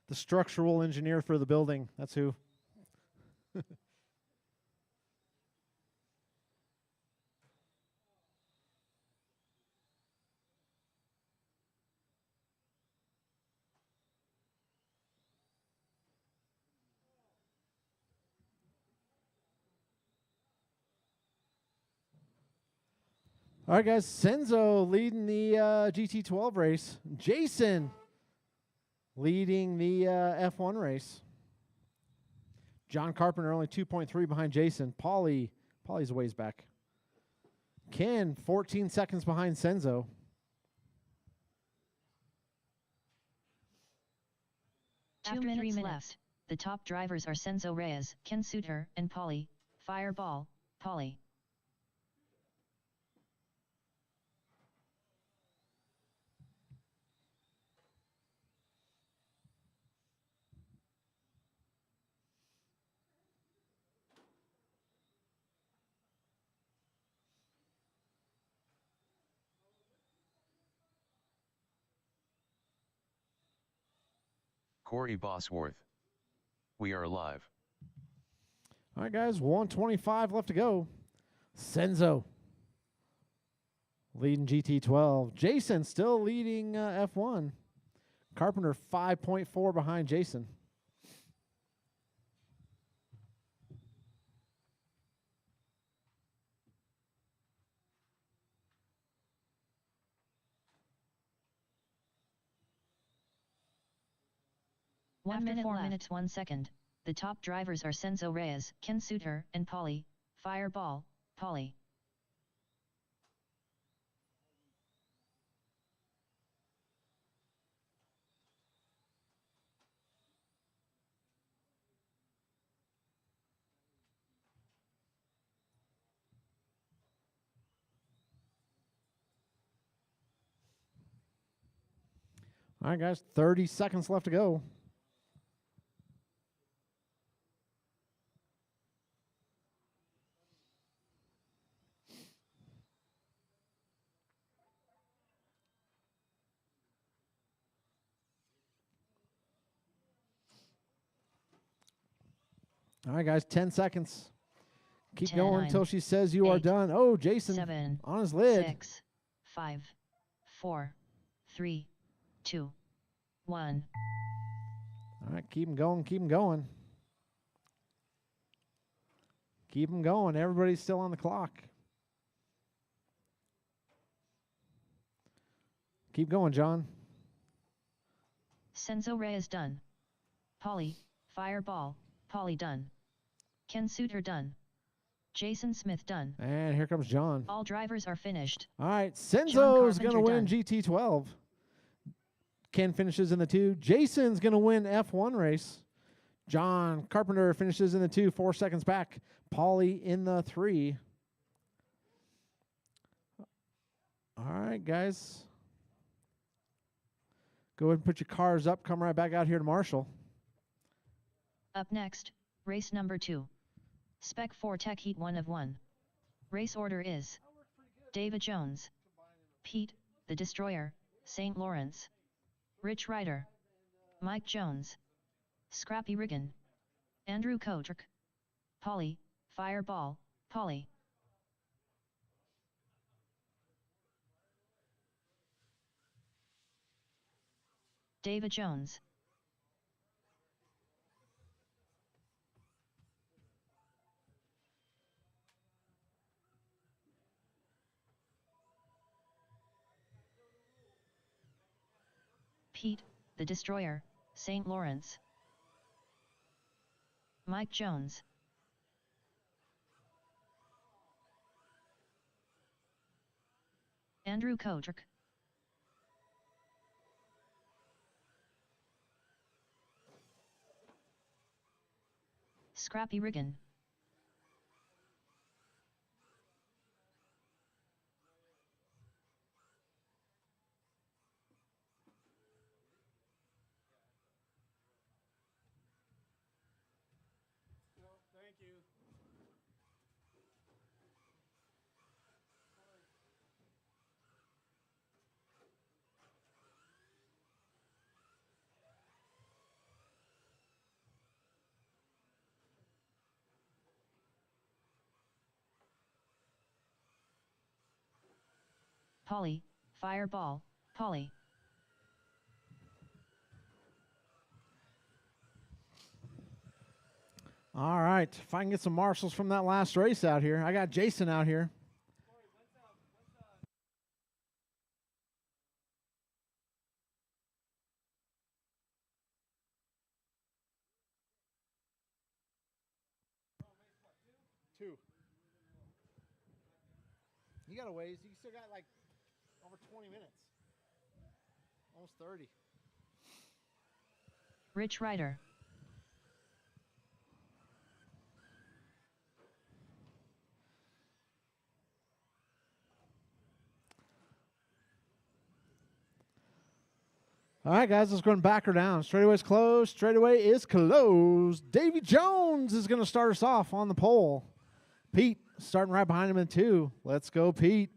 The structural engineer for the building. That's who. All right, guys. Senzo leading the GT12 race. Jason leading the F1 race. John Carpenter only 2.3 behind Jason. Pauly's a ways back. Ken 14 seconds behind Senzo. After 2 minutes left, the top drivers are Senzo Reyes, Ken Suter, and Pauly. Fireball, Pauly. Corey Bosworth. We are live. All right, guys. 125 left to go. Senzo leading GT12. Jason still leading F1. Carpenter 5.4 behind Jason. After 4 minutes 1 second, the top drivers are Senzo Reyes, Ken Suter, and Pauly. Fireball, Pauly. All right, guys. 30 seconds left to go. All right, guys, 10 seconds. Keep 10, going 9, until she says you 8, are done. Oh, Jason 7, on his lid. 6, 5, 4, 3, 2, 1. All right, keep him going, keep him going. Keep him going. Everybody's still on the clock. Keep going, John. Senzo Reyes done. Pauly, Fireball, Pauly done. Ken Suter done. Jason Smith done. And here comes John. All drivers are finished. All right, Senzo's going to win done. GT12. Ken finishes in the 2. Jason's going to win F1 race. John Carpenter finishes in the 2, 4 seconds back. Pauly in the 3. All right, guys. Go ahead and put your cars up. Come right back out here to Marshall. Up next, race number 2. Spec 4 Tech Heat 1 of 1. Race order is David Jones, Pete, the Destroyer, St. Lawrence, Rich Ryder, Mike Jones, Scrappy Riggin, Andrew Kotrick, Pauly, Fireball, Pauly. David Jones. Pete, the Destroyer, St. Lawrence. Mike Jones. Andrew Kotrick. Scrappy Riggin. Polly, Fireball, Polly. All right. If I can get some marshals from that last race out here. I got Jason out here. Two. You got a ways. You still got like over 20 minutes. Almost 30. Rich Rider. All right, guys, let's go and back her down. Straightaway's closed. Straightaway is closed. Davy Jones is going to start us off on the pole. Pete starting right behind him in 2. Let's go, Pete.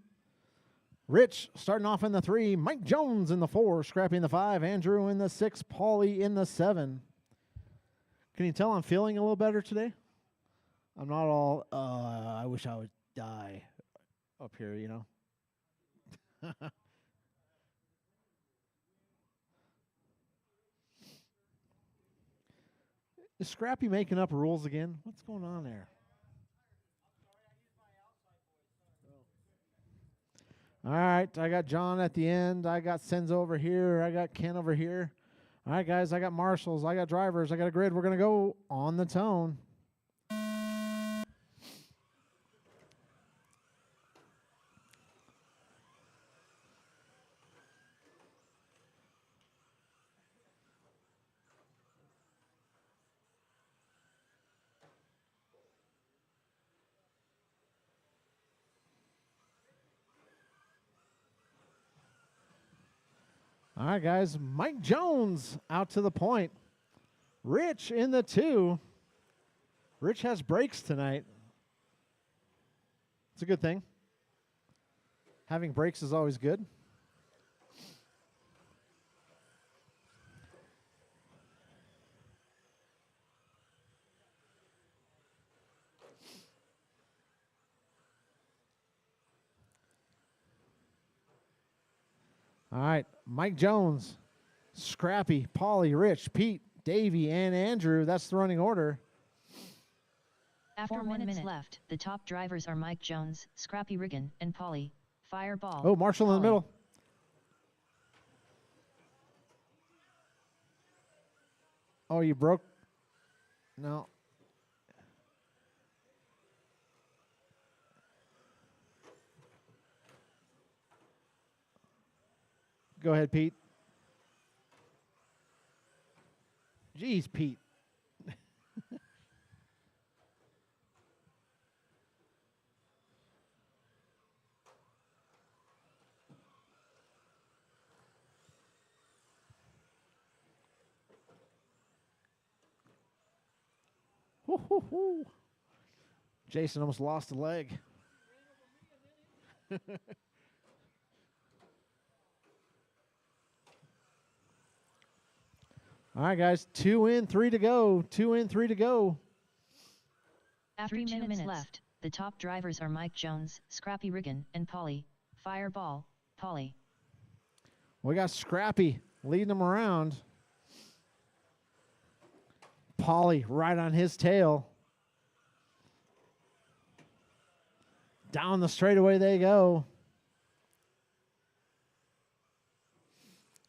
Rich starting off in the 3. Mike Jones in the 4. Scrappy in the 5. Andrew in the 6. Paulie in the 7. Can you tell I'm feeling a little better today? I'm not all, I wish I would die up here, you know. Is Scrappy making up rules again? What's going on there? All right, I got John at the end. I got Senzo over here. I got Ken over here. All right, guys, I got marshals. I got drivers. I got a grid. We're going to go on the tone. All right, guys. Mike Jones out to the point. Rich in the 2. Rich has brakes tonight. It's a good thing. Having brakes is always good. All right, Mike Jones, Scrappy, Paulie, Rich, Pete, Davey, and Andrew. That's the running order. After 1 minute left, the top drivers are Mike Jones, Scrappy Riggin, and Polly, Fireball. Oh, Marshall in the middle. Oh, you broke? No. Go ahead, Pete. Jeez, Pete. Woo-hoo-hoo. Jason almost lost a leg. All right, guys. 2 in, 3 to go. 2 in, 3 to go. After 2 minutes left, the top drivers are Mike Jones, Scrappy Riggin, and Polly, Fireball, Polly. We got Scrappy leading them around. Polly right on his tail. Down the straightaway they go.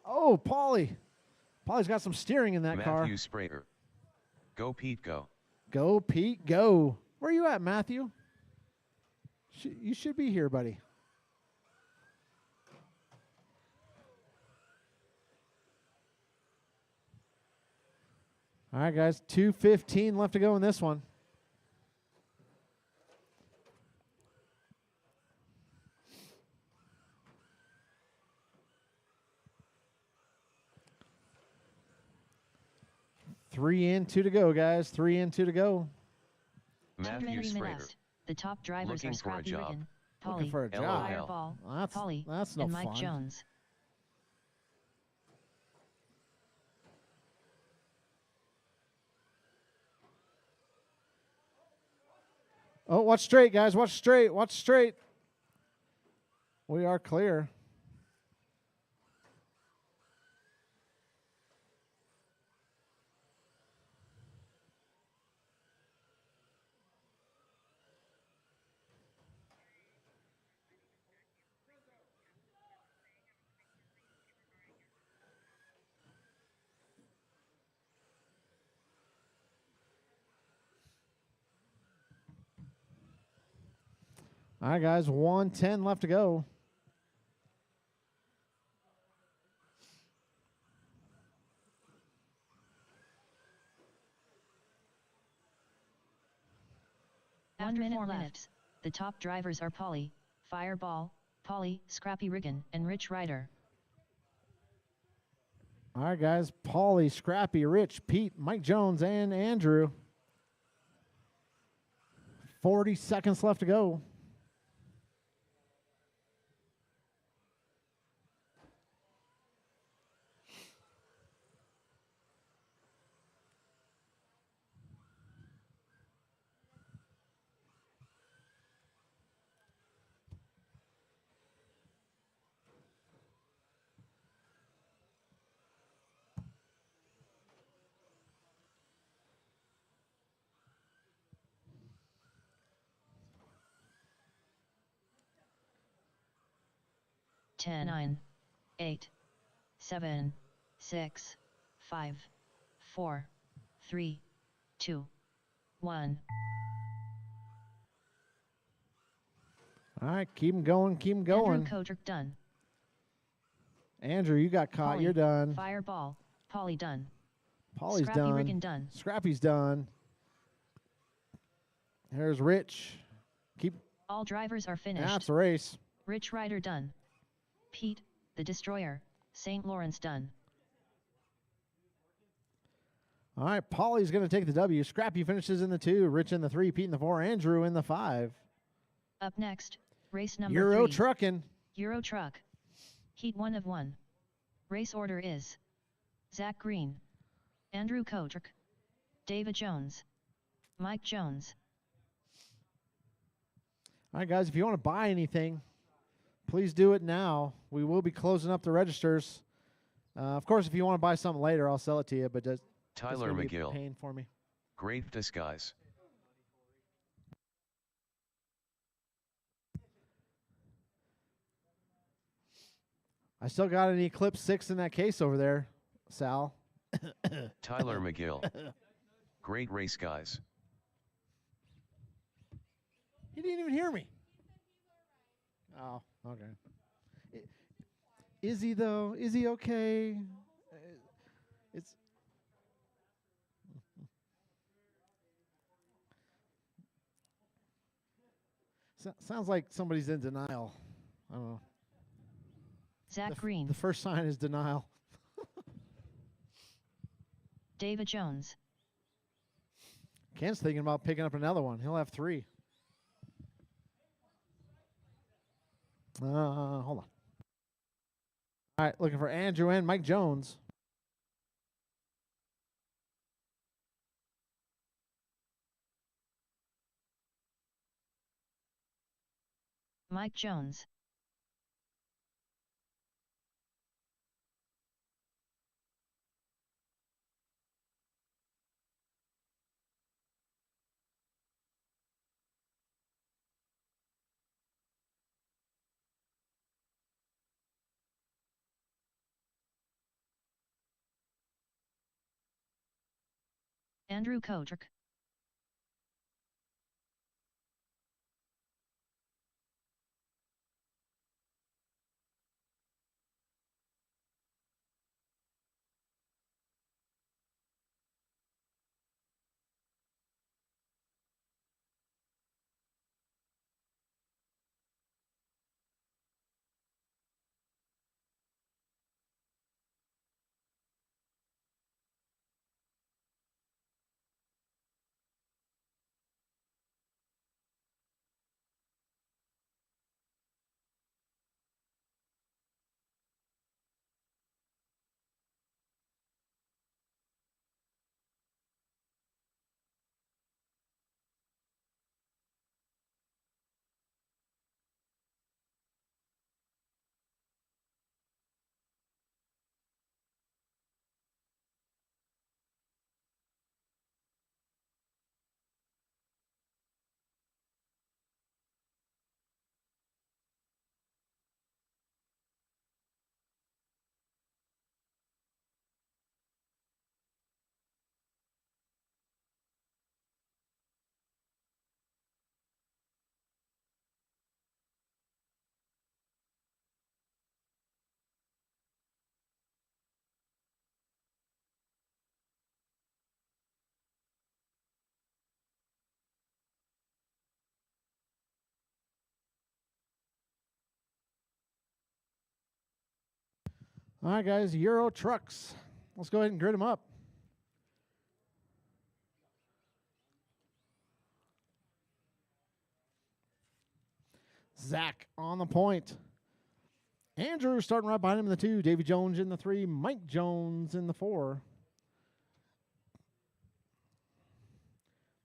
Oh, Polly. Polly's got some steering in that car. Matthew Sprayer. Go Pete, go. Go, Pete, go. Where are you at, Matthew? You should be here, buddy. All right, guys. 2:15 left to go in this one. Three in, 2 to go, guys. 3 in, 2 to go. Matthew Sprayer. The top drivers Looking are for a Scrappy job. Riggin, Looking Polly, for a job. Fireball, Polly, That's no and Mike fun. Jones. Oh, watch straight, guys. Watch straight. Watch straight. We are clear. All right, guys, 1:10 left to go. After 4 minutes, the top drivers are Polly, Fireball, Polly, Scrappy Riggin, and Rich Rider. All right, guys, Paulie, Scrappy, Rich, Pete, Mike Jones, and Andrew. 40 seconds left to go. Ten, 9, 8, 7, 6, 5, 4, 3, 2, 1. All right, keep them going, keep them going. Andrew Kodrick done. Andrew, you got caught. Polly, You're done. Fireball, Polly done. Paulie's Scrappy done. Riggin done. Scrappy's done. Here's Rich. Keep. All drivers are finished. That's a race. Rich Rider done. Pete, the Destroyer, St. Lawrence done. All right, Paulie's going to take the W. Scrappy finishes in the 2. Rich in the 3. Pete in the 4. Andrew in the 5. Up next, race number Euro 3. trucking. Euro Truck. Heat 1 of 1. Race order is Zach Green, Andrew Kodrick, David Jones, Mike Jones. All right, guys, if you want to buy anything, please do it now. We will be closing up the registers. Of course, if you want to buy something later, I'll sell it to you, but just Tyler be a McGill. pain for me. Great disguise. I still got an Eclipse 6 in that case over there, Sal. Tyler McGill. Great race, guys. He didn't even hear me. Oh, okay. Is he, though? Is he okay? It's... sounds like somebody's in denial. I don't know. Zach Green. The first sign is denial. David Jones. Ken's thinking about picking up another one. He'll have 3. Hold on. All right, looking for Andrew and Mike Jones. Mike Jones. Andrew Kodrick. All right, guys, Euro trucks. Let's go ahead and grid them up. Zach on the point. Andrew starting right behind him in the 2. Davy Jones in the 3. Mike Jones in the 4.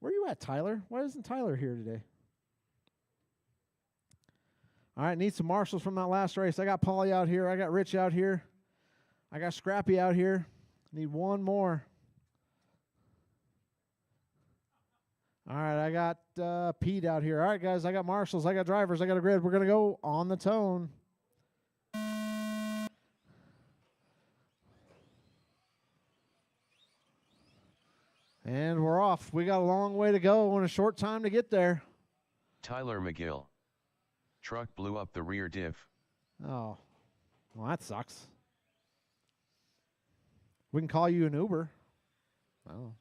Where are you at, Tyler? Why isn't Tyler here today? All right, need some marshals from that last race. I got Paulie out here. I got Rich out here. I got Scrappy out here. Need one more. All right, I got Pete out here. All right, guys, I got marshals. I got drivers. I got a grid. We're going to go on the tone. And we're off. We got a long way to go and a short time to get there. Tyler McGill. Truck blew up the rear diff. Oh, well, that sucks. We can call you an Uber. Oh.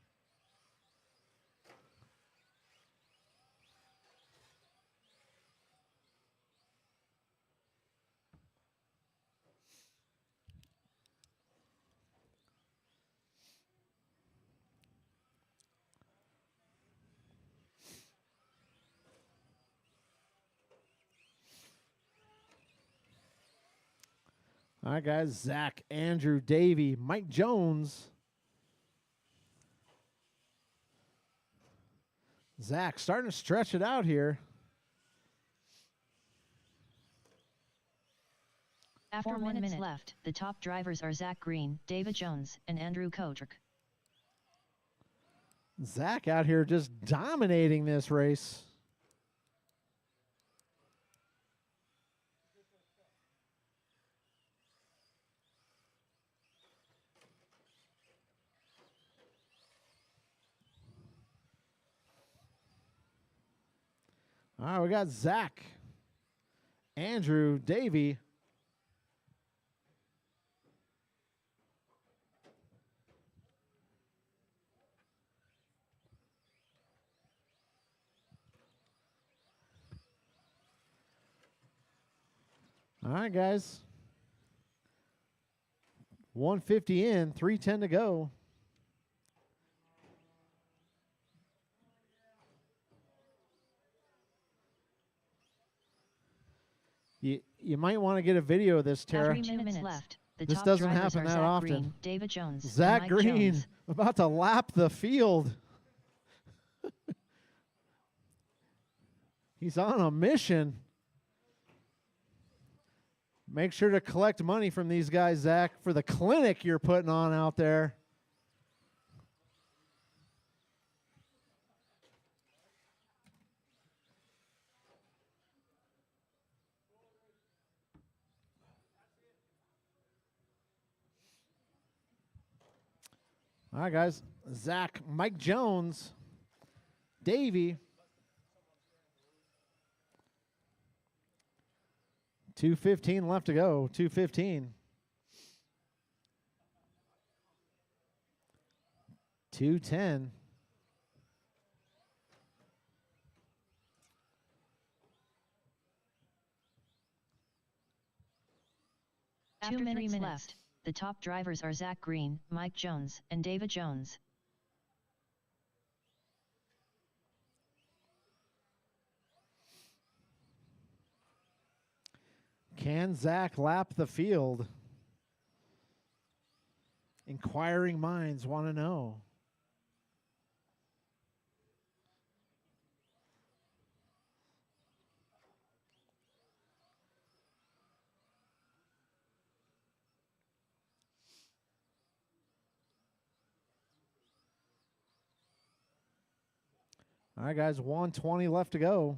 All right, guys. Zach, Andrew, Davey, Mike Jones. Zach starting to stretch it out here. After 4 minutes left, the top drivers are Zach Green, David Jones, and Andrew Kodrick. Zach out here just dominating this race. All right, we got Zach, Andrew, Davey. All right, guys. 150 in, 310 to go. You might want to get a video of this, Tara. 3 minutes left. The This top doesn't drivers happen are that Zach often. Green, David Jones, Zach and Mike Green Jones. about to lap the field. He's on a mission. Make sure to collect money from these guys, Zach, for the clinic you're putting on out there. All right, guys. Zach, Mike Jones, Davey. 2:15 left to go. 2:15. 2:10. After 2 minutes left, the top drivers are Zach Green, Mike Jones, and David Jones. Can Zach lap the field? Inquiring minds want to know. All right, guys, 120 left to go.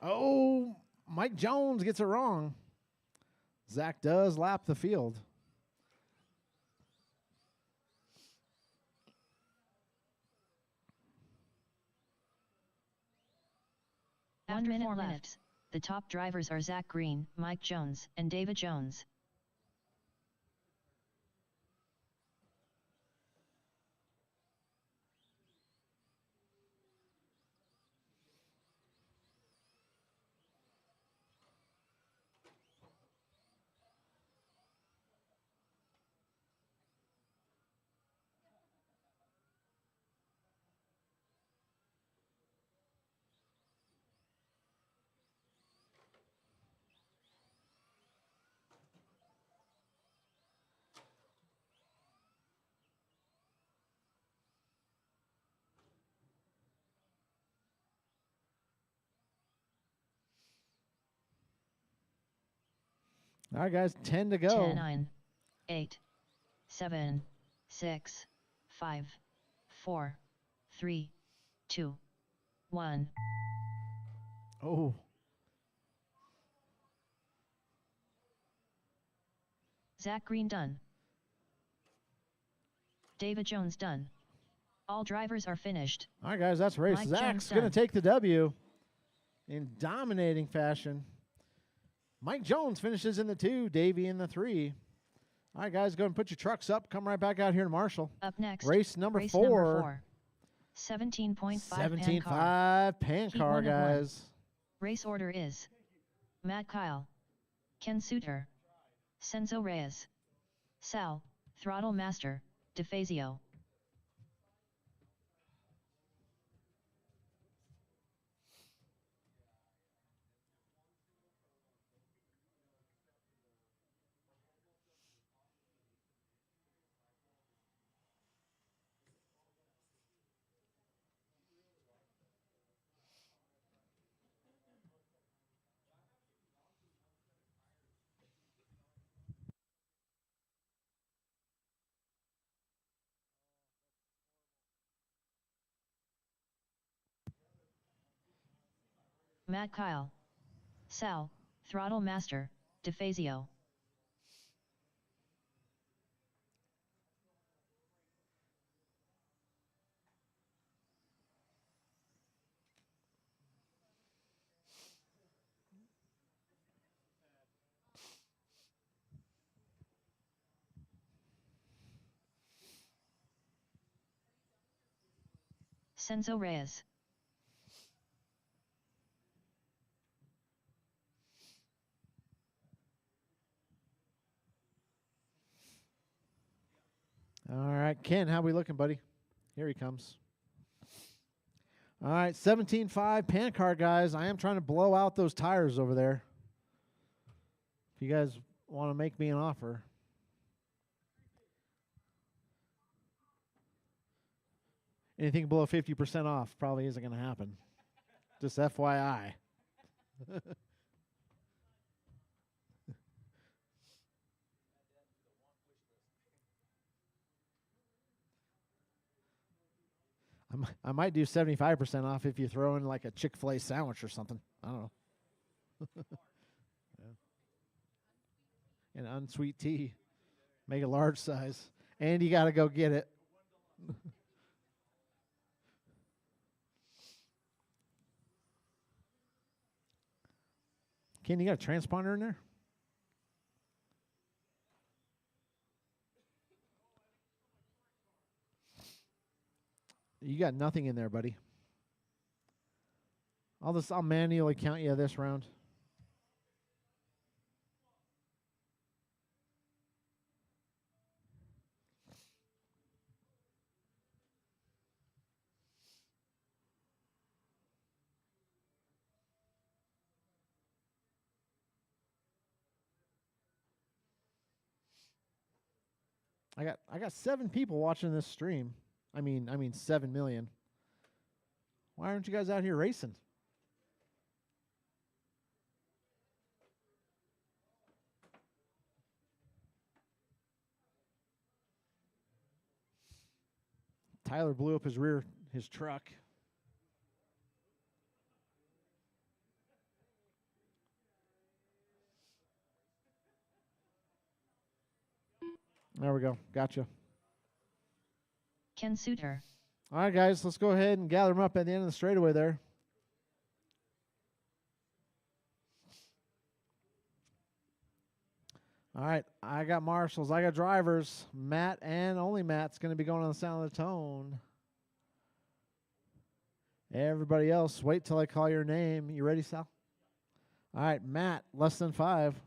Oh, Mike Jones gets it wrong. Zach does lap the field. After 1 minute left, the top drivers are Zach Green, Mike Jones, and David Jones. All right, guys, 10 to go. 10, 9, 8, 7, 6, 5, 4, 3, 2, 1. Oh. Zach Green done. David Jones done. All drivers are finished. All right, guys, that's race. Mike Zach's Jones going to done. take the W in dominating fashion. Mike Jones finishes in the 2, Davey in the 3. All right, guys, go and put your trucks up. Come right back out here to Marshall. Up next, Race number 4. Number 4. 17.5 17.5 pan car, guys. Race order is Matt Kyle, Ken Suter, Senzo Reyes, Sal, Throttle Master, DeFazio. Matt Kyle, Sal, Throttle Master, DeFazio. Senzo Reyes. All right, Ken, how we looking, buddy? Here he comes. All right, 17.5 pan car, guys. I am trying to blow out those tires over there. If you guys want to make me an offer. Anything below 50% off probably isn't going to happen. Just FYI. I might do 75% off if you throw in like a Chick-fil-A sandwich or something. I don't know. Yeah. An unsweet tea. Make a large size. And you got to go get it. Ken, you got a transponder in there? You got nothing in there, buddy. I'll manually count you this round. I got 7 people watching this stream. I mean 7 million. Why aren't you guys out here racing? Tyler blew up his truck. There we go. Gotcha. Ken Suter. All right, guys, let's go ahead and gather them up at the end of the straightaway there. All right, I got marshals. I got drivers. Matt and only Matt's going to be going on the sound of the tone. Everybody else, wait till I call your name. You ready, Sal? All right, Matt, less than 5.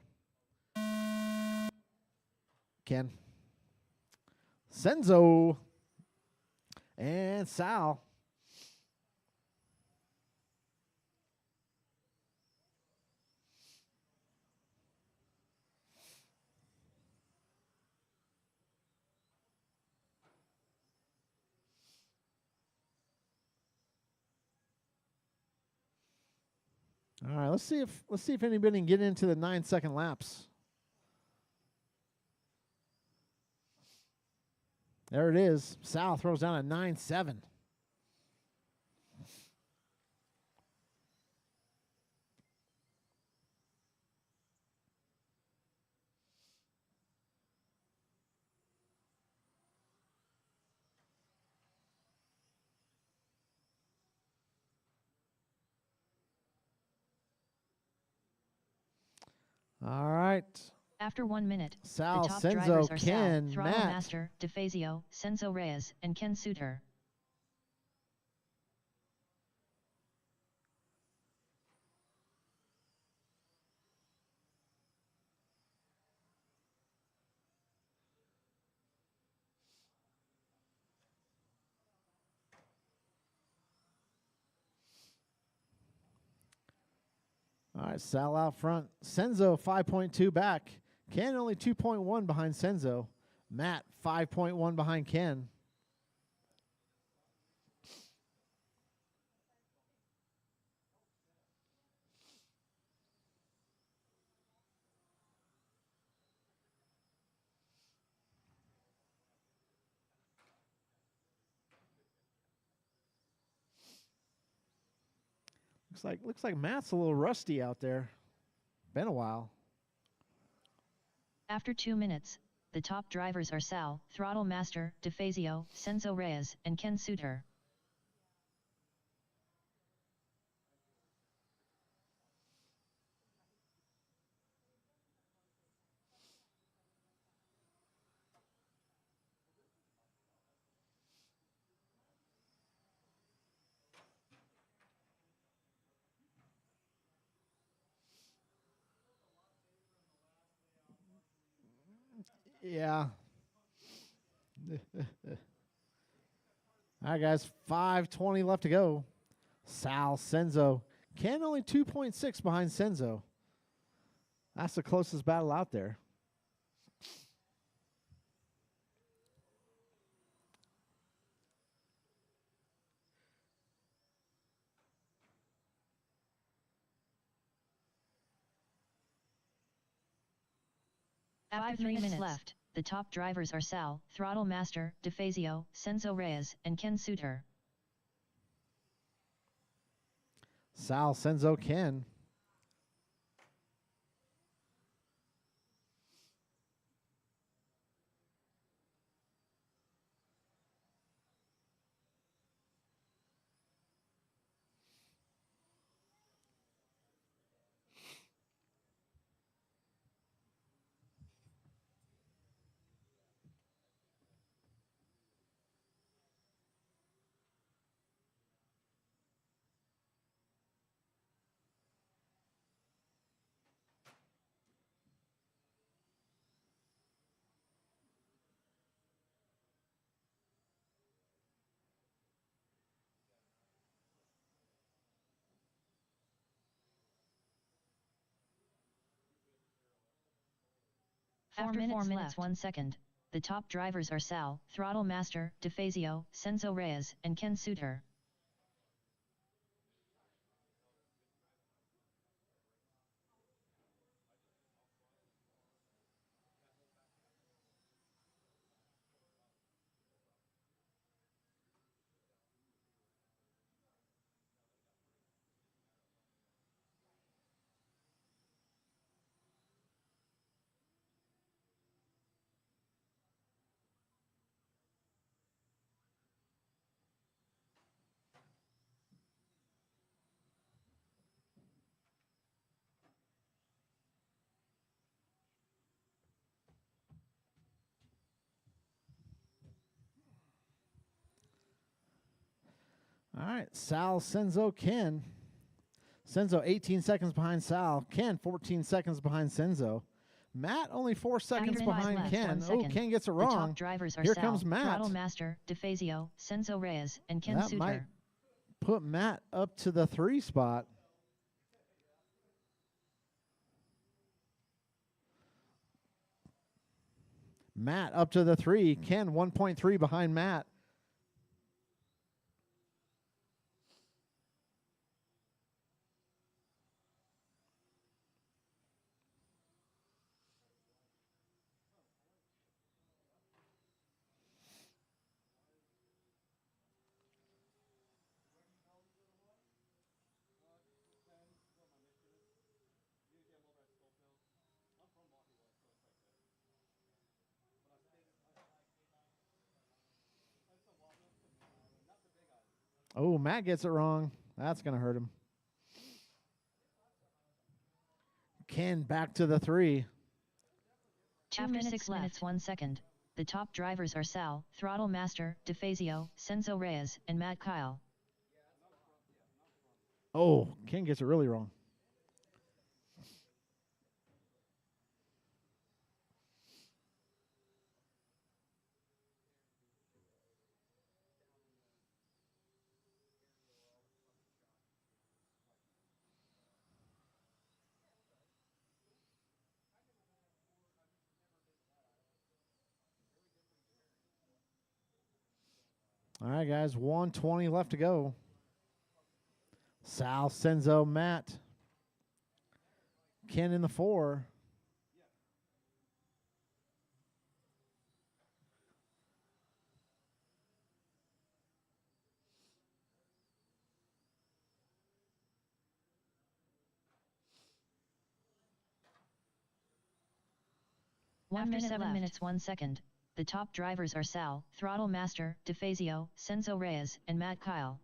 Ken. Senzo. And Sal. All right, let's see if anybody can get into the 9-second laps. There it is. Sal throws down a 9-7. All right. After 1 minute, Sal, the top Senzo, drivers are Ken, Sal, Throttle Matt. Master, DeFazio, Senzo Reyes, and Ken Suter. All right, Sal out front. Senzo 5.2 back. Ken only 2.1 behind Senzo. Matt 5.1 behind Ken. Looks like Matt's a little rusty out there. Been a while. After 2 minutes, the top drivers are Sal, Throttle Master, DeFazio, Senzo Reyes, and Ken Suter. Yeah. All right, guys. 5:20 left to go. Sal, Senzo. Ken only 2.6 behind Senzo. That's the closest battle out there. After 3 minutes left, the top drivers are Sal, Throttle Master, DeFazio, Senzo Reyes, and Ken Suter. Sal, Senzo, Ken. After 4 minutes 1 second, the top drivers are Sal, Throttle Master, DeFazio, Senzo Reyes, and Ken Suter. All right, Sal, Senzo, Ken. Senzo 18 seconds behind Sal. Ken 14 seconds behind Senzo. Matt only 4 seconds behind Ken. Oh, Ken gets it wrong. The top drivers are Here Sal, comes Matt. Throttle Master, DeFazio, Senzo Reyes, and Ken That Suter. might put Matt up to the 3 spot. Matt up to the 3. Ken 1.3 behind Matt. Oh, Matt gets it wrong. That's going to hurt him. Ken back to the 3. After 6 minutes 1 second, the top drivers are Sal, Throttle Master, DeFazio, Senzo Reyes, and Matt Kyle. Oh, Ken gets it really wrong. All right, guys, 1:20 left to go. Sal, Senzo, Matt. Ken in the 4. After 7 minutes 1 second, the top drivers are Sal, Throttle Master, DeFazio, Senzo Reyes, and Matt Kyle.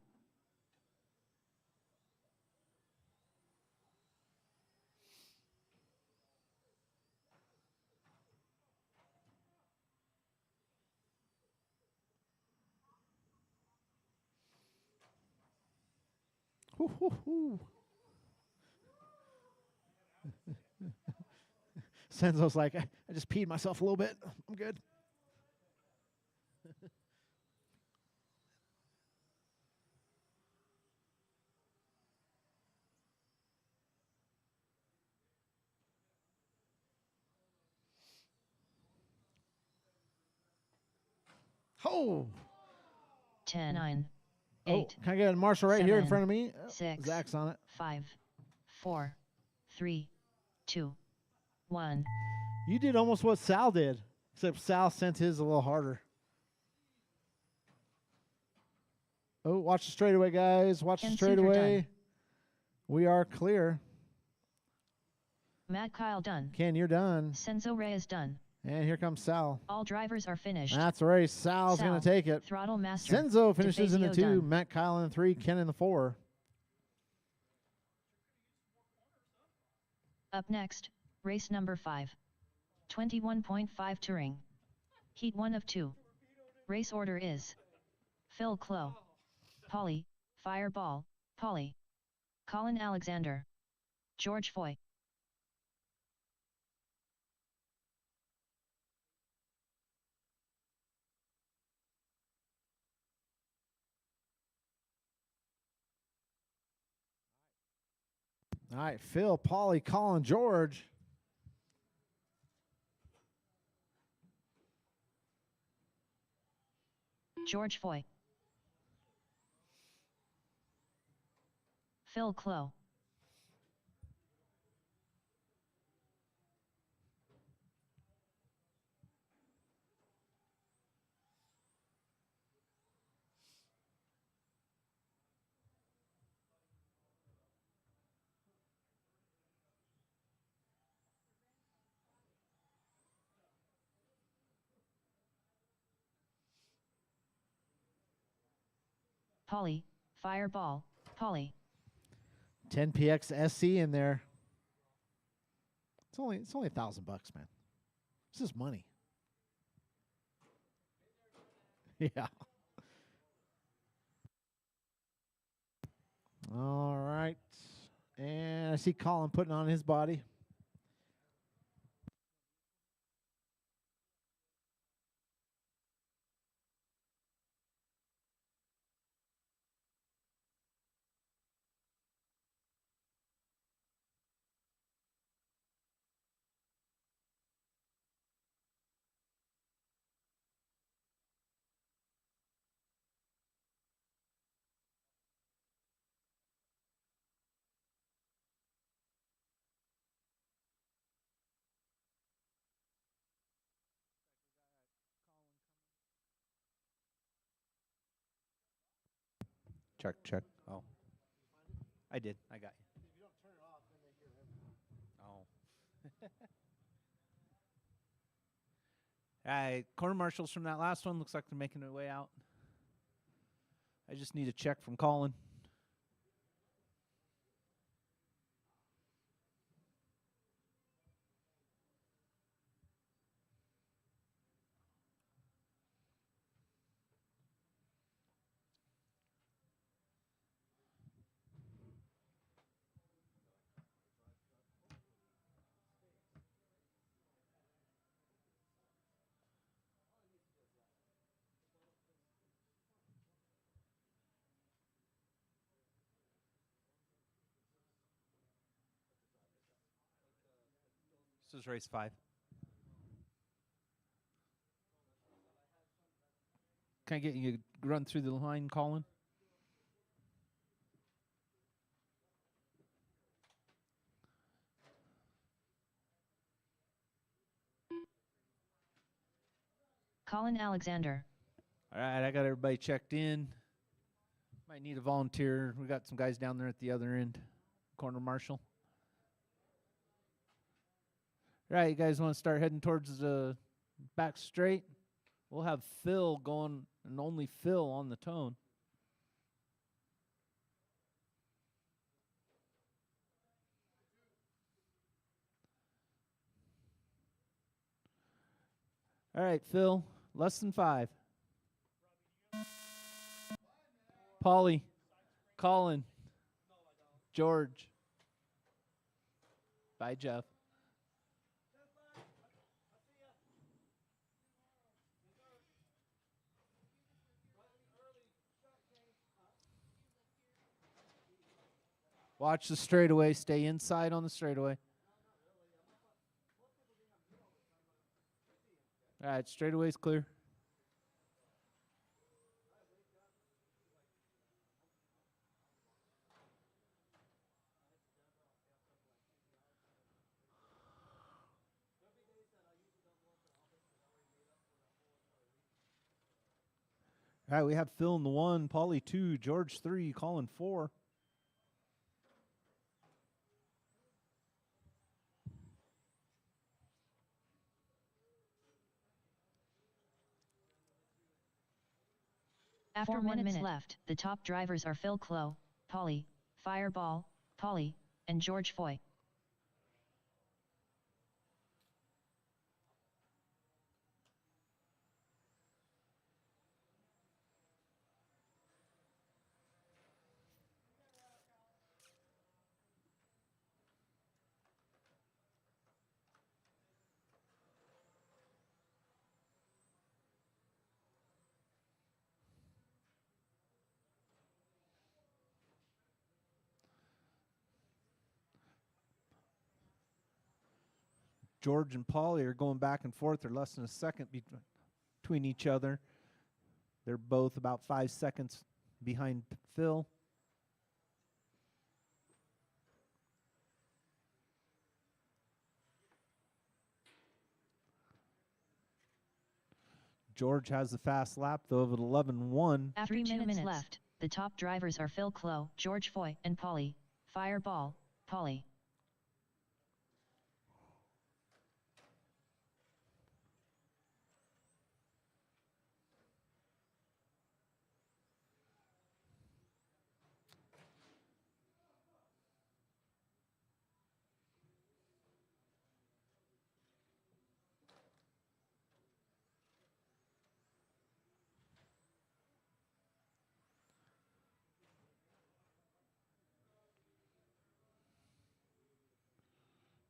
Senzo's like, I just peed myself a little bit. I'm good. Oh. 10, 9, Oh, 8. can I get a Marshall right here in 7, front of me? 6. Zach's on it. 5, 4, 3, 2, 1. You did almost what Sal did, except Sal sent his a little harder. Oh, watch the straightaway, guys. Watch the straightaway. We are clear. Matt Kyle done. Ken, you're done. Senzo Reyes done. And here comes Sal. All drivers are finished. That's the race. Sal's going to take it. Throttle Master. Senzo finishes in the 2. Done. Matt Kyle in the 3. Ken in the 4. Up next, race number 5. 21.5 Touring. Heat 1 of 2. Race order is Phil Clow, Polly, Fireball, Polly, Colin Alexander, George Foy. All right, Phil, Polly, Colin, George. George Foy. Phil Clow. Polly, Fireball, Polly. 10PX SC in there. It's only $1,000, man. This is money. Yeah. All right. And I see Colin putting on his body. Check, check. Oh. I did. I got you. If you don't turn it off, then they hear everything. Oh. Corner marshals from that last one. Looks like they're making their way out. I just need a check from Colin. This is race 5. Can I get you to run through the line, Colin? Colin Alexander. All right, I got everybody checked in. Might need a volunteer. We got some guys down there at the other end. Corner marshal. All right, you guys want to start heading towards the back straight? We'll have Phil going, and only Phil on the tone. All right, Phil, less than 5. Polly, Colin, George. Bye, Jeff. Watch the straightaway. Stay inside on the straightaway. All right, straightaway's clear. All right, we have Phil in the 1, Paulie 2, George 3, Colin 4. After 1 minute left, the top drivers are Phil Clow, Polly, Fireball, Polly, and George Foy. George and Paulie are going back and forth. They're less than a second between each other. They're both about 5 seconds behind Phil. George has the fast lap, though, of an 11-1. After 2 minutes left, the top drivers are Phil Clow, George Foy, and Polly, Fireball, Polly.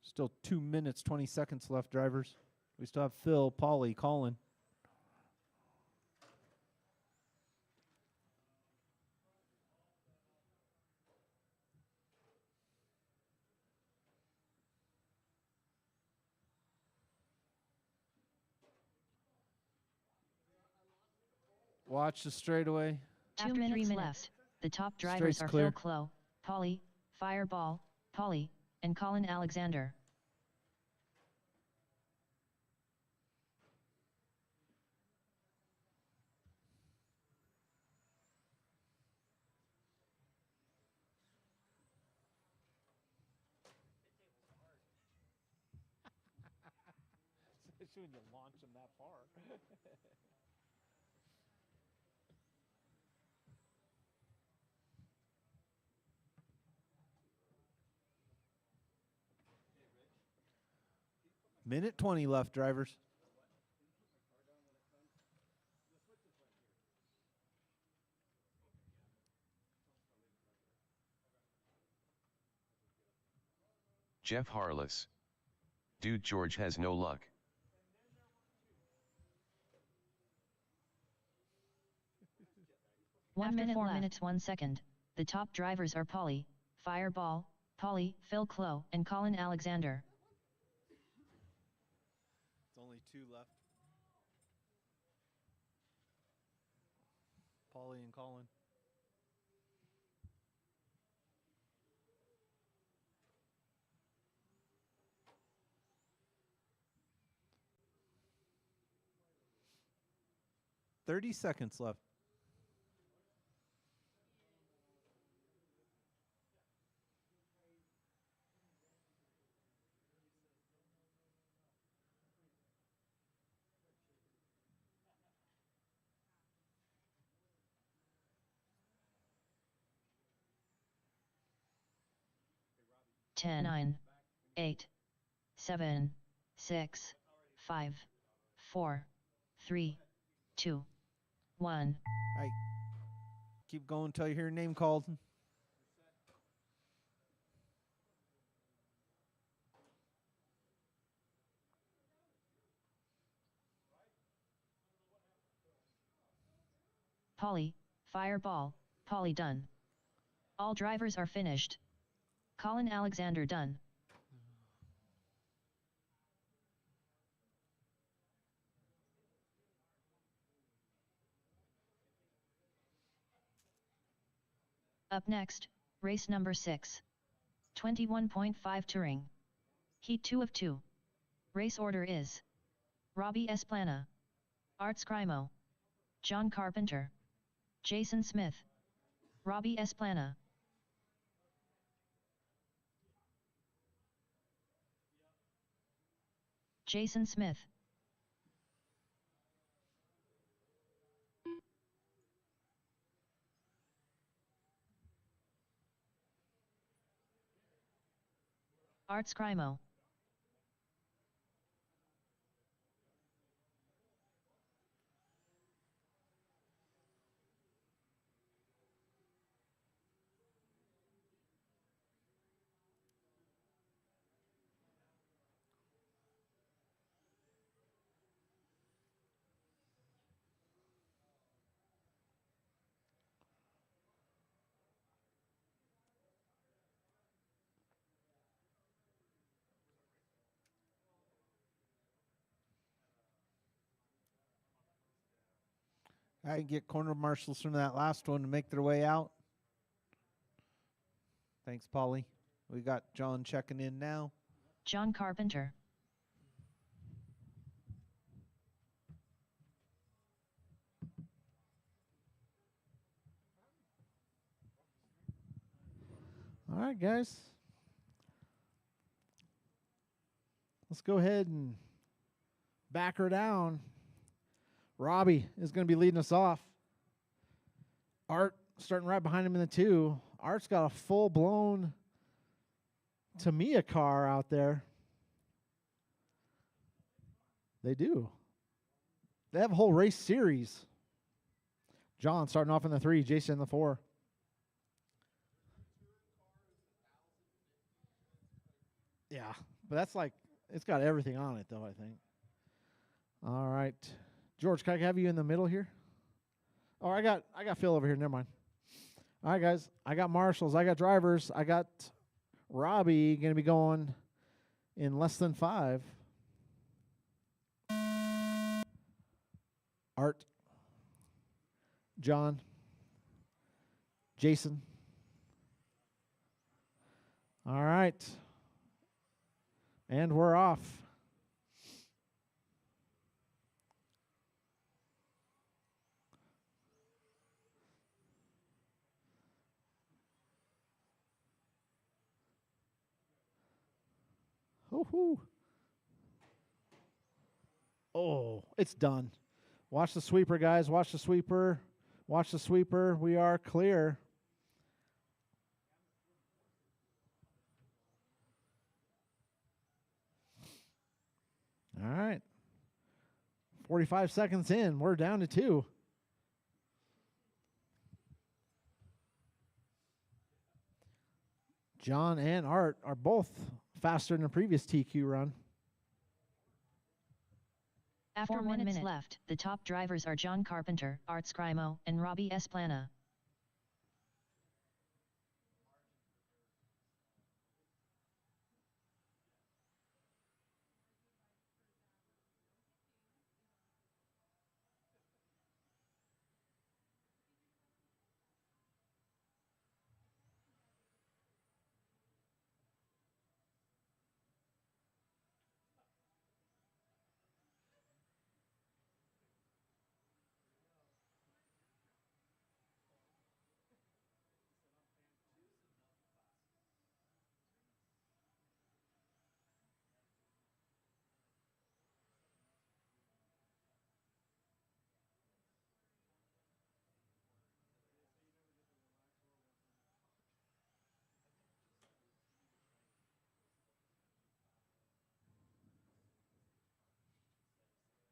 Still 2 minutes, 20 seconds left, drivers. We still have Phil, Paulie, Colin. Watch the straightaway. After 2 minutes left, the top drivers are Phil Clow, Polly, Fireball, Polly, and Colin Alexander. Especially when you launch them that far. Minute 20 left, drivers. Jeff Harless. Dude, George has no luck. One After minute 4 left. minutes 1 second. The top drivers are Polly, Fireball, Polly, Phil Clow, and Colin Alexander. It's only 2 left. Paulie and Colin. "30 seconds left." Ten, 9, 8, 7, 6, 5, 4, 3, 2, 1. Hey, keep going until you hear your name called. Polly, Fireball, Polly done. All drivers are finished. Colin Alexander done. Up next, race number 6. 21.5 Touring. Heat 2 of 2. Race order is Robbie Esplana, Art Scrimo, John Carpenter, Jason Smith, Robbie Esplana. Jason Smith. Art Scrimo. I get corner marshals from that last one to make their way out. Thanks, Paulie. We got John checking in now. John Carpenter. All right, guys. Let's go ahead and back her down. Robbie is going to be leading us off. Art starting right behind him in the 2. Art's got a full-blown Tamiya car out there. They do. They have a whole race series. John starting off in the 3, Jason in the 4. Yeah, but that's like, it's got everything on it, though, I think. All right. George, can I have you in the middle here? Oh, I got Phil over here. Never mind. All right, guys. I got marshals. I got drivers. I got Robbie going to be going in less than 5. Art. John. Jason. All right. And we're off. Woo-hoo. Oh, it's done. Watch the sweeper, guys. Watch the sweeper. Watch the sweeper. We are clear. All right. 45 seconds in. We're down to 2. John and Art are both faster than the previous TQ run. After 4 minutes left, the top drivers are John Carpenter, Art Scrimo, and Robbie Esplana.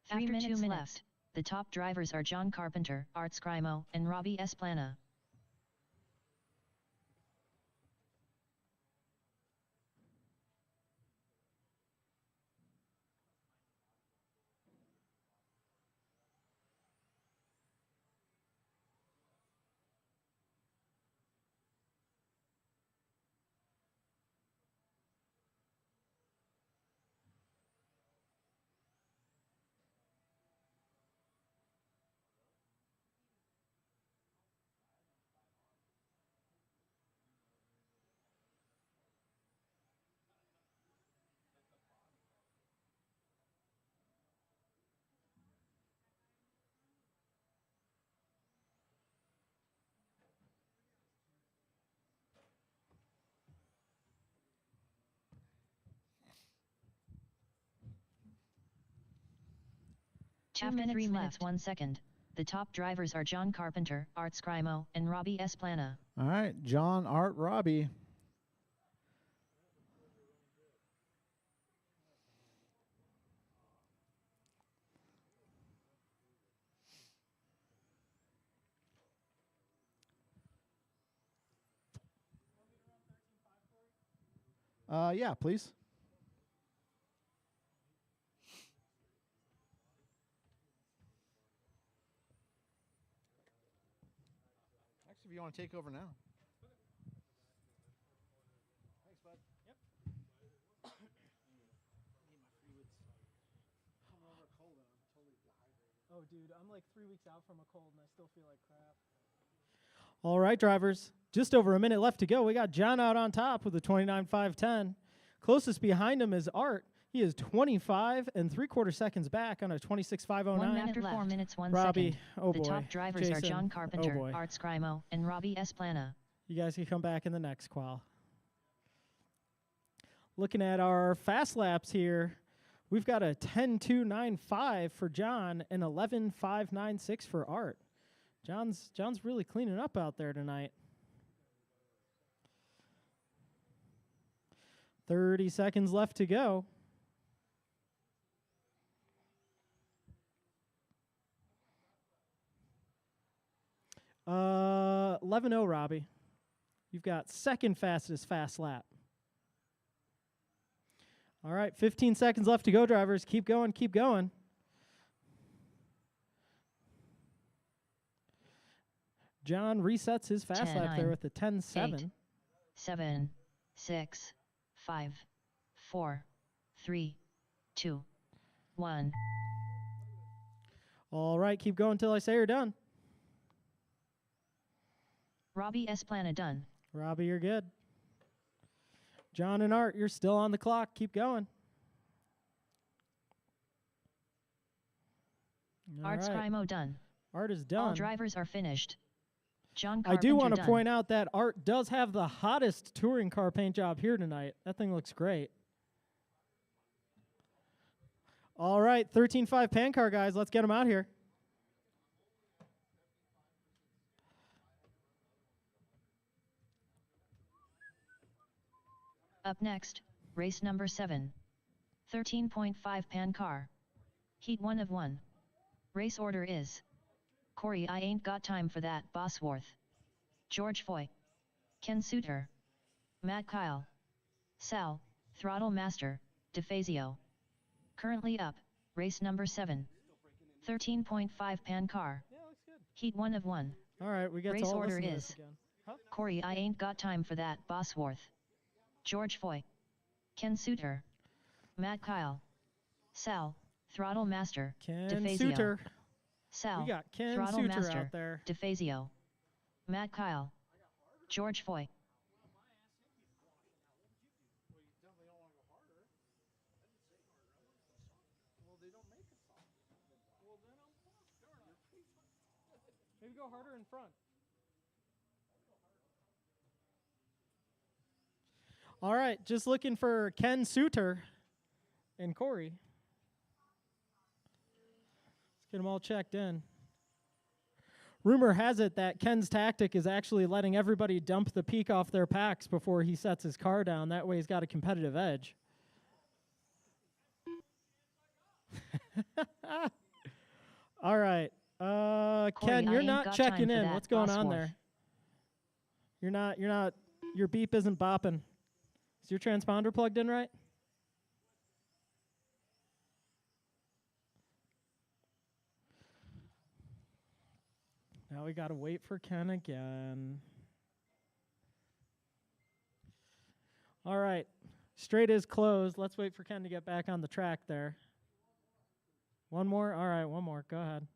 After 2 minutes left, the top drivers are John Carpenter, Art Scrimo, and Robbie Esplana. After 3 minutes 1 second, the top drivers are John Carpenter, Art Scrimo, and Robbie Esplana. All right, John, Art, Robbie. Yeah, please. Actually, if you want to take over now. Thanks, bud. Yep. Oh, dude, I'm like 3 weeks out from a cold and I still feel like crap. All right, drivers. Just over a minute left to go. We got John out on top with a 29.510. Closest behind him is Art. He is 25 and 3/4 seconds back on a 26.509. 1 minute left. 4 minutes 1 Robbie, second. oh boy. The top drivers Jason, are John Carpenter, oh boy. Art Scrimo, and Robbie Esplana. You guys can come back in the next qual. Looking at our fast laps here, we've got a 10.295 for John and 11.596 for Art. John's really cleaning up out there tonight. 30 seconds left to go. Uh, 11.0, Robbie. You've got second fastest fast lap. All right, 15 seconds left to go, drivers. Keep going, keep going. John resets his fast 10, lap 9, there with the 10.7. 8, 7, 6, 5, 4, 3, 2, 1. All right, keep going until I say you're done. Robbie Esplana done. Robbie, you're good. John and Art, you're still on the clock. Keep going. Art Scrimo done. Art is done. All drivers are finished. John I Carpenter do want to done. point out that Art does have the hottest touring car paint job here tonight. That thing looks great. All right, 13.5 pan car guys. Let's get them out here. Up next, race number 7. 13.5 Pan Car. Heat 1 of 1. Race order is Corey, I ain't got time for that, Bosworth. George Foy. Ken Suter. Matt Kyle. Sal, Throttle Master, DeFazio. Currently up, race number 7. 13.5 Pan Car. Yeah, looks good. Heat 1 of 1. All right, we get Race to all order listen to this is again. Huh? Corey, I ain't got time for that, Bosworth. George Foy. Ken Suter. Matt Kyle. Sal, Throttle Master, Ken DeFazio. Suter. Sal, We got Ken Throttle Suter Master, out there. DeFazio. Matt Kyle. George Foy. Maybe go harder in front. All right, just looking for Ken Suter and Corey. Let's get them all checked in. Rumor has it that Ken's tactic is actually letting everybody dump the peak off their packs before he sets his car down. That way he's got a competitive edge. All right. Corey, Ken, I you're ain't not got checking time for in. that, What's going on Bosworth. there? You're not, your beep isn't bopping. Is your transponder plugged in right? Now we got to wait for Ken again. All right. Straight is closed. Let's wait for Ken to get back on the track there. One more? All right, one more. Go ahead.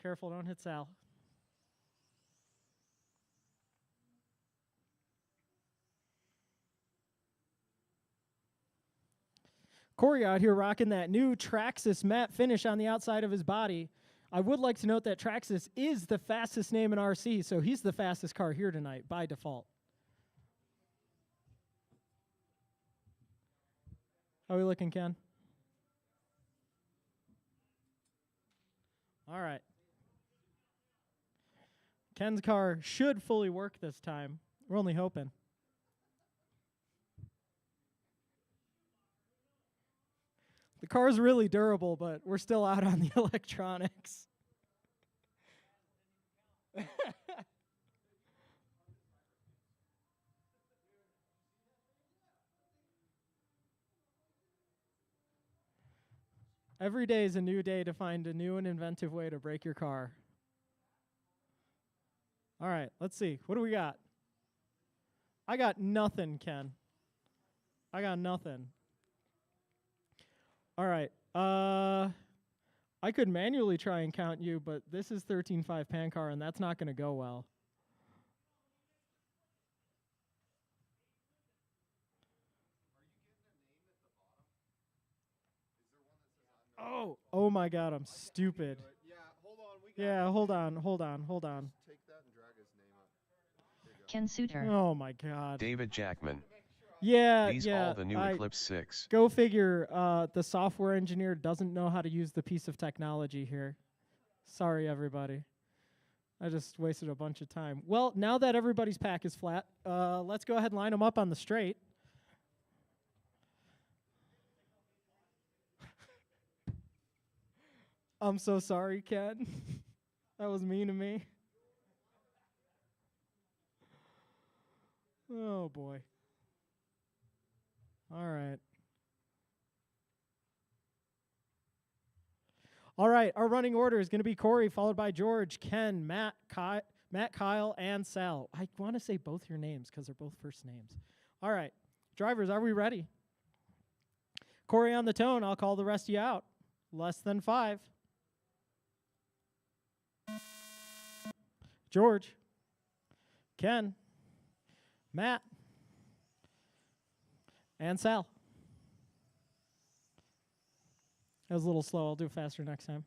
Careful, don't hit Sal. Corey out here rocking that new Traxxas matte finish on the outside of his body. I would like to note that Traxxas is the fastest name in RC, so he's the fastest car here tonight by default. How are we looking, Ken? All right. Ken's car should fully work this time. We're only hoping. The car's really durable, but we're still out on the electronics. Every day is a new day to find a new and inventive way to break your car. All right, let's see. What do we got? I got nothing, Ken. I got nothing. All right. I could manually try and count you, but this is 13.5 pan car, and that's not going to go well. Oh my God, I'm stupid. Yeah, hold on. Take that and drag his name up. Ken Suter. Oh my God. David Jackman. Yeah, These yeah. all the new Eclipse 6. Go figure. The software engineer doesn't know how to use the piece of technology here. Sorry, everybody. I just wasted a bunch of time. Well, now that everybody's pack is flat, let's go ahead and line them up on the straight. I'm so sorry, Ken. That was mean of me. Oh, boy. All right. All right, our running order is going to be Corey, followed by George, Ken, Matt, Kyle, and Sal. I want to say both your names because they're both first names. All right, drivers, are we ready? Corey on the tone. I'll call the rest of you out. Less than 5. George, Ken, Matt, and Sal. That was a little slow. I'll do it faster next time.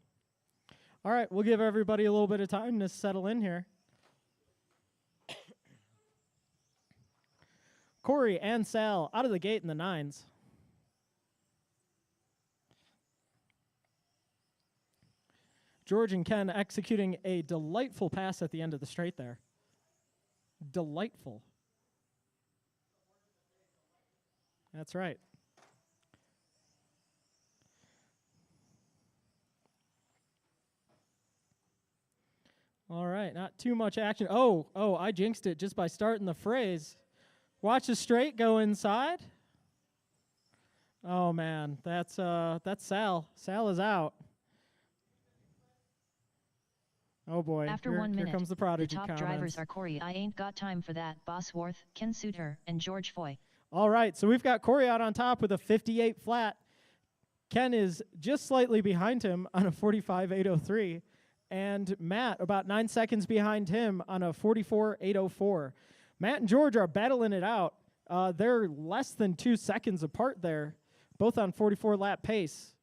All right, we'll give everybody a little bit of time to settle in here. Corey and Sal out of the gate in the 9s. George and Ken executing a delightful pass at the end of the straight there. Delightful. That's right. right, not too much action. Oh, I jinxed it just by starting the phrase. Watch the straight go inside. Oh man, that's Sal. Sal is out. Oh boy, After here, 1 minute, here comes the the prodigy top comments. drivers are Corey I Ain't Got Time for That, Bosworth, Ken Suter, and George Foy. All right, so we've got Corey out on top with a 58 flat. Ken is just slightly behind him on a 45.803. And Matt about 9 seconds behind him on a 44.804. Matt and George are battling it out. They're less than 2 seconds apart there, both on 44 lap pace.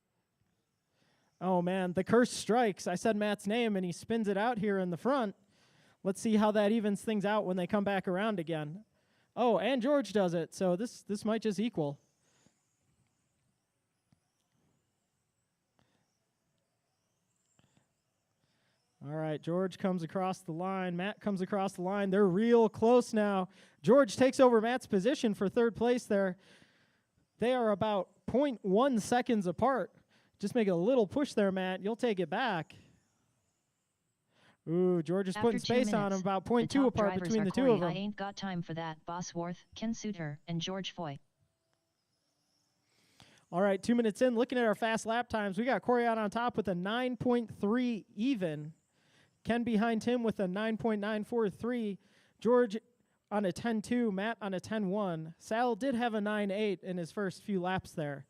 Oh man, the curse strikes. I said Matt's name and he spins it out here in the front. Let's see how that evens things out when they come back around again. Oh, and George does it, so this might just equal. All right, George comes across the line. Matt comes across the line. They're real close now. George takes over Matt's position for third place there. They are about 0.1 seconds apart. Just make a little push there, Matt. You'll take it back. Ooh, George is After putting 2 space on minutes, him, about the 0.2 top apart drivers between are the two Corey of them. I Ain't Got Time for That, Bosworth, Ken Suter, and George Foy. All right, 2 minutes in, looking at our fast lap times, we got Corey out on top with a 9.3 even. Ken behind him with a 9.943. George on a 10.2. Matt on a 10.1. Sal did have a 9.8 in his first few laps there.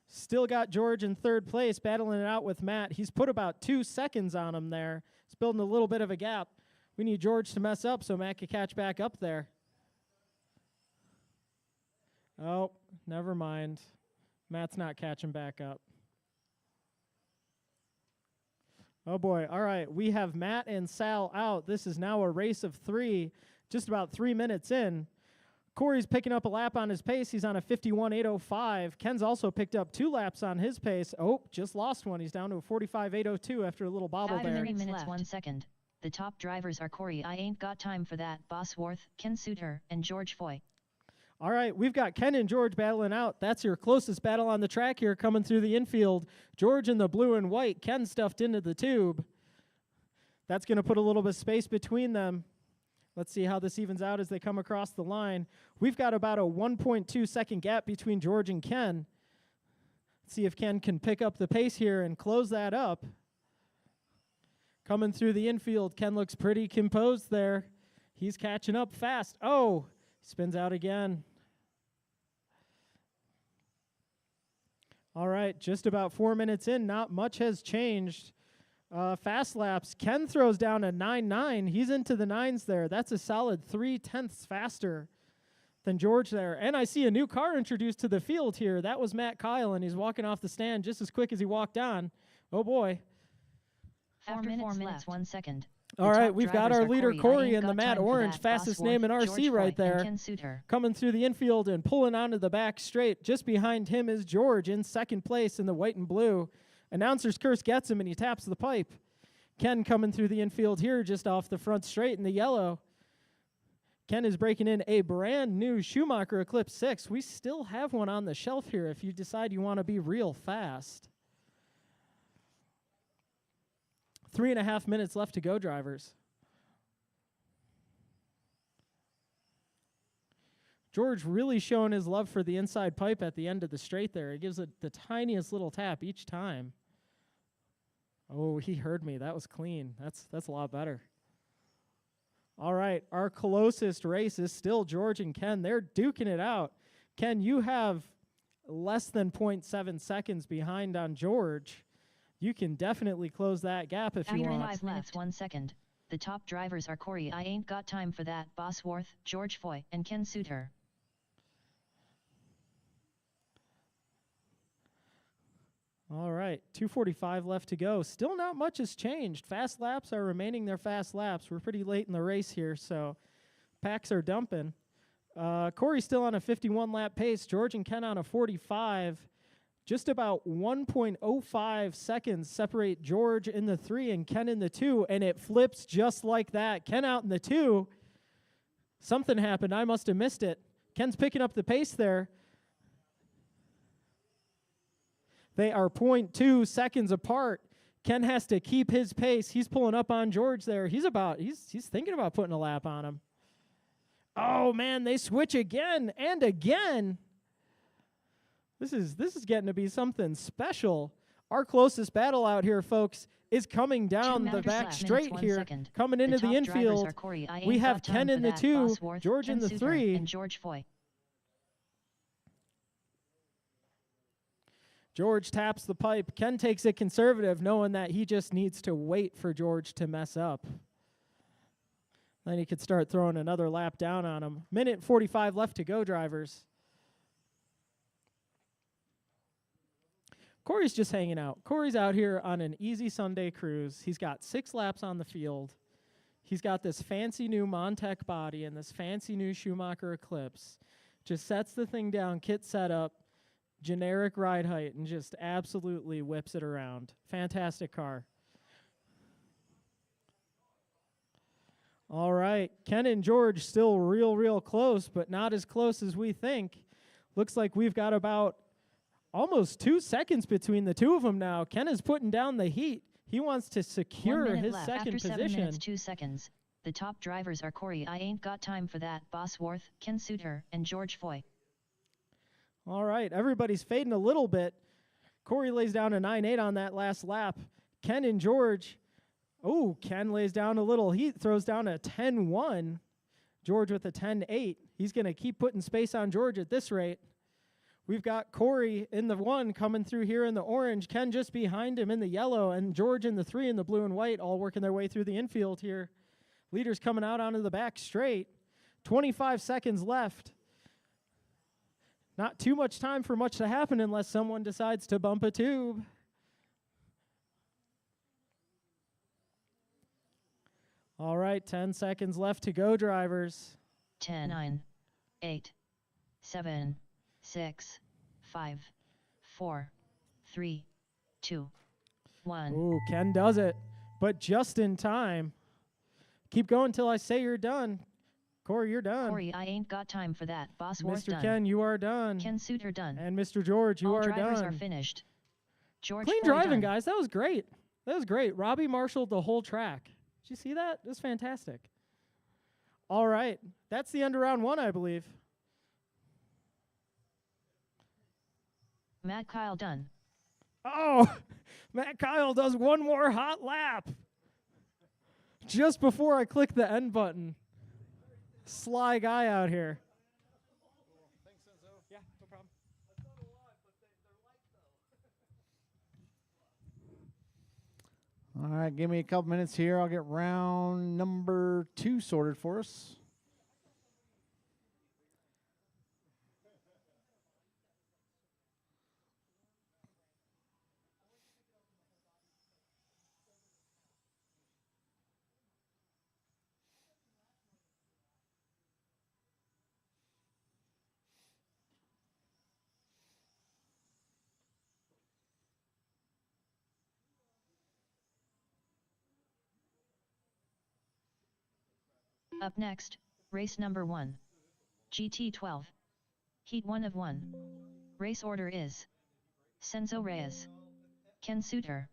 Still got George in third place, battling it out with Matt. He's put about 2 seconds on him there. It's building a little bit of a gap. We need George to mess up so Matt can catch back up there. Oh, never mind. Matt's not catching back up. Oh boy, all right, we have Matt and Sal out. This is now a race of 3, just about 3 minutes in. Corey's picking up a lap on his pace. He's on a 51.805. Ken's also picked up 2 laps on his pace. Oh, just lost one. He's down to a 45.802 after a little bobble there. 5 minutes 1 second. The top drivers are Corey I Ain't Got Time for That, Bosworth, Ken Suter, and George Foy. All right, we've got Ken and George battling out. That's your closest battle on the track here coming through the infield. George in the blue and white, Ken stuffed into the tube. That's going to put a little bit of space between them. Let's see how this evens out as they come across the line. We've got about a 1.2 second gap between George and Ken. Let's see if Ken can pick up the pace here and close that up. Coming through the infield, Ken looks pretty composed there. He's catching up fast. Oh, spins out again. All right, just about 4 minutes in, not much has changed. Fast laps, Ken throws down a 9.9. He's into the 9s there. That's a solid 0.3 faster than George there. And I see a new car introduced to the field here. That was Matt Kyle, and he's walking off the stand just as quick as he walked on. Oh, boy. After 4 minutes 1 second. All right, we've got our leader Corey in the Matt Orange, fastest name in RC right there, coming through the infield and pulling onto the back straight. Just behind him is George in second place in the white and blue. Announcer's curse gets him and he taps the pipe. Ken coming through the infield here just off the front straight in the yellow. Ken is breaking in a brand new Schumacher Eclipse 6. We still have one on the shelf here if you decide you want to be real fast. 3.5 minutes left to go, drivers. George really showing his love for the inside pipe at the end of the straight there. He gives it the tiniest little tap each time. Oh, he heard me. That was clean. That's a lot better. All right, our closest race is still George and Ken. They're duking it out. Ken, you have less than 0.7 seconds behind on George. You can definitely close that gap if you want. After 5 minutes 1 second, the top drivers are Corey I Ain't Got Time for That, Bosworth, George Foy, and Ken Suter. All right, 2:45 left to go. Still not much has changed. Fast laps are remaining their fast laps. We're pretty late in the race here, so packs are dumping. Corey's still on a 51 lap pace. George and Ken on a 45. Just about 1.05 seconds separate George in the 3 and Ken in the 2, and it flips just like that. Ken out in the 2. Something happened. I must have missed it. Ken's picking up the pace there. They are 0.2 seconds apart. Ken has to keep his pace. He's pulling up on George there. He's thinking about putting a lap on him. Oh man, they switch again and again. This is getting to be something special. Our closest battle out here, folks, is coming down the back straight here, coming into the infield. We have Ken in the 2, George in the 3. And George Foy. George taps the pipe. Ken takes it conservative, knowing that he just needs to wait for George to mess up. Then he could start throwing another lap down on him. Minute 45 left to go, drivers. Corey's just hanging out. Corey's out here on an easy Sunday cruise. He's got 6 laps on the field. He's got this fancy new Montec body and this fancy new Schumacher Eclipse. Just sets the thing down, kit setup, generic ride height, and just absolutely whips it around. Fantastic car. All right, Ken and George still real close, but not as close as we think. Looks like we've got about almost 2 seconds between the two of them now. Ken is putting down the heat. He wants to secure his left. second After position. 7 minutes 2 seconds, the top drivers are Corey I Ain't Got Time for That, Bosworth, Ken Suter, and George Foy. All right, everybody's fading a little bit. Corey lays down a 9.8 on that last lap. Ken and George, Ken lays down a little heat, throws down a 10.1. George with a 10.8. He's going to keep putting space on George at this rate. We've got Corey in the 1 coming through here in the orange, Ken just behind him in the yellow, and George in the 3 in the blue and white, all working their way through the infield here. Leaders coming out onto the back straight. 25 seconds left. Not too much time for much to happen unless someone decides to bump a tube. All right, 10 seconds left to go, drivers. 10, 9, 8, 7, 6, 5, 4, 3, 2, 1. Ooh, Ken does it, but just in time. Keep going till I say you're done. Corey, you're done. Corey, I ain't got time for that. Bosworth Mr. done. Ken, you are done. Ken Suter done. And Mr. George, you All are drivers done. are finished. George Clean Foy driving, done. guys. That was great. That was great. Robbie marshaled the whole track. Did you see that? It was fantastic. All right. That's the end of round 1, I believe. Matt Kyle done. Oh, Matt Kyle does one more hot lap. Just before I click the end button. Sly guy out here. Thanks, Senzo. Yeah, no problem. All right, give me a couple minutes here. I'll get round number 2 sorted for us. Up next, race number 1. GT12. Heat 1 of 1. Race order is Senzo Reyes, Ken Suter.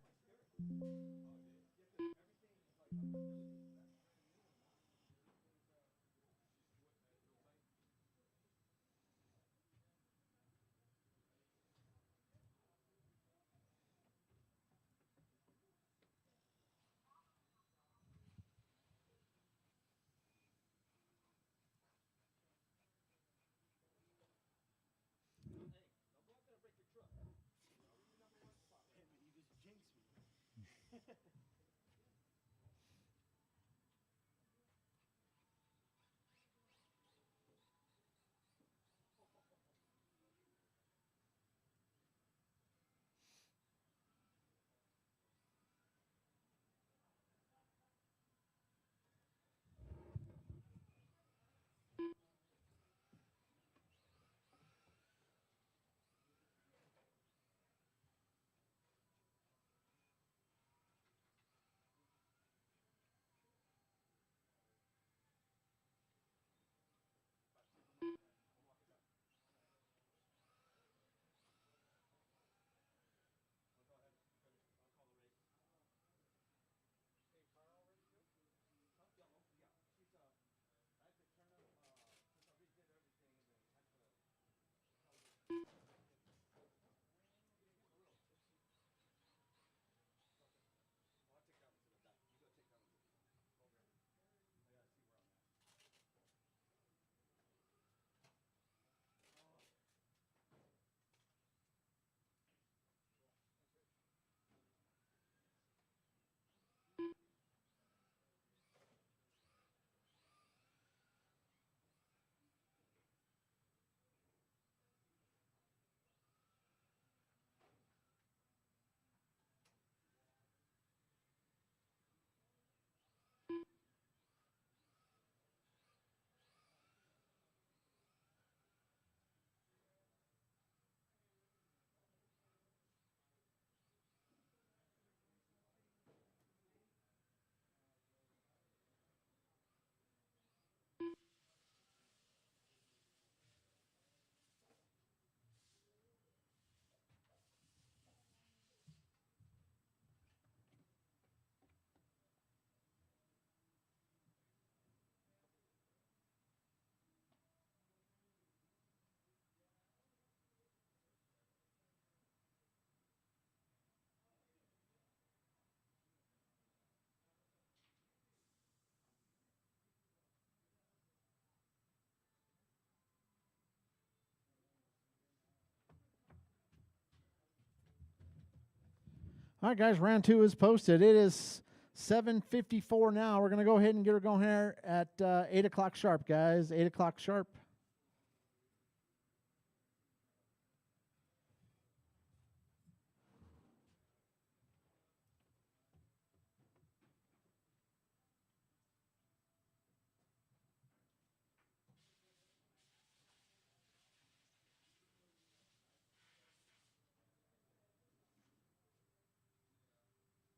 All right, guys, round 2 is posted. It is 7:54 now. We're going to go ahead and get her going here at 8 o'clock sharp, guys. 8 o'clock sharp.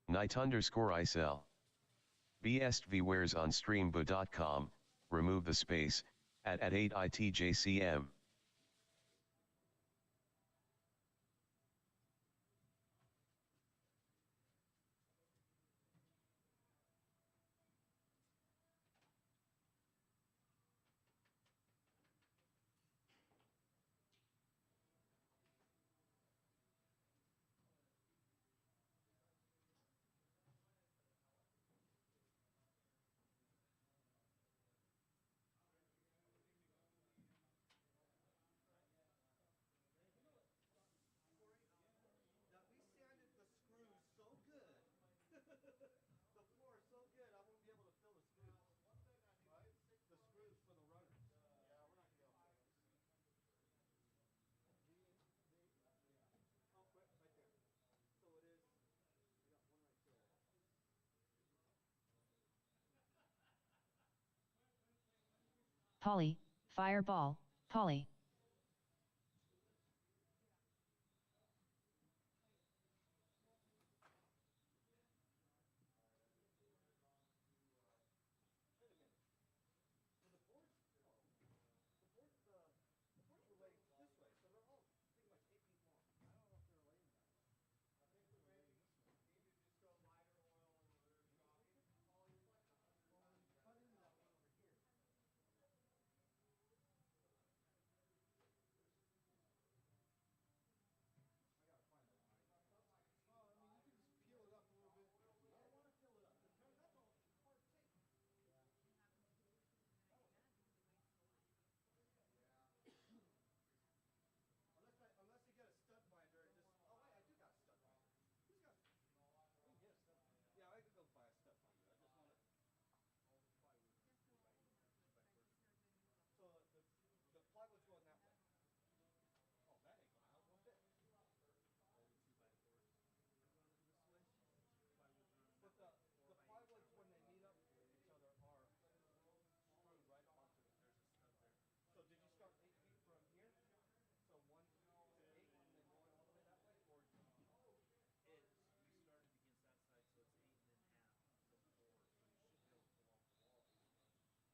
Night_ISL. BSTVwares on streambo.com, remove the space, at 8 itjcm. Polly, fireball, Polly.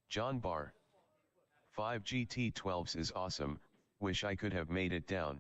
John Barr. 5 GT12s is awesome, wish I could have made it down.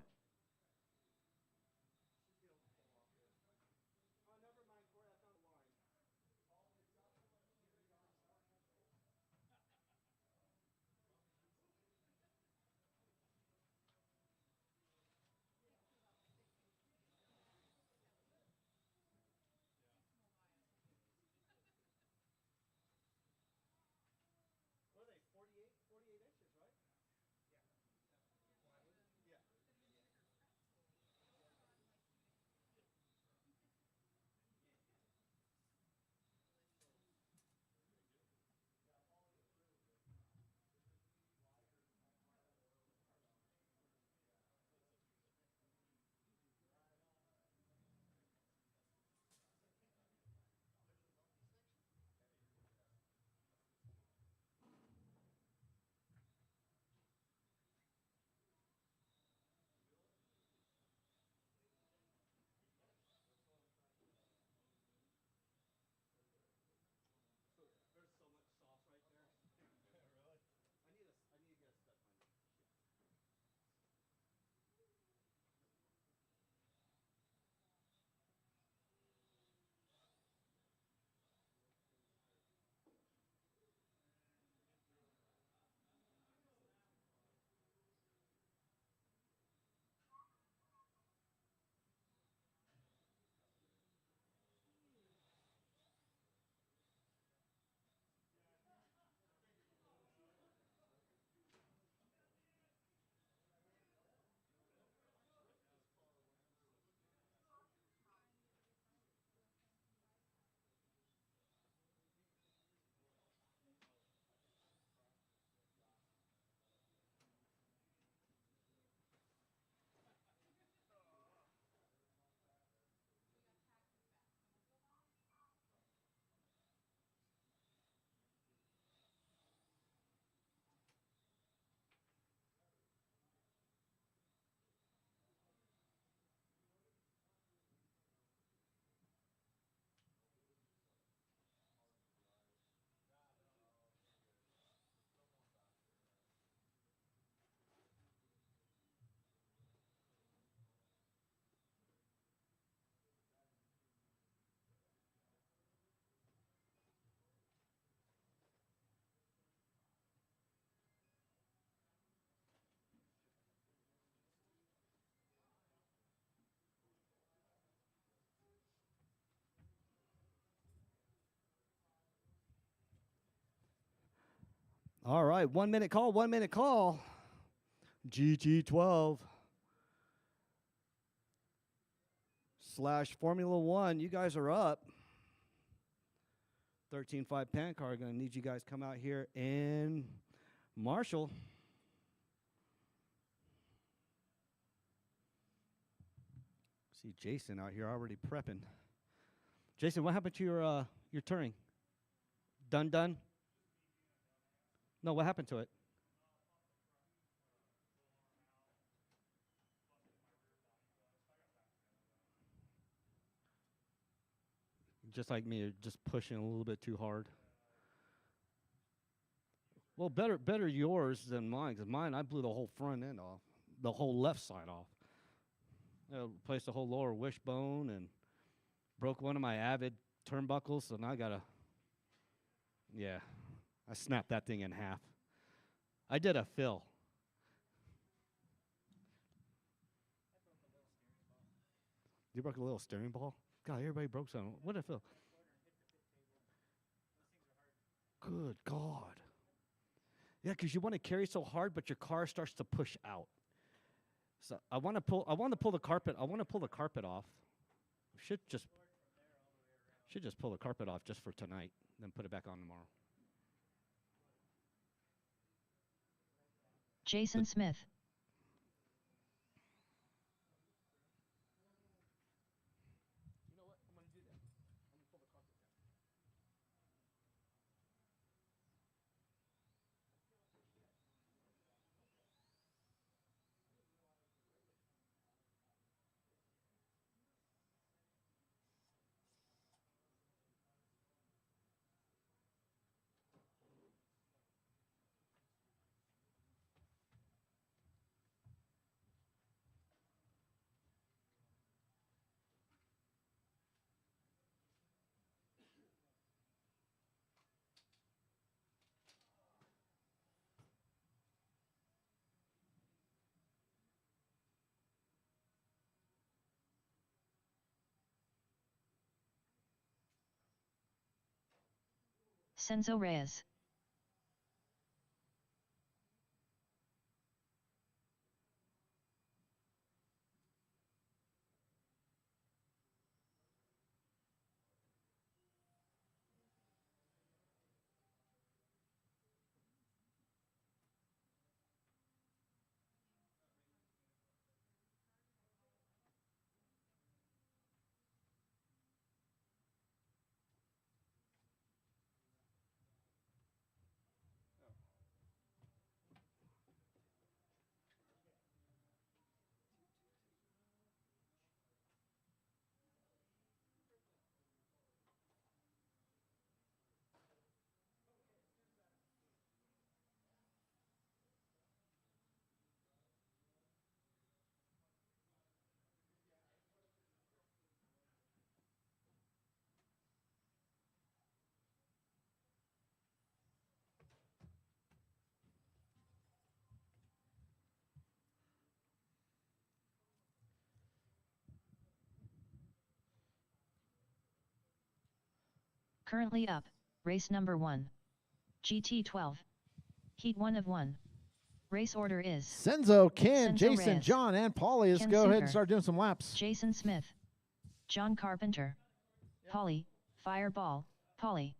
All right, 1 minute call, 1 minute call. GT12 / Formula One. You guys are up. 13.5 pan car. Going to need you guys come out here and Marshall. See Jason out here already prepping. Jason, what happened to your touring? Done? No, what happened to it? Just like me, you're just pushing a little bit too hard. Well, better yours than mine, because mine, I blew the whole front end off, the whole left side off. Replaced the whole lower wishbone and broke one of my Avid turnbuckles, so now I gotta, I snapped that thing in half. I did a fill. You broke a little steering ball? God, everybody broke something. What did I feel? Good God. Yeah, because you want to carry so hard, but your car starts to push out. So I want to pull the carpet. I want to pull the carpet off. Should just pull the carpet off just for tonight, then put it back on tomorrow. Jason Smith. Senzo Reyes. Currently up, race number 1. GT12. Heat 1 of 1. Race order is Senzo, Ken, Senzo Jason, Reyes, John, and Paulie. Let's Ken go ahead Suter, and start doing some laps. Jason Smith, John Carpenter, Paulie, Fireball, Paulie.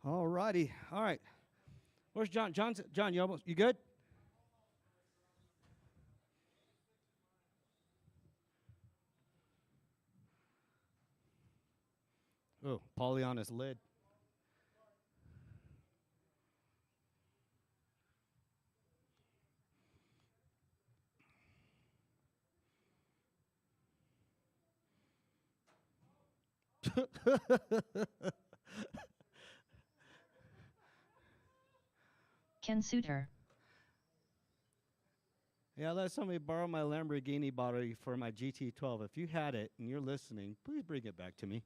All righty. All right. Where's John? John, you good? Oh, Paulie on his lid. Ken Suter. Yeah, let somebody borrow my Lamborghini battery for my GT12. If you had it and you're listening, please bring it back to me.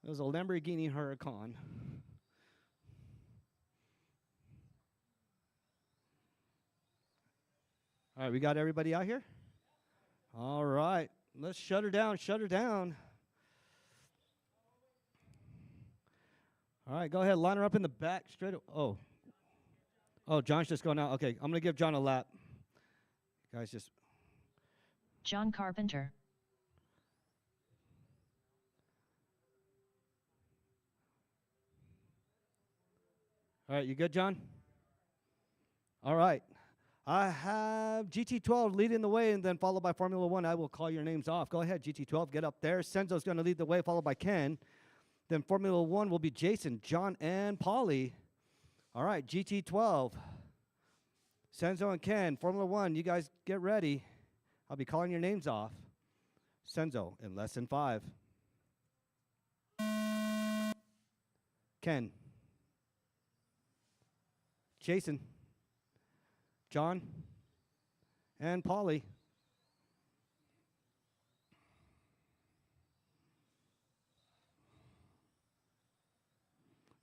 It was a Lamborghini Huracan. All right, we got everybody out here? All right, let's shut her down, shut her down. All right, go ahead, line her up in the back straight. Oh, John's just going out. Okay, I'm going to give John a lap. Guys, just. John Carpenter. All right, you good, John? All right. I have GT12 leading the way and then followed by Formula 1. I will call your names off. Go ahead, GT12, get up there. Senzo's going to lead the way, followed by Ken. Then Formula 1 will be Jason, John, and Polly. All right, GT12. Senzo and Ken, Formula 1, you guys get ready. I'll be calling your names off. Senzo in less than 5. Ken. Jason. John. And Polly.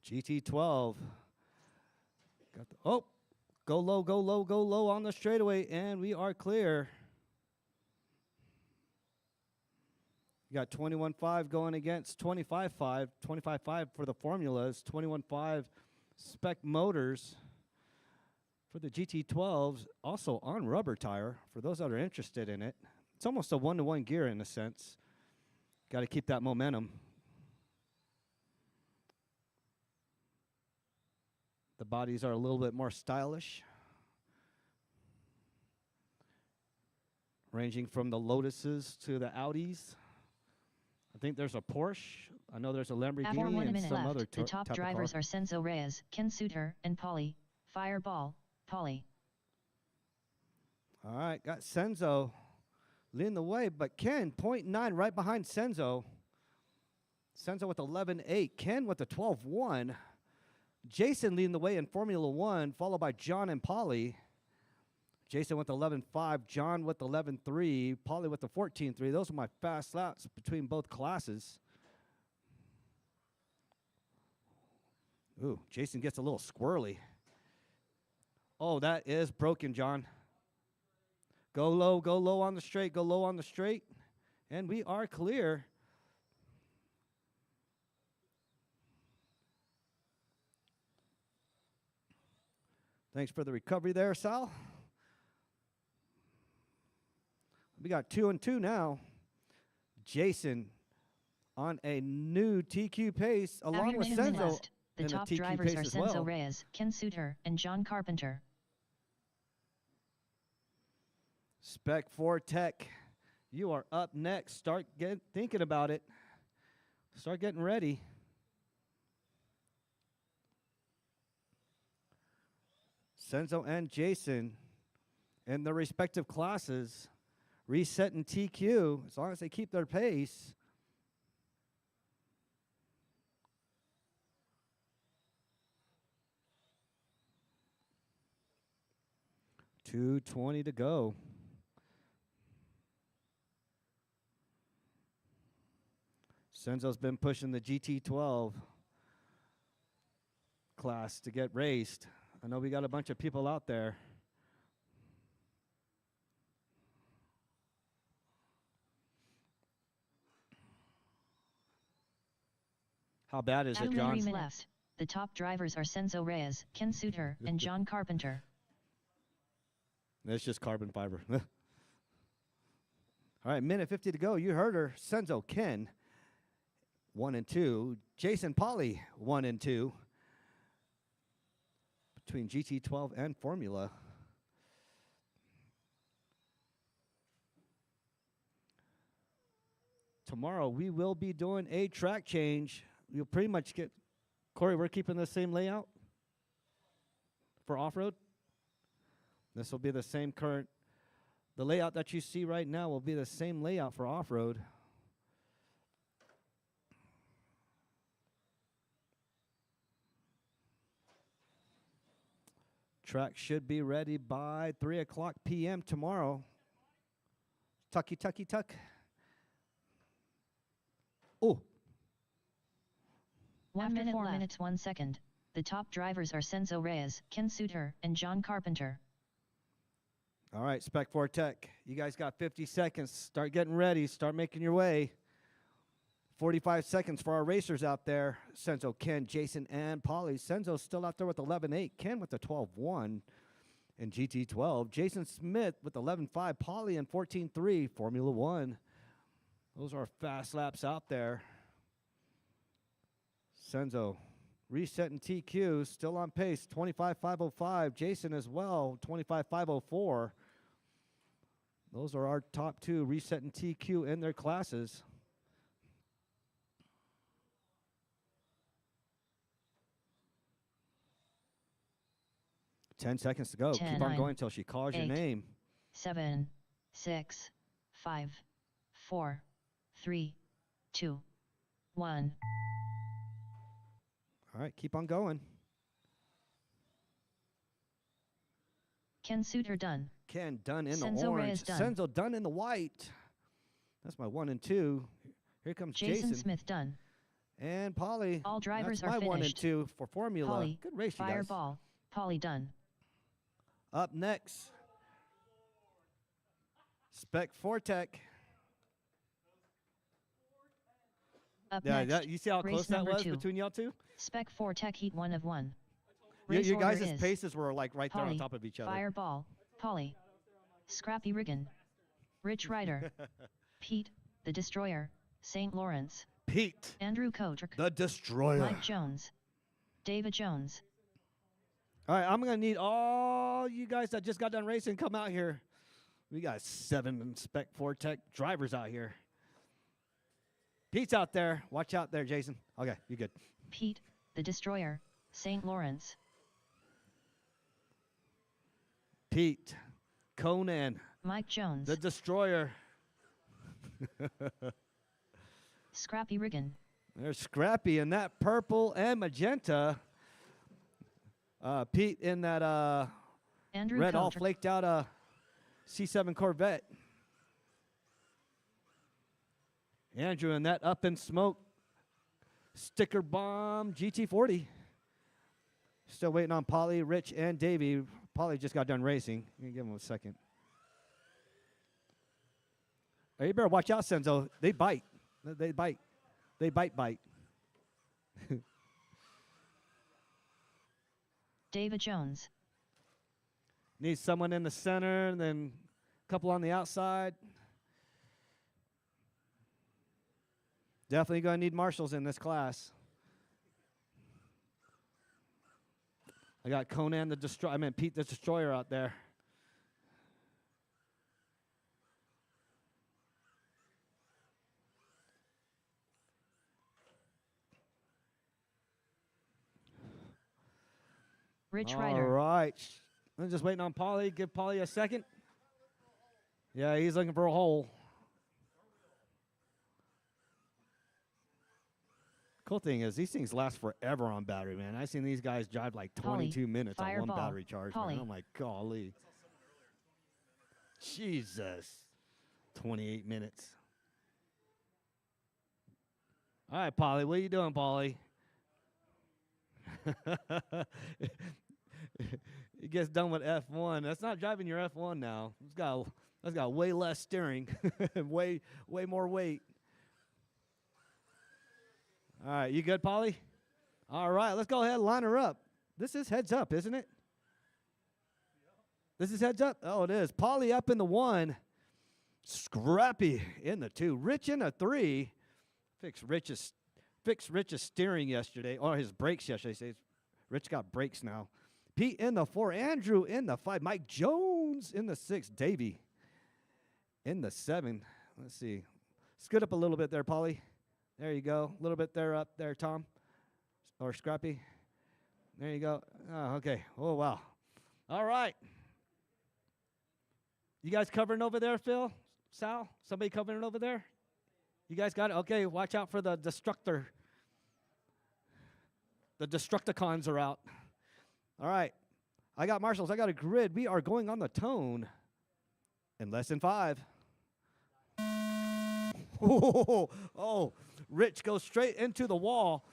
GT12. Got the, go low, go low, go low on the straightaway, and we are clear. You got 21.5 going against 25.5. 25.5 for the formulas. 21.5 spec motors for the GT12s. Also on rubber tire for those that are interested in it. It's almost a 1-to-1 gear in a sense. Got to keep that momentum. The bodies are a little bit more stylish. Ranging from the Lotuses to the Audis. I think there's a Porsche. I know there's a Lamborghini After 1 and minute some left, other the top type of drivers car. are Senzo Reyes, Ken Suter, and Polly. Fireball, Polly. All right, got Senzo leading the way, but Ken, 0.9 right behind Senzo. Senzo with 11.8. Ken with the 12.1. Jason leading the way in Formula 1, followed by John and Polly. Jason with 11.5, John with 11.3, Polly with the 14.3. Those are my fast laps between both classes. Ooh, Jason gets a little squirrely. Oh, that is broken, John. Go low on the straight, go low on the straight. And we are clear. Thanks for the recovery there, Sal. We got 2 and 2 now. Jason on a new TQ pace along After with 2 minutes Senzo left, the in a top TQ drivers pace are as Senzo well. Reyes, Ken Suter, and John Carpenter. Spec 4 Tech, you are up next. Start thinking about it. Start getting ready. Senzo and Jason in their respective classes resetting TQ as long as they keep their pace. .220 to go. Senzo's been pushing the GT12 class to get raced. I know we got a bunch of people out there. How bad is it, After John? 3 minutes left, the top drivers are Senzo Reyes, Ken Suter, and John Carpenter. That's just carbon fiber. All right, minute 50 to go. You heard her. Senzo, Ken, 1 and 2. Jason, Polly, 1 and 2. Between GT12 and Formula. Tomorrow we will be doing a track change. You'll pretty much get, Corey, we're keeping the same layout for off-road. This will be the same the layout that you see right now will be the same layout for off-road. Track should be ready by 3 o'clock p.m. tomorrow. Tucky, tucky, tuck. Oh. 1 After minute 4 4 left. minutes 1 second. The top drivers are Senzo Reyes, Ken Suter, and John Carpenter. All right, Spec 4 Tech. You guys got 50 seconds. Start getting ready. Start making your way. 45 seconds for our racers out there. Senzo, Ken, Jason, and Polly. Senzo's still out there with 11.8. Ken with the 12.1 in GT12. Jason Smith with 11.5. Polly in 14.3. Formula One. Those are fast laps out there. Senzo resetting TQ. Still on pace. 25.505. Jason as well. 25.504. Those are our top two resetting TQ in their classes. Ten seconds to go. 10, Keep on 9, going until she calls your 8, name. 7, 6, 5, 4, 3, 2, 1. All right, keep on going. Ken Suter done. Ken done in Senzo the orange. Reyes done. Senzo done in the white. That's my 1 and 2. Here comes Jason Jason. Smith done. And Polly. All drivers That's are my 1 and finished. 2 for Formula. Polly, Good race, you guys. Fireball, Polly done. Up next, Spec 4 Tech. Up Yeah, next, you see how race close that number was 2. between y'all two? Spec 4 Tech Heat 1 of 1. You, Race you order guys' is paces were like right there on Polly, top of each other. Fireball, Polly, Scrappy Riggin, Rich Ryder, Pete, the Destroyer, St. Lawrence, Pete, Andrew Kotrick, the Destroyer. Mike Jones, David Jones. All right, I'm going to need all you guys that just got done racing come out here. We got 7 Spec 4 Tech drivers out here. Pete's out there. Watch out there, Jason. Okay, you good. Pete, the Destroyer, St. Lawrence, Pete, Conan, Mike Jones, the Destroyer. Scrappy Riggin, There's Scrappy in that purple and magenta. Pete in that Andrew red all Kotrick, flaked out C7 Corvette. Andrew in that up in smoke sticker bomb GT40. Still waiting on Polly, Rich, and Davey. Polly just got done racing. You give him a second. Hey, you better watch out, Senzo. They bite. They bite. They bite. David Jones, Need someone in the center, and then a couple on the outside. Definitely going to need marshals in this class. I got Conan the Destroyer. I meant Pete the Destroyer out there. Rich All Ryder, right. I'm just waiting on Polly. Give Polly a second. Yeah, he's looking for a hole. Cool thing is, these things last forever on battery, man. I've seen these guys drive like Polly, 22 minutes on Fireball, one battery charge. Polly. Man. I'm like, golly. Jesus. 28 minutes. All right, Polly. What are you doing, Polly? He gets done with F1. That's not driving your F1 now. That's got way less steering, way more weight. All right, you good, Polly? All right, let's go ahead and line her up. This is heads up, isn't it? This is heads up? Oh, it is. Polly up in the 1. Scrappy in the 2. Rich in the 3. Fixed Rich's steering yesterday, or his brakes yesterday. Rich got brakes now. Pete in the 4. Andrew in the 5. Mike Jones in the 6. Davey in the 7. Let's see. Scoot up a little bit there, Polly. There you go. A little bit there up there, Tom. Or Scrappy. There you go. Oh, okay. Oh, wow. All right. You guys covering over there, Phil? Sal? Somebody covering over there? You guys got it? Okay, watch out for the destructor. The Destructicons are out. All right. I got marshals. I got a grid. We are going on the tone in less than 5. Oh, Rich goes straight into the wall.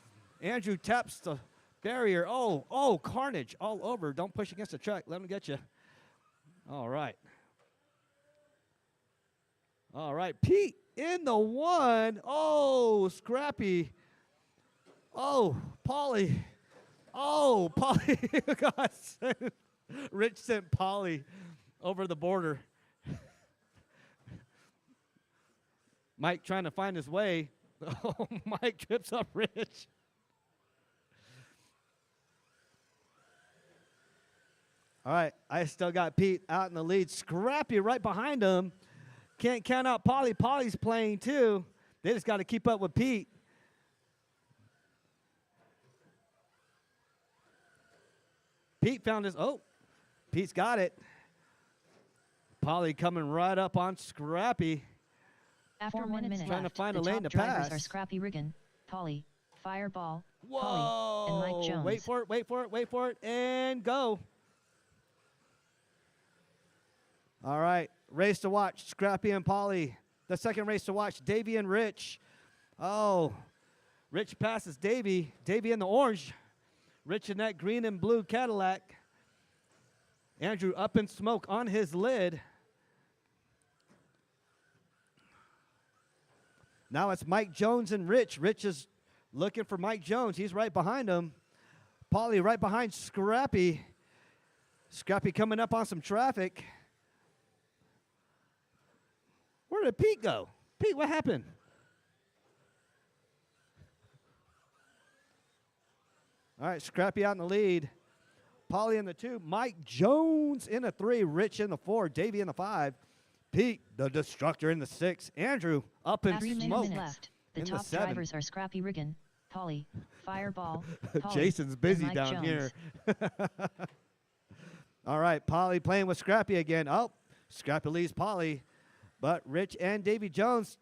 Andrew taps the barrier. Oh, carnage all over. Don't push against the track. Let him get you. All right. All right, Pete in the 1. Oh, Scrappy. Oh, Paulie. Oh, Paulie. God, Rich sent Paulie over the border. Mike trying to find his way. Oh, Mike trips up Rich. All right, I still got Pete out in the lead. Scrappy right behind him. Can't count out Paulie. Paulie's playing too. They just got to keep up with Pete. Pete found his, Pete's got it. Paulie coming right up on Scrappy. After 1 minute Trying to left, find the a lane top to drivers pass. are Scrappy Riggin, Paulie, Fireball, Whoa! Paulie, and Mike Jones. Wait for it, and go. All right, race to watch, Scrappy and Paulie. The second race to watch, Davey and Rich. Oh, Rich passes Davey. Davey in the orange. Rich in that green and blue Cadillac. Andrew up in smoke on his lid. Now it's Mike Jones and Rich. Rich is looking for Mike Jones. He's right behind him. Paulie right behind Scrappy. Scrappy coming up on some traffic. Where did Pete go? Pete, what happened? All right, Scrappy out in the lead. Paulie in the 2. Mike Jones in the 3. Rich in the 4. Davey in the 5. Pete, the Destructor, in the 6. Andrew up in After 2 smoke. minutes left, the in the top 7. drivers are Scrappy Riggin, Paulie, Fireball, Paulie, Jason's busy and Mike down Jones. here. All right, Paulie playing with Scrappy again. Oh, Scrappy leads Paulie. But Rich and Davy Jones,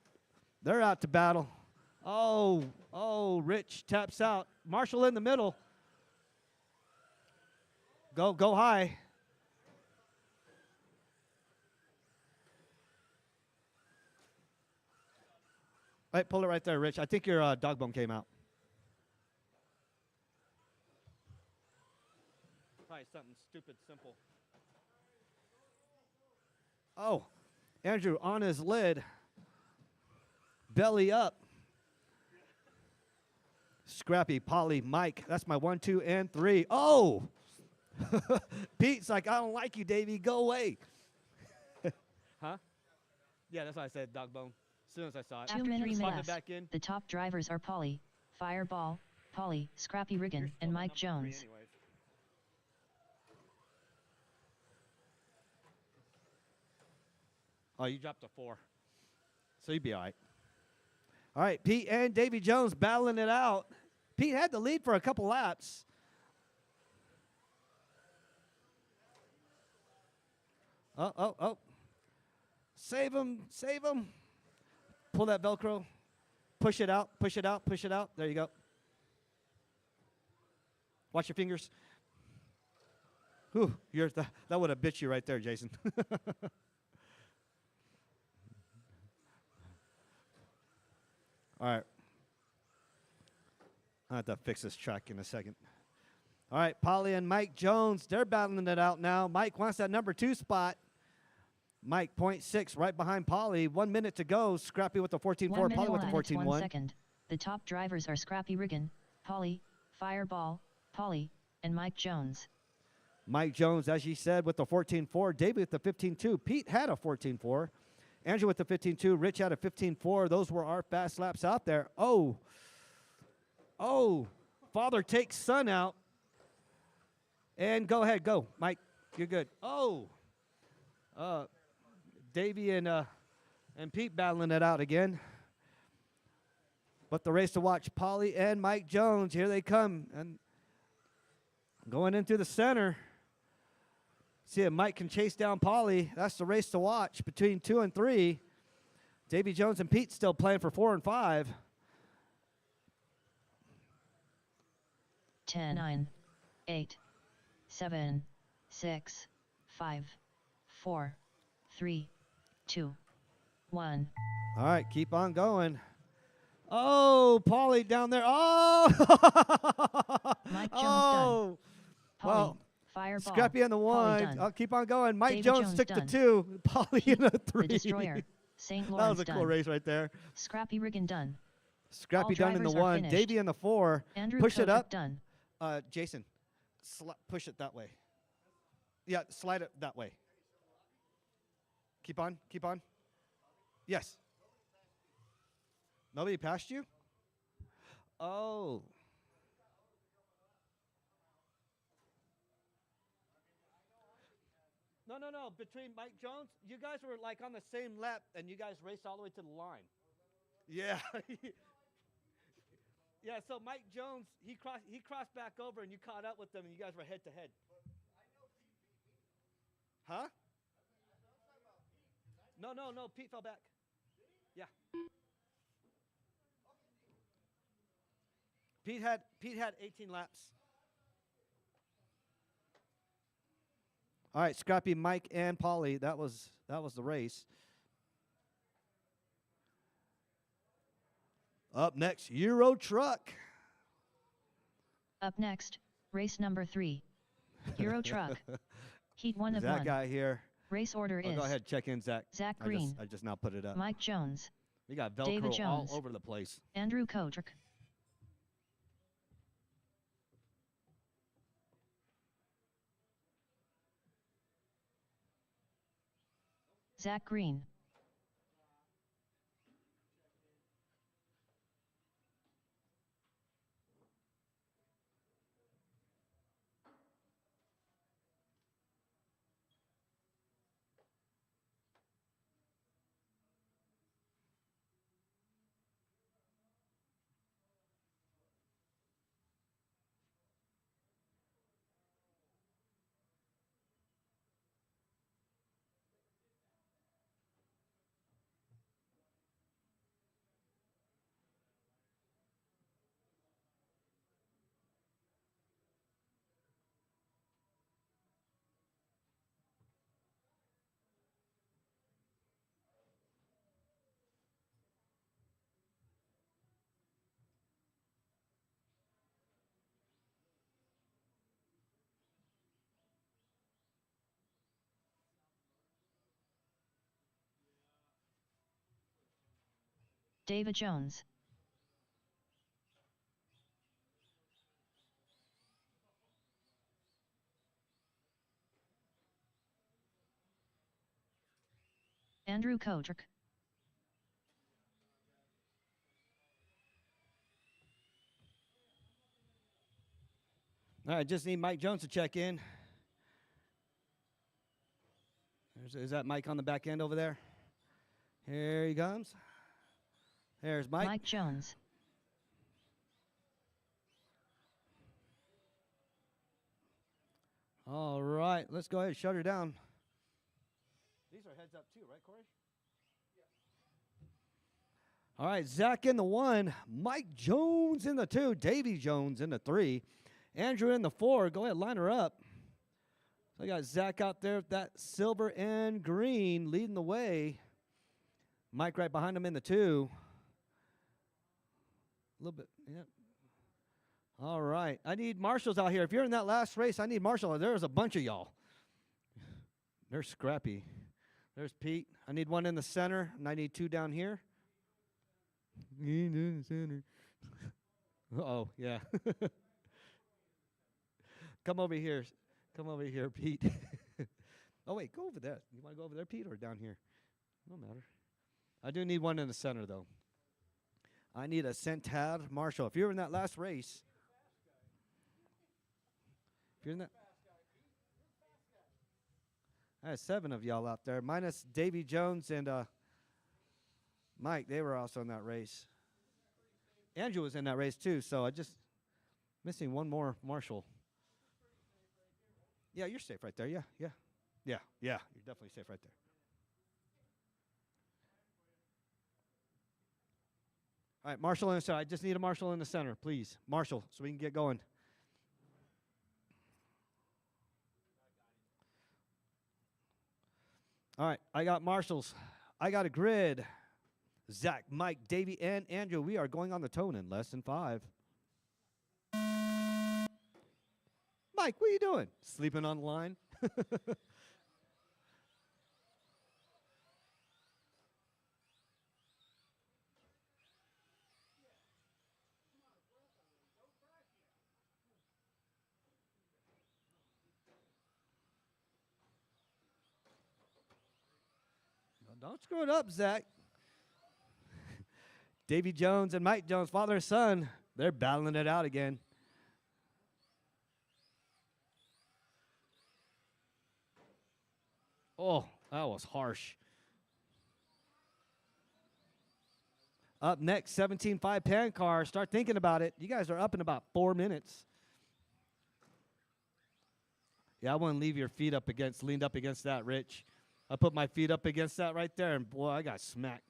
they're out to battle. Oh, Rich taps out. Marshall in the middle. Go high. All right, pull it right there, Rich. I think your dog bone came out. Probably something stupid, simple. Oh, Andrew on his lid. Belly up. Scrappy, Paulie, Mike. That's my 1, 2, and 3. Oh! Pete's like, I don't like you, Davey. Go away. Huh? Yeah, that's what I said, dog bone. As soon as I saw it. After 3 minutes Popped it left, back in. the top drivers are Paulie, Fireball, Paulie, Scrappy Riggin, and Mike Jones. Oh, you dropped a 4. So you'd be all right. All right, Pete and Davy Jones battling it out. Pete had the lead for a couple laps. Oh. Save him. Pull that Velcro. Push it out. There you go. Watch your fingers. Whew, that would have bit you right there, Jason. All right. I have to fix this track in a second. All right, Paulie and Mike Jones, they're battling it out now. Mike wants that number 2 spot. Mike, 0.6, right behind Paulie. 1 minute to go. Scrappy with the 14.4. Paulie with the 14.1. 1 second. The top drivers are Scrappy Riggin, Paulie, Fireball, Paulie, and Mike Jones. Mike Jones, as you said, with the 14.4. David with the 15.2. Pete had a 14.4. Andrew with the 15.2. Rich had a 15.4. Those were our fast laps out there. Oh, father takes son out. And go ahead, go, Mike. You're good. Davey and Pete battling it out again. But the race to watch, Paulie and Mike Jones. Here they come. And going into the center. See if Mike can chase down Paulie. That's the race to watch between 2 and 3. Davy Jones and Pete still playing for 4 and 5. 10, 9, 8, 7, 6, 5, 4, 3, 2, 1. All right, keep on going. Oh, Paulie down there. Oh! Mike Jones oh! Polly, Well, fireball. Scrappy in the Polly one. done. I'll keep on going. Mike David Jones Jones took the done. 2. Paulie in a 3. The Destroyer. St. That Lawrence was a done. cool race right there. Scrappy Riggin done. Scrappy All done in the drivers are 1. finished. Davey in the 4. Andrew Push it Kotrick up. done. Jason, push it that way. Yeah, slide it that way. Keep on, keep on. Yes. Nobody passed you? Oh. No. Between Mike Jones, you guys were like on the same lap, and you guys raced all the way to the line. Yeah. Yeah, so Mike Jones, he crossed back over, and you caught up with them, and you guys were head to head. Huh? No. Pete fell back. Yeah. Pete had 18 laps. All right, Scrappy, Mike, and Polly. That was the race. Up next, Euro Truck. Up next, race number 3. Euro Truck. Heat 1 of That 1. guy here. Race order is Go ahead, check in, Zach. Zach Green. I just now put it up. Mike Jones. We got David Velcro all Jones. over the place. Andrew Kotrick. Zach Green. David Jones. Andrew Kotrick. All right, just need Mike Jones to check in. Is that Mike on the back end over there? Here he comes. There's Mike. Mike Jones. All right, let's go ahead and shut her down. These are heads up too, right, Corey? All right, Zach in the 1, Mike Jones in the 2, Davy Jones in the 3, Andrew in the 4. Go ahead, line her up. So I got Zach out there with that silver and green leading the way. Mike right behind him in the 2. A little bit, yeah. All right, I need marshals out here. If you're in that last race, I need marshal. There's a bunch of y'all. There's Scrappy. There's Pete. I need one in the center, and I need 2 down here. In the center. Uh-oh, yeah. Come over here. Come over here, Pete. Oh, wait, go over there. You want to go over there, Pete, or down here? No matter. I do need one in the center, though. I need a Centad Marshall. If you're in that last race, if you're in that, I had 7 of y'all out there, minus Davy Jones and Mike. They were also in that race. Andrew was in that race too, so I just missing one more Marshall. Yeah, you're safe right there. Yeah. You're definitely safe right there. All right, Marshall in the center. I just need a Marshall in the center, please. Marshall, so we can get going. All right, I got marshals. I got a grid. Zach, Mike, Davey, and Andrew, we are going on the tone in less than 5. Mike, what are you doing? Sleeping on the line? Don't screw it up, Zach. Davy Jones and Mike Jones, father and son, they're battling it out again. Oh, that was harsh. Up next, 17.5 pan car. Start thinking about it. You guys are up in about 4 minutes. Yeah, I want to leave your feet leaned up against that, Rich. I put my feet up against that right there, and boy, I got smacked.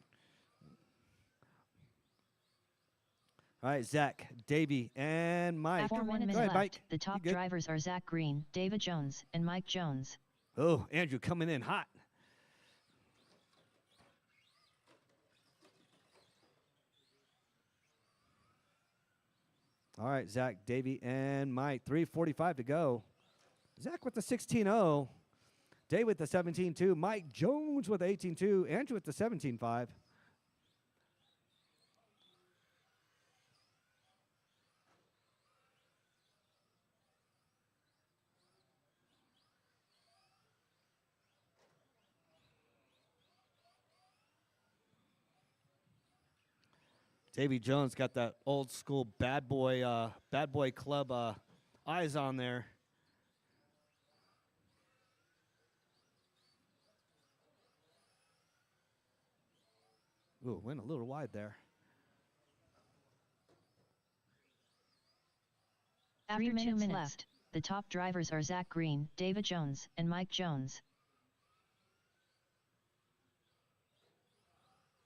All right, Zach, Davey, and Mike. 4 minutes Go ahead, left. Mike. The top You good? drivers are Zach Green, David Jones, and Mike Jones. Oh, Andrew coming in hot. All right, Zach, Davey, and Mike. 3:45 to go. Zach with the 16.0. Dave with the 17.2. Mike Jones with the 18.2. Andrew with the 17.5. Davy Jones got that old school bad boy club eyes on there. Ooh, went a little wide there. After 2 minutes left, the top drivers are Zach Green, David Jones, and Mike Jones.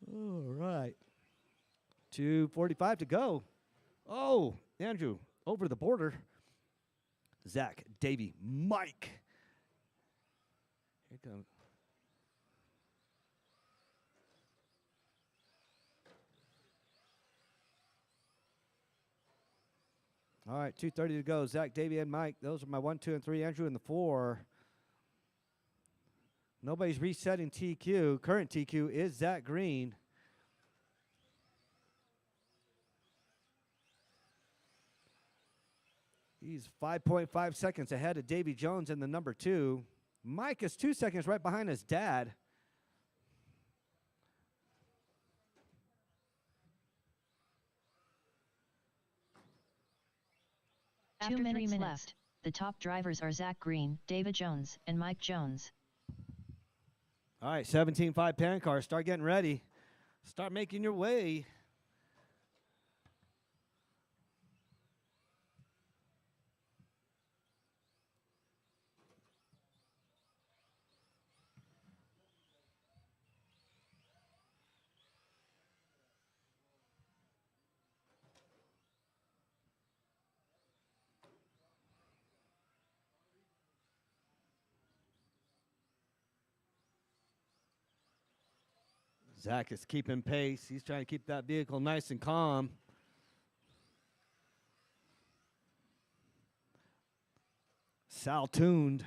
All right. 2:45 to go. Oh, Andrew, over the border. Zach, Davey, Mike. Here comes. All right, 2:30 to go. Zach, Davey, and Mike. Those are my 1, 2, and 3. Andrew in the 4. Nobody's resetting TQ. Current TQ is Zach Green. He's 5.5 seconds ahead of Davy Jones in the number 2. Mike is 2 seconds right behind his dad. After 2 minutes left, the top drivers are Zach Green, David Jones, and Mike Jones. All right, 17.5 pan car. Start getting ready. Start making your way. Zach is keeping pace. He's trying to keep that vehicle nice and calm. Sal tuned.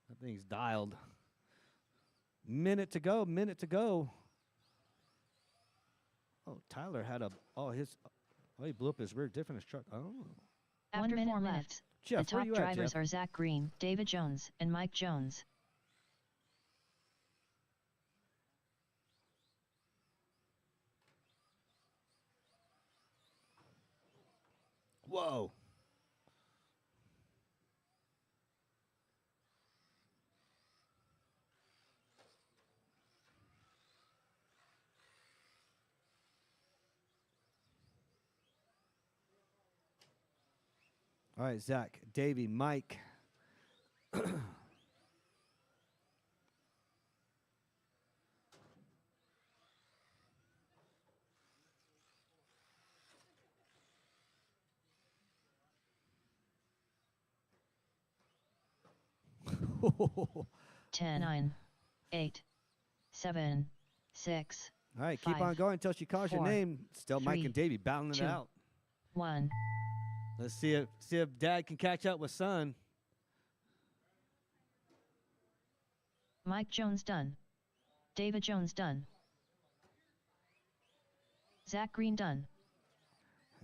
That thing's dialed. Minute to go, minute to go. Oh, Tyler had he blew up his rear diff in his truck. Oh. After 4 minutes, Jeff, the where top you at, drivers Jeff? are Zach Green, David Jones, and Mike Jones. Whoa. All right, Zach, Davey, Mike. Ten, 9, 8, 7, 6, All right, keep 5, on going until she calls your 4, name. Still Mike 3, and Davey battling it 2, out. 1. Let's see if Dad can catch up with Son. Mike Jones done. David Jones done. Zach Green done.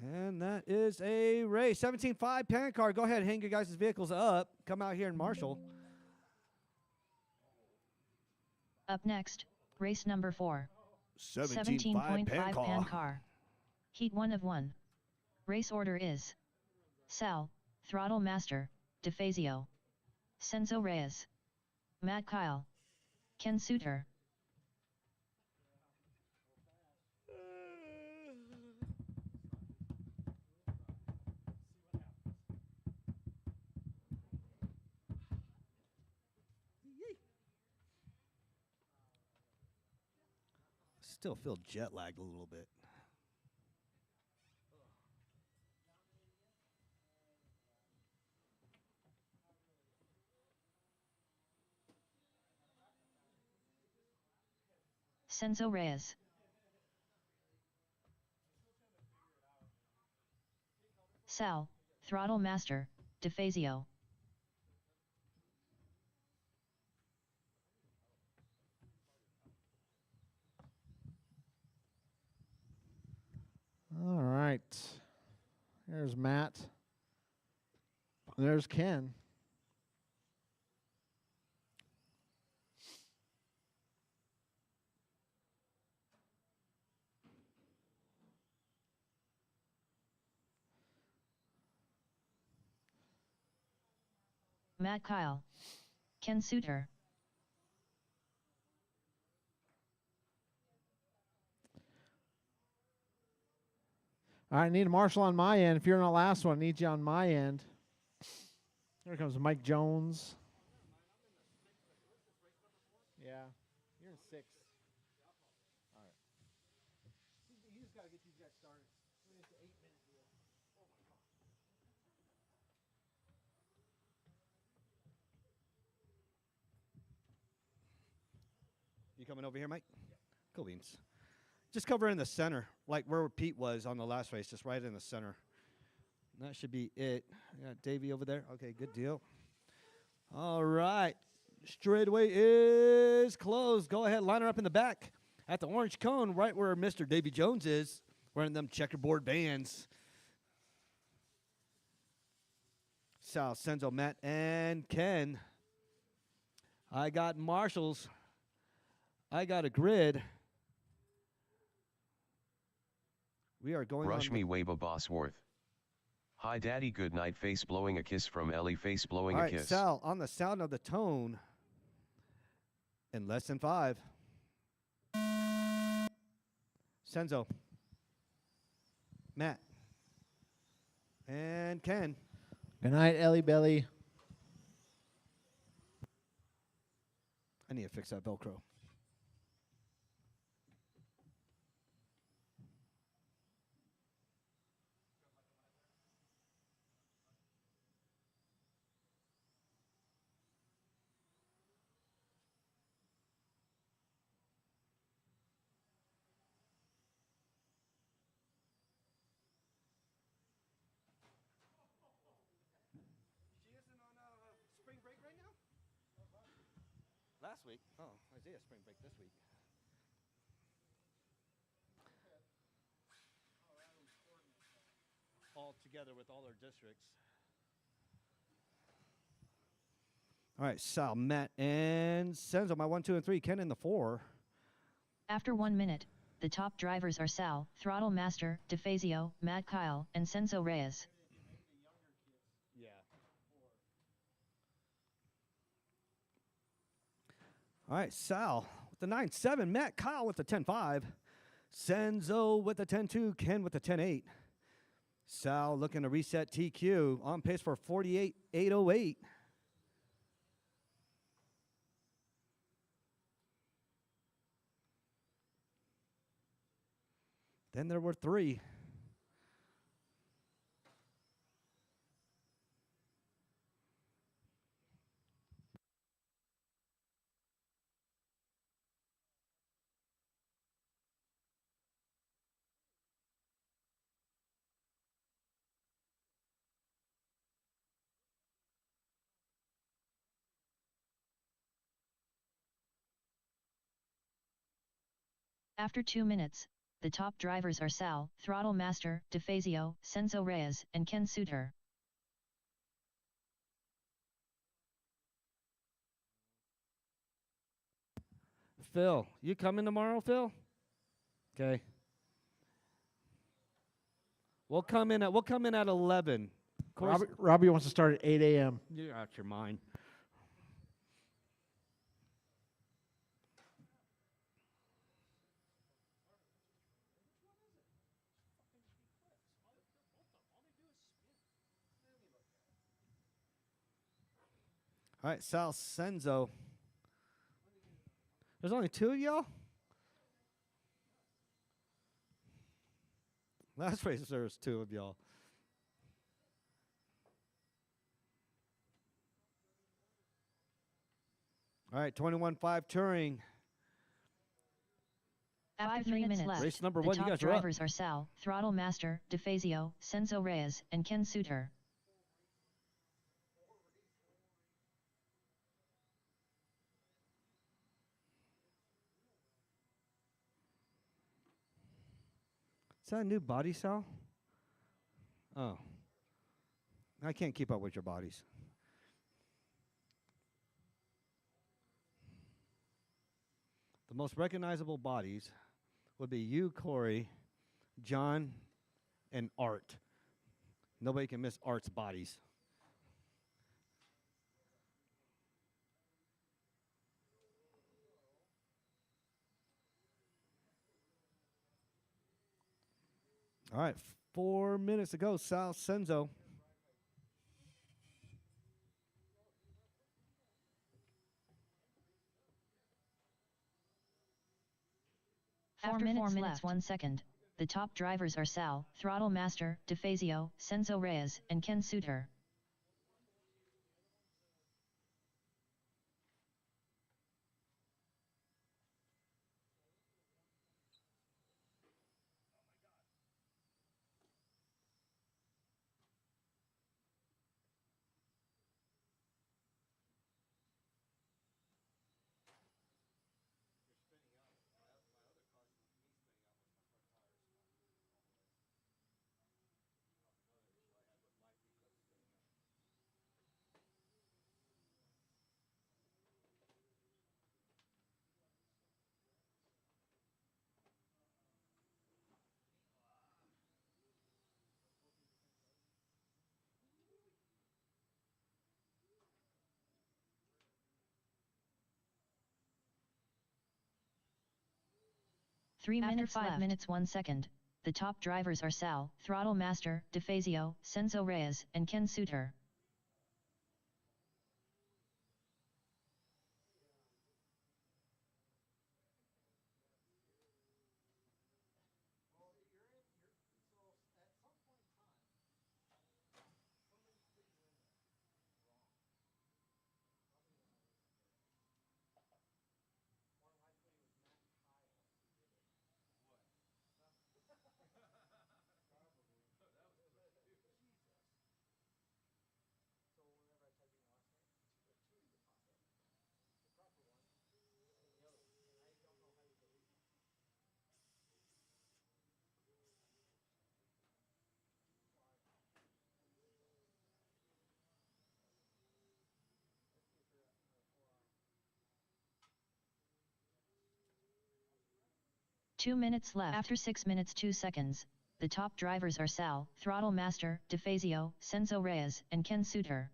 And that is a race. 17.5 pan car. Go ahead, hang your guys' vehicles up. Come out here and marshal. Up next, race number 4. 17.5 17.5 pan car. Heat 1 of 1. Race order is Sal, Throttle Master, DeFazio, Senzo Reyes, Matt Kyle, Ken Suter. Still feel jet lagged a little bit. Senzo Reyes. Sal, Throttle Master, DeFazio. All right. There's Matt. There's Ken. Matt Kyle. Ken Suter. All right, I need a marshal on my end. If you're in the last one, I need you on my end. Here comes Mike Jones. Yeah, you're in 6. All right. You just got to get these guys started. It's an 8-minute deal. Oh, my God. You coming over here, Mike? Yeah. Cool beans. Just cover in the center, like where Pete was on the last race, just right in the center. That should be it. I got Davey over there. Okay, good deal. All right. Straightaway is closed. Go ahead, line her up in the back at the orange cone, right where Mr. Davy Jones is, wearing them checkerboard bands. Sal, Senzo, Matt, and Ken. I got marshals. I got a grid. We are going Rush on me Waba Bosworth. Hi Daddy, good night. Face blowing a kiss from Ellie. Face blowing All a right, kiss. Sal, on the sound of the tone, in less than 5. Senzo. Matt. And Ken. Good night, Ellie Belly. I need to fix that Velcro. Last week? Oh, Isaiah spring break this week. All together with all our districts. All right, Sal, Matt, and Senzo, my 1, 2, and 3. Ken in the 4. After 1 minute, the top drivers are Sal, Throttle Master, DeFazio, Matt Kyle, and Senzo Reyes. Yeah. All right, Sal with the 9.7, Matt Kyle with the 10.5, Senzo with the 10.2, Ken with the 10.8. Sal looking to reset TQ, on pace for 48.808. Then there were 3. After 2 minutes, the top drivers are Sal, Throttle Master, DeFazio, Senzo Reyes, and Ken Suter. Phil, you coming tomorrow, Phil? Okay. We'll come in at 11. Of course, Robbie wants to start at 8 a.m. you're out your mind. All right, Sal Senzo. There's only 2 of y'all? Last race there was 2 of y'all. All right, 21.5 touring. After 3 minutes left, Race number the 1, you top guys are up. drivers are Sal, Throttle Master, DeFazio, Senzo Reyes, and Ken Suter. Is that a new body, Sal? Oh. I can't keep up with your bodies. The most recognizable bodies would be you, Corey, John, and Art. Nobody can miss Art's bodies. All right, 4 minutes to go. Sal Senzo. After 4 minutes 1 second, the top drivers are Sal, Throttle Master, DeFazio, Senzo Reyes, and Ken Suter. After 5 minutes 1 second, the top drivers are Sal, Throttle Master, DeFazio, Senzo Reyes, and Ken Suter. Two minutes left. After 6 minutes 2 seconds, the top drivers are Sal, Throttle Master, DeFazio, Senzo Reyes, and Ken Suter.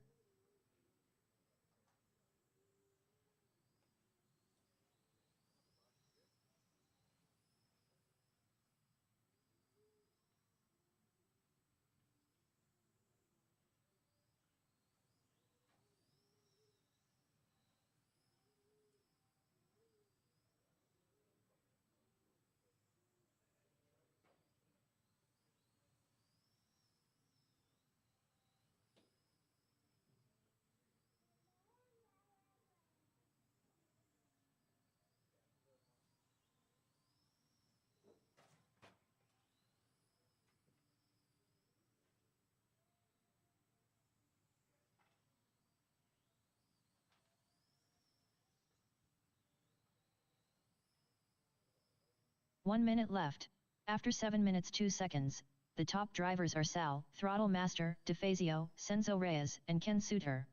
1 minute left. After 7 minutes 2 seconds, the top drivers are Sal, Throttle Master, DeFazio, Senzo Reyes, and Ken Suter.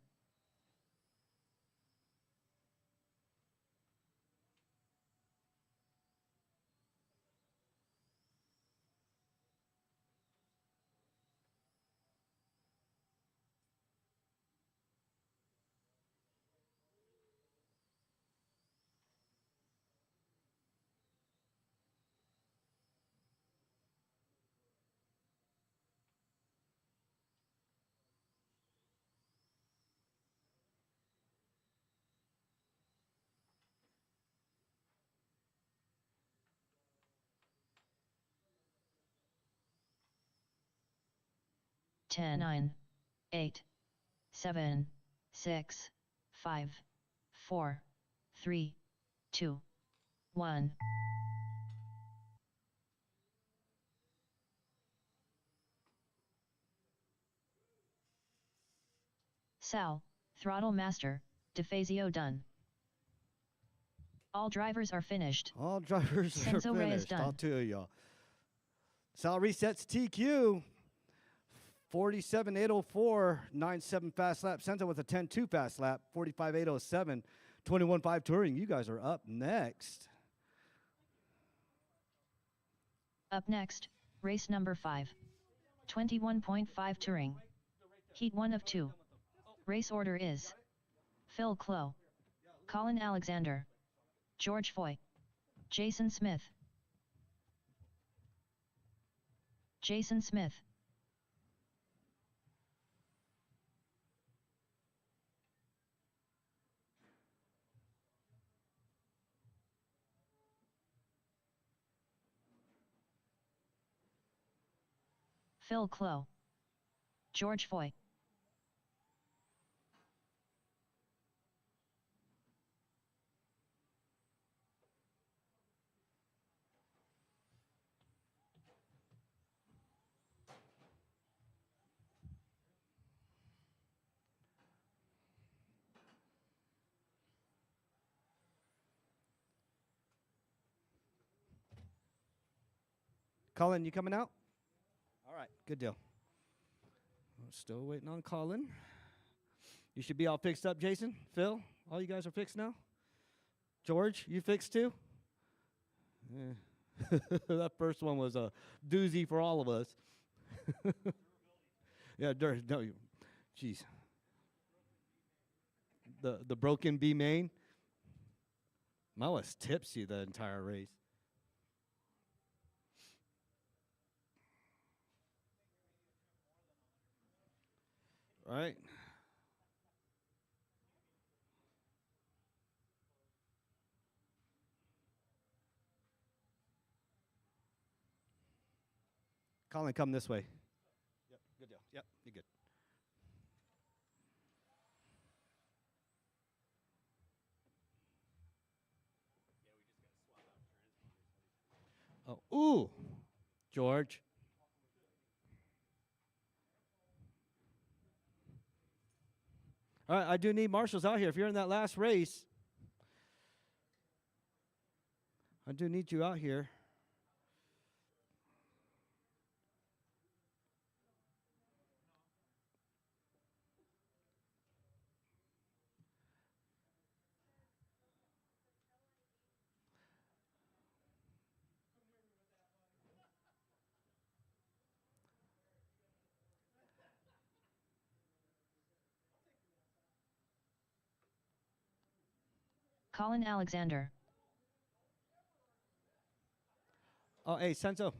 Ten, 9, 8, 7, 6, 5, 4, 3, 2, 1. Sal, Throttle Master, DeFazio done. All drivers are finished. All drivers are Senzo Reyes finished. I'll done. tell y'all. Sal resets TQ. 47.804, 9.7 fast lap. Senzo with a 10.2 fast lap. 45.807, 21.5 touring. You guys are up next. Up next, race number 5. 21.5 touring. Heat 1 of 2. Race order is Phil Clough, Colin Alexander, George Foy, Jason Smith. Jason Smith. Phil Clough, George Foy. Colin, you coming out? All right, good deal. We're still waiting on Colin. You should be all fixed up, Jason, Phil. All you guys are fixed now? George, you fixed too? Yeah. That first one was a doozy for all of us. Yeah, no, jeez. The broken B main. I was tipsy the entire race. All right. Colin, come this way. Yep, good deal. Yep, you're good. Oh, ooh, George. All right, I do need marshals out here. If you're in that last race, I do need you out here. Colin Alexander. Oh, hey, Senzo.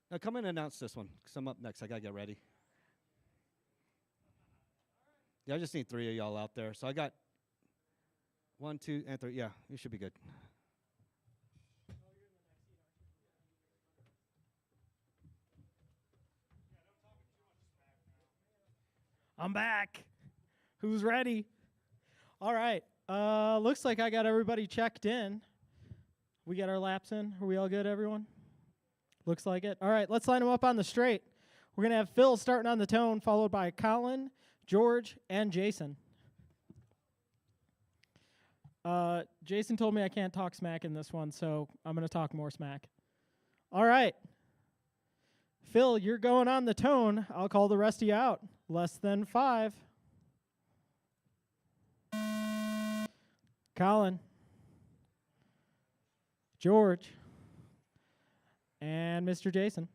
Now come in and announce this one, because I'm up next. I got to get ready. Yeah, I just need 3 of y'all out there. So I got 1, 2, and 3. Yeah, you should be good. I'm back. Who's ready? All right. Looks like I got everybody checked in. We got our laps in. Are we all good, everyone? Looks like it. All right, let's line them up on the straight. We're going to have Phil starting on the tone, followed by Colin, George, and Jason. Jason told me I can't talk smack in this one, so I'm going to talk more smack. All right. Phil, you're going on the tone. I'll call the rest of you out. Less than 5. Colin. George. And Mr. Jason.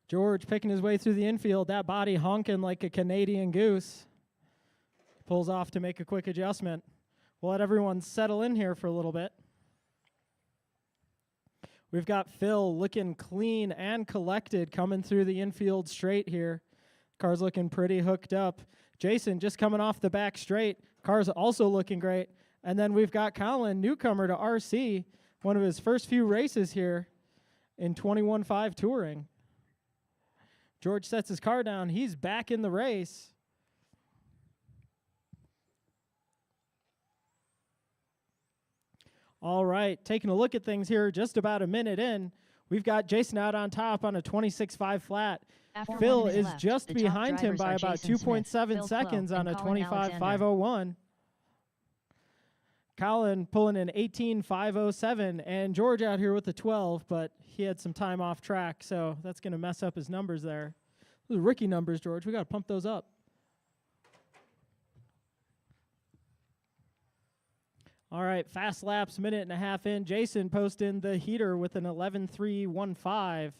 George picking his way through the infield, that body honking like a Canadian goose. Pulls off to make a quick adjustment. We'll let everyone settle in here for a little bit. We've got Phil looking clean and collected coming through the infield straight here. Car's looking pretty hooked up. Jason just coming off the back straight. Car's also looking great. And then we've got Colin, newcomer to RC, one of his first few races here in 21.5 touring. George sets his car down. He's back in the race. All right, taking a look at things here, just about a minute in. We've got Jason out on top on a 26.5 flat. Phil is just behind him by about 2.7 seconds on a 25.501. Colin pulling an 18.507, and George out here with the 12, but he had some time off track, so that's going to mess up his numbers there. Those are rookie numbers, George. We got to pump those up. All right, fast laps, minute and a half in. Jason posting the heater with an 11.315.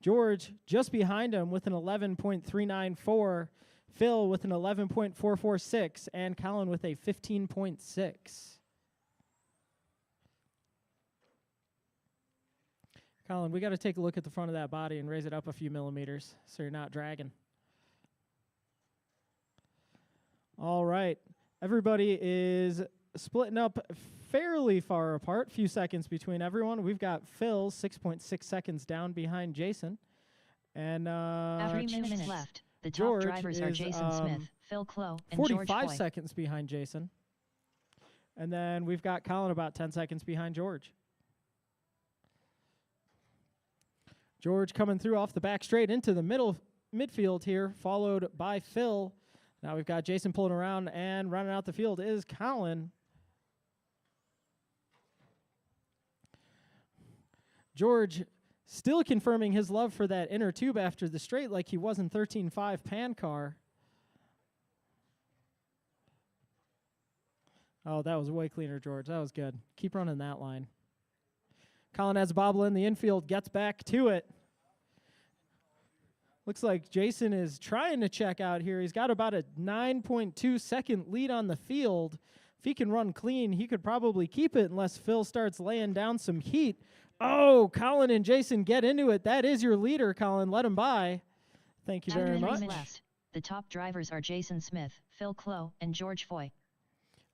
George just behind him with an 11.394. Phil with an 11.446, and Colin with a 15.6. Colin, we got to take a look at the front of that body and raise it up a few millimeters so you're not dragging. All right, everybody is splitting up fairly far apart, few seconds between everyone. We've got Phil 6.6 seconds down behind Jason. And After 3 minutes left, the top George drivers are is, Jason Smith, Phil Clough, and 45 George Foy. seconds behind Jason. And then we've got Colin about 10 seconds behind George. George coming through off the back straight into the midfield here, followed by Phil. Now we've got Jason pulling around, and running out the field is Colin. George still confirming his love for that inner tube after the straight like he was in 13.5 Pan car. Oh, that was way cleaner, George. That was good. Keep running that line. Colin has a bobble in the infield, gets back to it. Looks like Jason is trying to check out here. He's got about a 9.2 second lead on the field. If he can run clean, he could probably keep it unless Phil starts laying down some heat. Oh, Colin and Jason get into it. That is your leader, Colin. Let him by. Thank you very much. Left. The top drivers are Jason Smith, Phil Clough, and George Foy.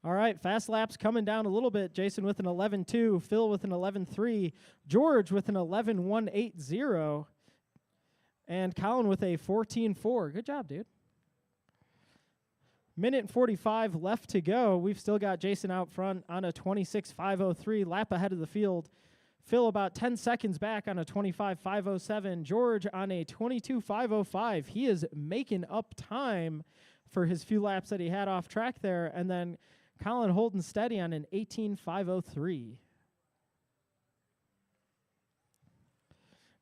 All right, fast laps coming down a little bit. Jason with an 11.2, Phil with an 11.3, George with an 11.180, and Colin with a 14.4. Good job, dude. Minute and 45 left to go. We've still got Jason out front on a 26.503, lap ahead of the field. Phil about 10 seconds back on a 25.507. George on a 22.505. He is making up time for his few laps that he had off track there. And then Colin holding steady on an 18.503.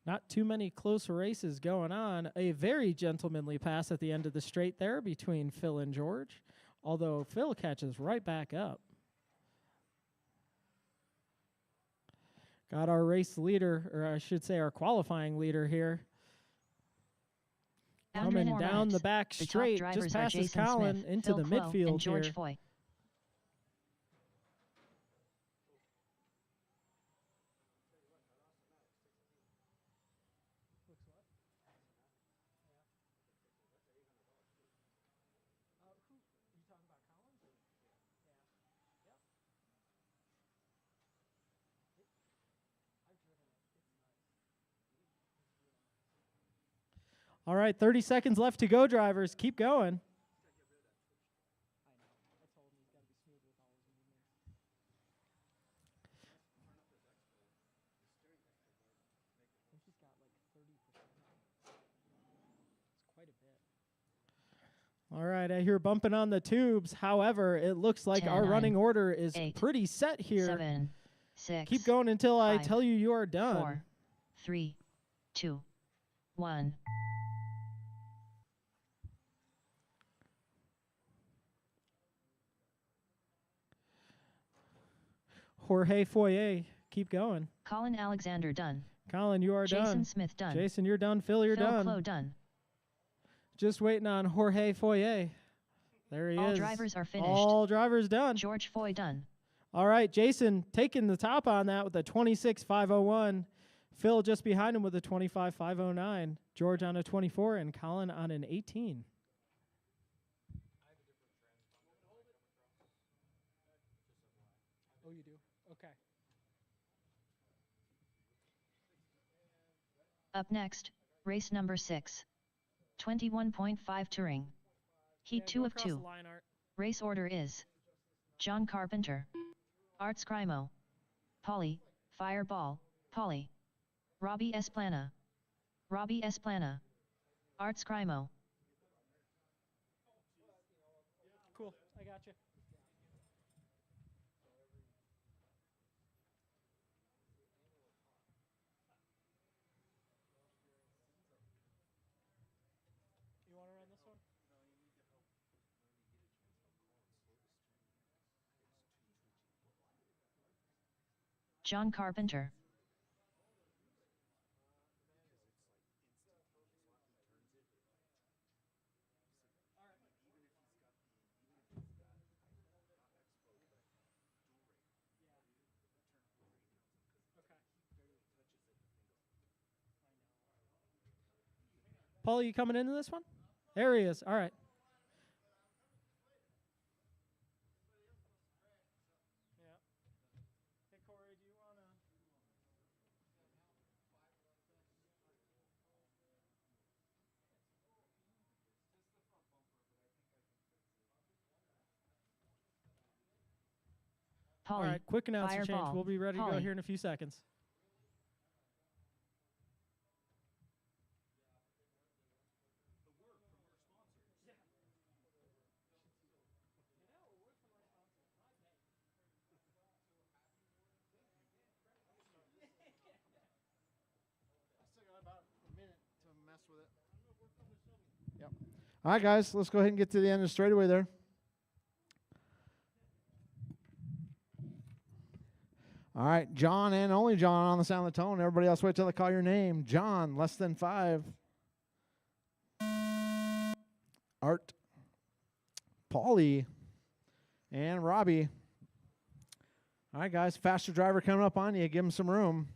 Not too many close races going on. A very gentlemanly pass at the end of the straight there between Phil and George, although Phil catches right back up. Got our race leader, or I should say our qualifying leader here. Coming down the back straight, just passes Colin into the midfield here. Foy. All right, 30 seconds left to go, drivers. Keep going. All right, I hear bumping on the tubes. However, it looks like 10, our 9, running order is 8, pretty set here. 7, 6. Keep going until I 5, tell you are done. 4, 3, 2, 1. Jorge Foyer, keep going. Colin Alexander done. Colin, you are Jason done. Smith done. Jason, you're done. Phil, you're Phil done. Clo done. Just waiting on Jorge Foyer. There he All is. drivers are finished. All drivers done. George Foy done. All right, Jason taking the top on that with a 26.501. Phil just behind him with a 25.509. George on a 24 and Colin on an 18. Oh, you do? Okay. Up next, race number 6. 21.5 Touring. Heat 2 of 2. Race order is John Carpenter, Art Scrimo, Polly, Fireball, Polly, Robbie Esplana, Robbie Esplana, Art Scrimo. Cool, I got you. You want to run this one? John Carpenter. Paul, you coming into this one? There he is. All right. Yeah. Hey, Corey, do you want to? All Polly, right, quick announcer change. Fireball, We'll be ready to go Polly. here in a few seconds. All right, guys, let's go ahead and get to the end of the straightaway there. All right, John and only John on the sound of the tone. Everybody else wait till I call your name. John, less than 5. Art, Paulie, and Robbie. All right, guys, faster driver coming up on you. Give him some room.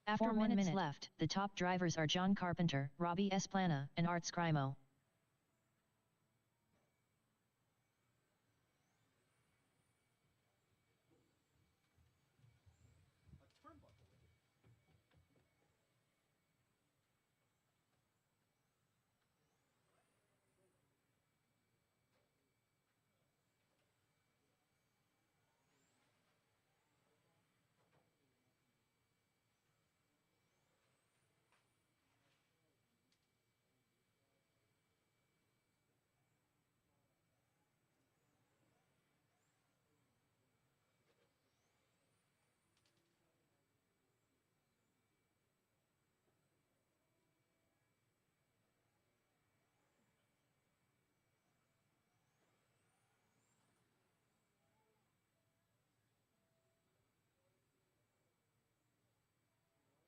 After 4 minutes left, the top drivers are John Carpenter, Robbie Esplana, and Art Scrimo.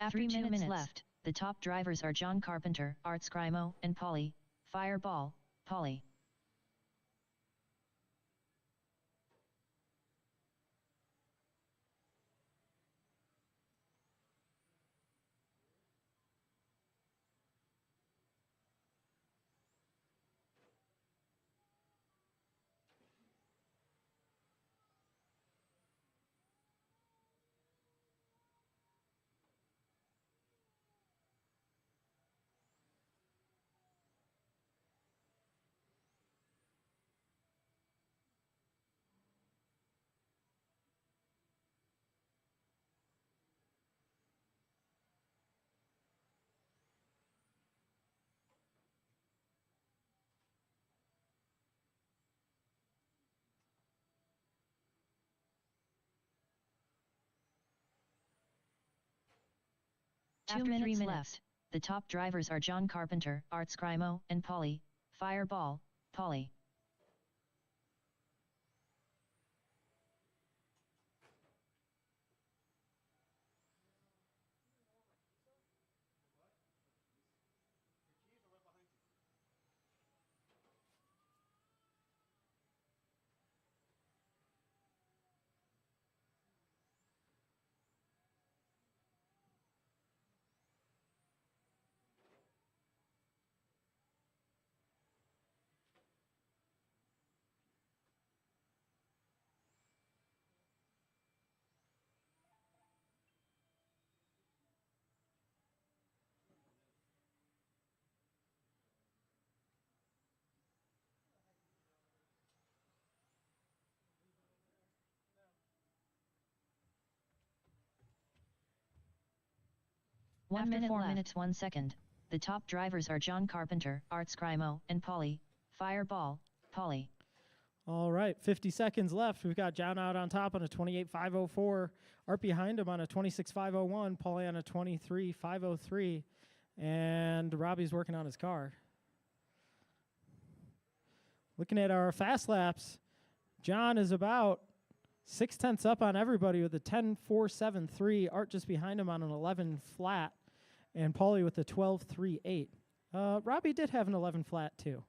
After 2 minutes left, The top drivers are John Carpenter, Art Scrimo, and Polly. Fireball, Polly. After 2 minutes left, the top drivers are John Carpenter, Art Scrimo, and Polly. Fireball, Polly. After 4 minutes 1 second, the top drivers are John Carpenter, Art Scrimo, and Polly. Fireball, Polly. All right, 50 seconds left. We've got John out on top on a 28.504. Art behind him on a 26.501. Paulie on a 23.503. And Robbie's working on his car. Looking at our fast laps, John is about 0.6 up on everybody with a 10.473. Art just behind him on an 11 flat. And Paulie with a 12.38. Robbie did have an 11 flat too.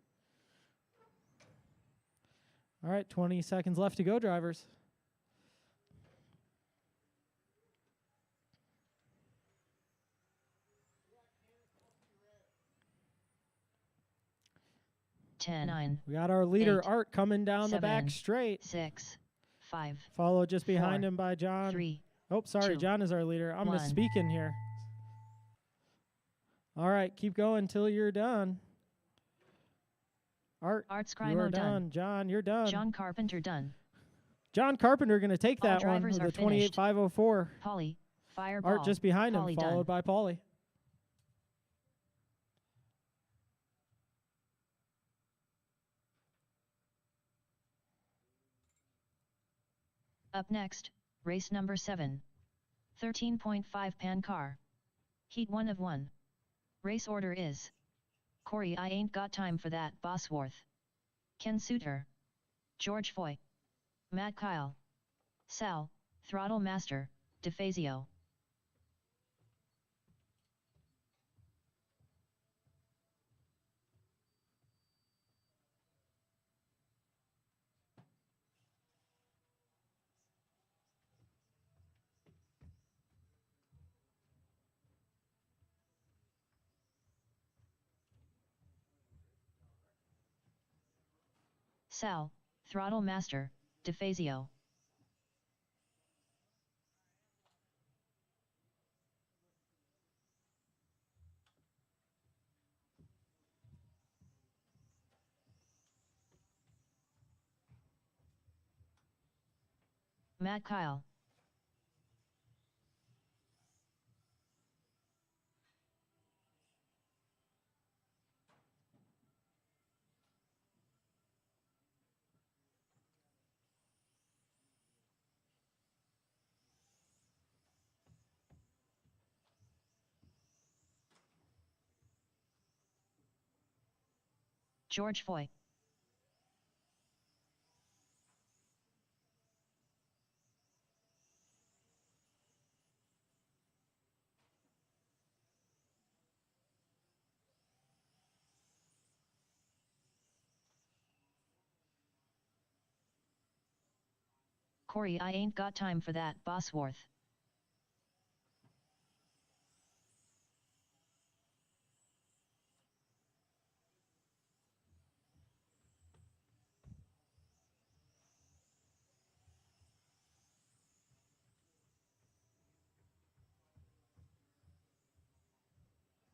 All right, 20 seconds left to go, drivers. Ten, 9. We got our leader, 8, Art, coming down the 7, back straight. 6, 5. Followed just behind 4, him by John. 3. Oh, sorry, 2, John is our leader. I'm 1. misspeaking here. All right, keep going until you're done. Art, Art you Scrimo are done. John, you're done. John Carpenter done. John Carpenter going to take All that one drivers with are a finished. 28.504. Polly, Fireball. Art just behind him, Polly followed done. by Paulie. Up next, race number 7. 13.5 pan car. Heat 1 of 1. Race order is: Corey, I ain't got time for that, Bosworth. Ken Suter. George Foy. Matt Kyle. Sal, Throttle Master, DeFazio. Sal, Throttle Master, DeFazio. Matt Kyle. George Foy. Corey, I ain't got time for that, Bosworth.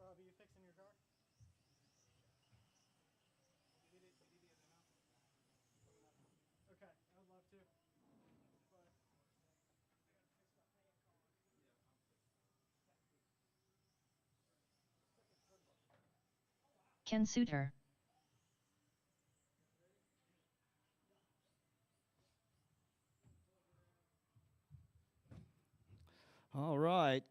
Rob, are you fixing your car? Okay, I would love to. Ken Suter. All right.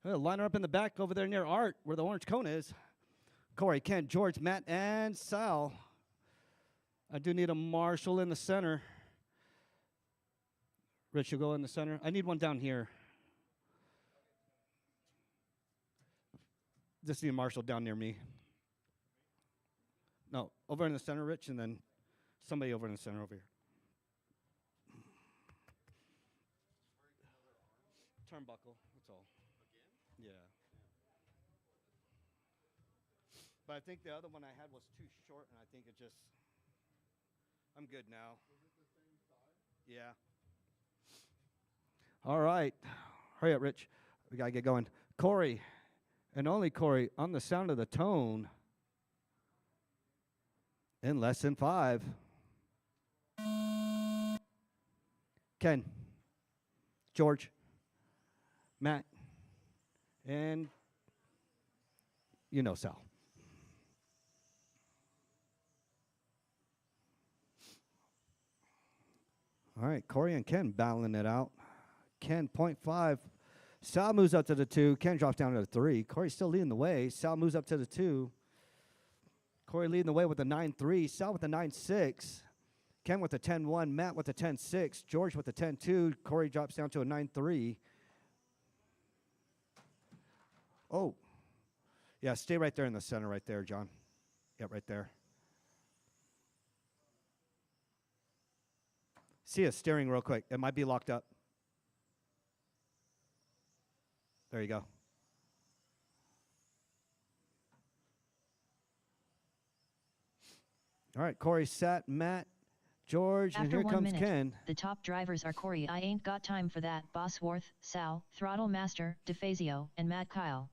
Line her up in the back over there near Art, where the orange cone is. Corey, Ken, George, Matt, and Sal. I do need a marshal in the center. Rich, you'll go in the center. I need one down here. Just need a marshal down near me. No, over in the center, Rich, and then somebody over in the center over here. Turnbuckle, that's all. Again? Yeah. But I think the other one I had was too short, and I think it just... I'm good now. Was it the same size? Yeah. All right. Hurry up, Rich. We got to get going. Corey, and only Corey, on the sound of the tone in less than 5. Ken, George, Matt, and you know Sal. All right, Corey and Ken battling it out. Ken, 0.5. Sal moves up to the 2. Ken drops down to the 3. Corey's still leading the way. Sal moves up to the 2. Corey leading the way with the 9.3. Sal with the 9.6. Ken with the 10.1. Matt with the 10.6. George with the 10.2. Corey drops down to a 9.3. Oh. Yeah, stay right there in the center right there, John. Yep, right there. See a steering real quick. It might be locked up. There you go. All right, Corey, Sat, Matt, George, and After here 1 comes minute, Ken. the top drivers are Corey, I ain't got time for that, Bosworth, Sal, Throttle Master, DeFazio, and Matt Kyle.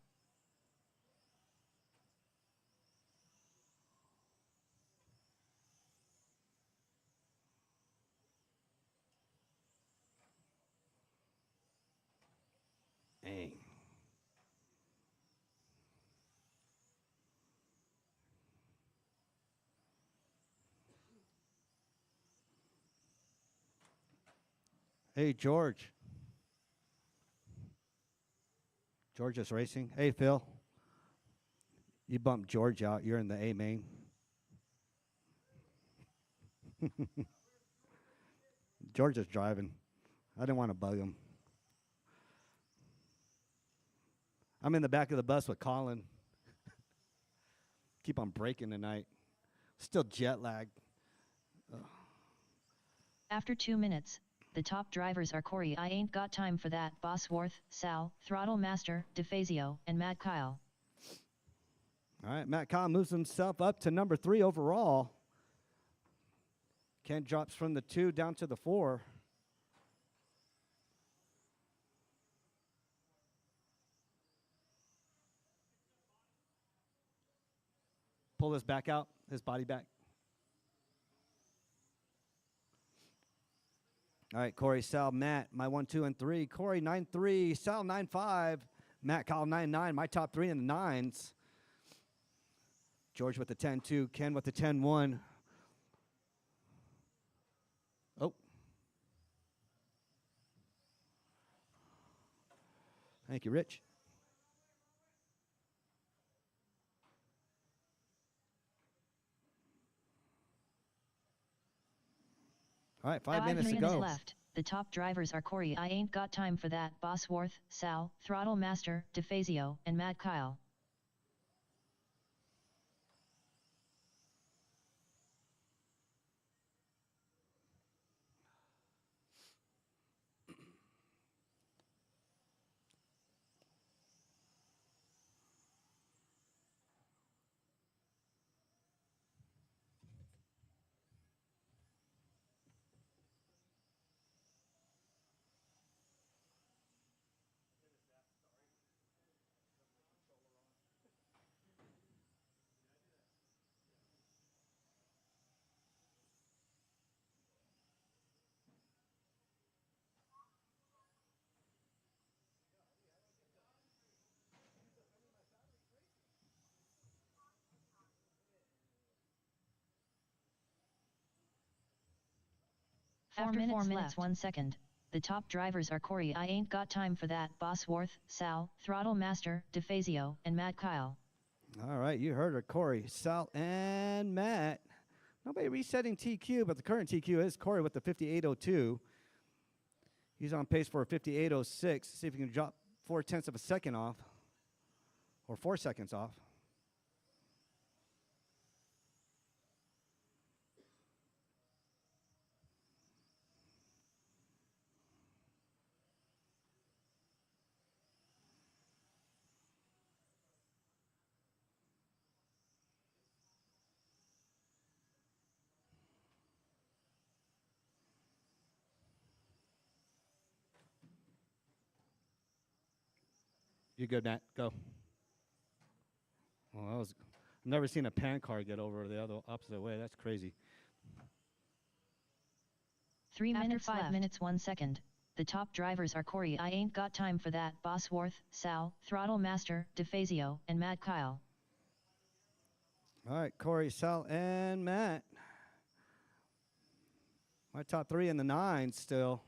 Dang. Hey, George. George is racing. Hey, Phil. You bumped George out. You're in the A main. George is driving. I didn't want to bug him. I'm in the back of the bus with Colin. Keep on braking tonight. Still jet lagged. After 2 minutes, the top drivers are Corey, I ain't got time for that, Bosworth, Sal, Throttle Master, DeFazio, and Matt Kyle. All right, Matt Kyle moves himself up to number 3 overall. Ken drops from the 2 down to the 4. Pull his back out, his body back. All right, Corey, Sal, Matt, my 1, 2, and 3. Corey, 9.3, Sal, 9.5, Matt, Kyle, 9.9, my top 3 in the 9s. George with the 10.2, Ken with the 10.1. Oh. Thank you, Rich. All right, 5 minutes to go. Left. The top drivers are Corey, I ain't got time for that, Bosworth, Sal, Throttle Master, DeFazio, and Matt Kyle. After 4 minutes 1 second, the top drivers are Corey I Ain't Got Time for That, Bosworth, Sal, Throttle Master, DeFazio, and Mad Kyle. All right, you heard her, Corey, Sal, and Matt. Nobody resetting TQ, but the current TQ is Corey with the 58.02. He's on pace for a 58.06. See if he can drop 0.4 of a second off, or 4 seconds off. You good, Matt? Go. Well, I've never seen a pan car get over the other opposite way. That's crazy. 3 minutes 5 minutes 1 second. The top drivers are Corey I Ain't Got Time for That, Bosworth, Sal, Throttle Master, DeFazio, and Mad Kyle. All right, Corey, Sal, and Matt. My top three in the 9 still.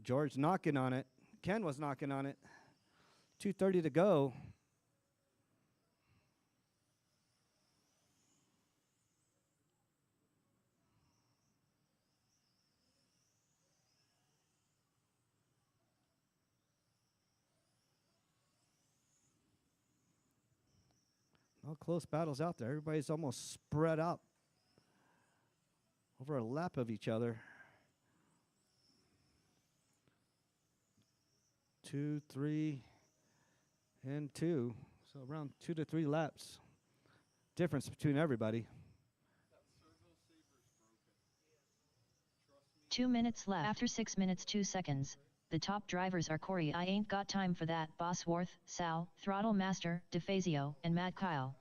George knocking on it. Ken was knocking on it. 2:30 to go. No close battles out there. Everybody's almost spread out over a lap of each other. 2, 3, and 2. So around 2 to 3 laps difference between everybody. 2 minutes left. After 6 minutes 2 seconds, the top drivers are Corey I Ain't Got Time for That, Bosworth, Sal, Throttle Master, DeFazio, and Mad Kyle.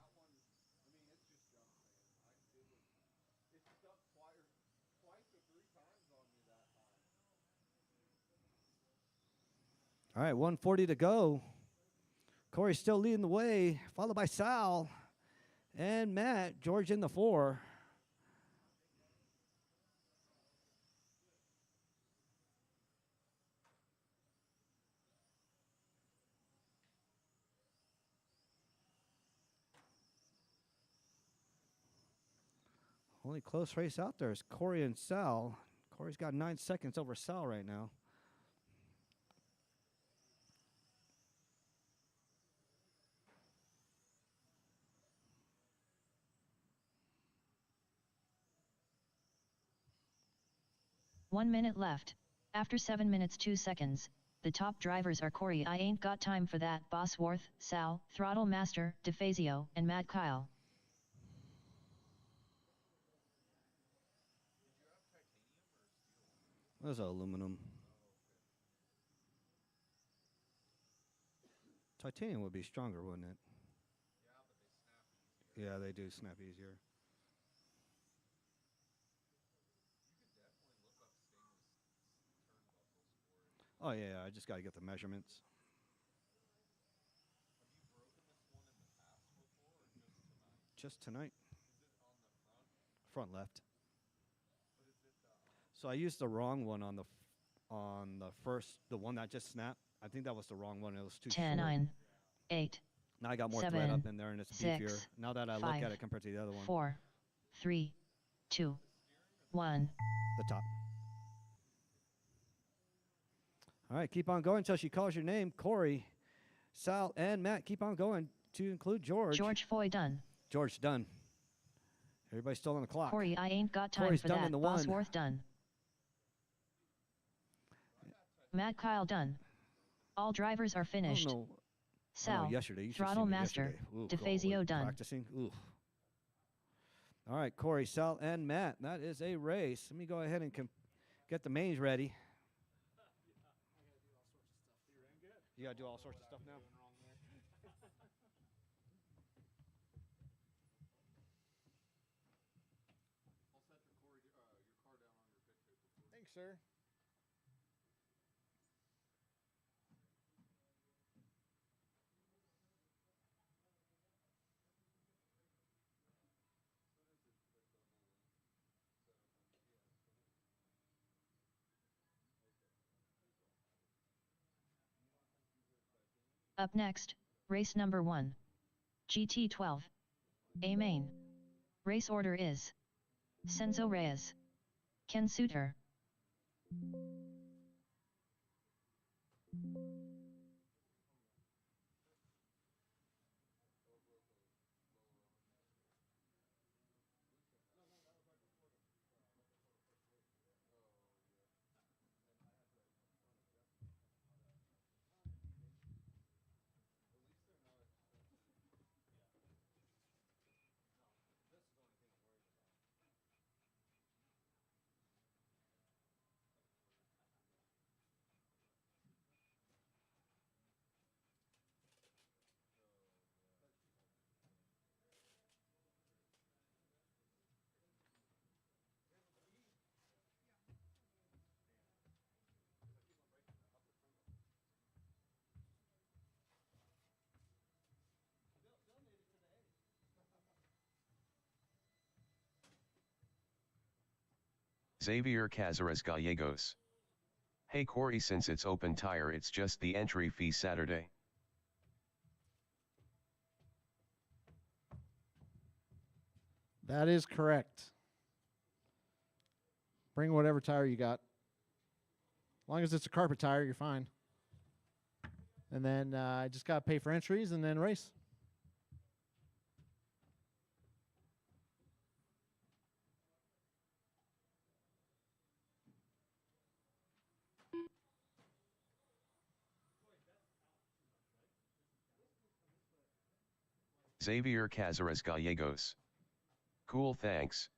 All right, 1:40 to go. Corey's still leading the way, followed by Sal and Matt. George in the 4. Only close race out there is Corey and Sal. Corey's got 9 seconds over Sal right now. One minute left. After 7 minutes 2 seconds, the top drivers are Corey I Ain't Got Time for That, Bosworth, Sal, Throttle Master, DeFazio, and Mad Kyle. Those are aluminum. Titanium would be stronger, wouldn't it? Yeah, they do snap easier. Oh, yeah, I just got to get the measurements. Just tonight. Front left. So I used the wrong one on the first, the one that just snapped. I think that was the wrong one. It was too 10, short. 9, 8. Now I got more 7, thread up in there, and it's 6, beefier. Now that I look 5, at it compared to the other one. 4, 3, 2, 1. The top. All right, keep on going until she calls your name. Corey, Sal, and Matt, keep on going to include George. George Foy done. George done. Everybody's still on the clock. Corey I Ain't Got Time Corey's for done That, in the 1. Bosworth done. Mad Kyle done. All drivers are finished. Oh, no. Sal, Yesterday. You should Throttle see me Master, yesterday. Ooh, DeFazio golly, done. Practicing. Ooh. All right, Corey, Sal, and Matt. That is a race. Let me go ahead and get the mains ready. You got to do all sorts of stuff now? Thanks, sir. Up next, race number 1. GT12. A main. Race order is Senzo Reyes, Ken Suter. Xavier Cazares Gallegos. Hey Corey, since it's open tire, it's just the entry fee Saturday. That is correct. Bring whatever tire you got. As long as it's a carpet tire, you're fine. And then just got to pay for entries and then race. Xavier Cazares Gallegos. Cool, thanks.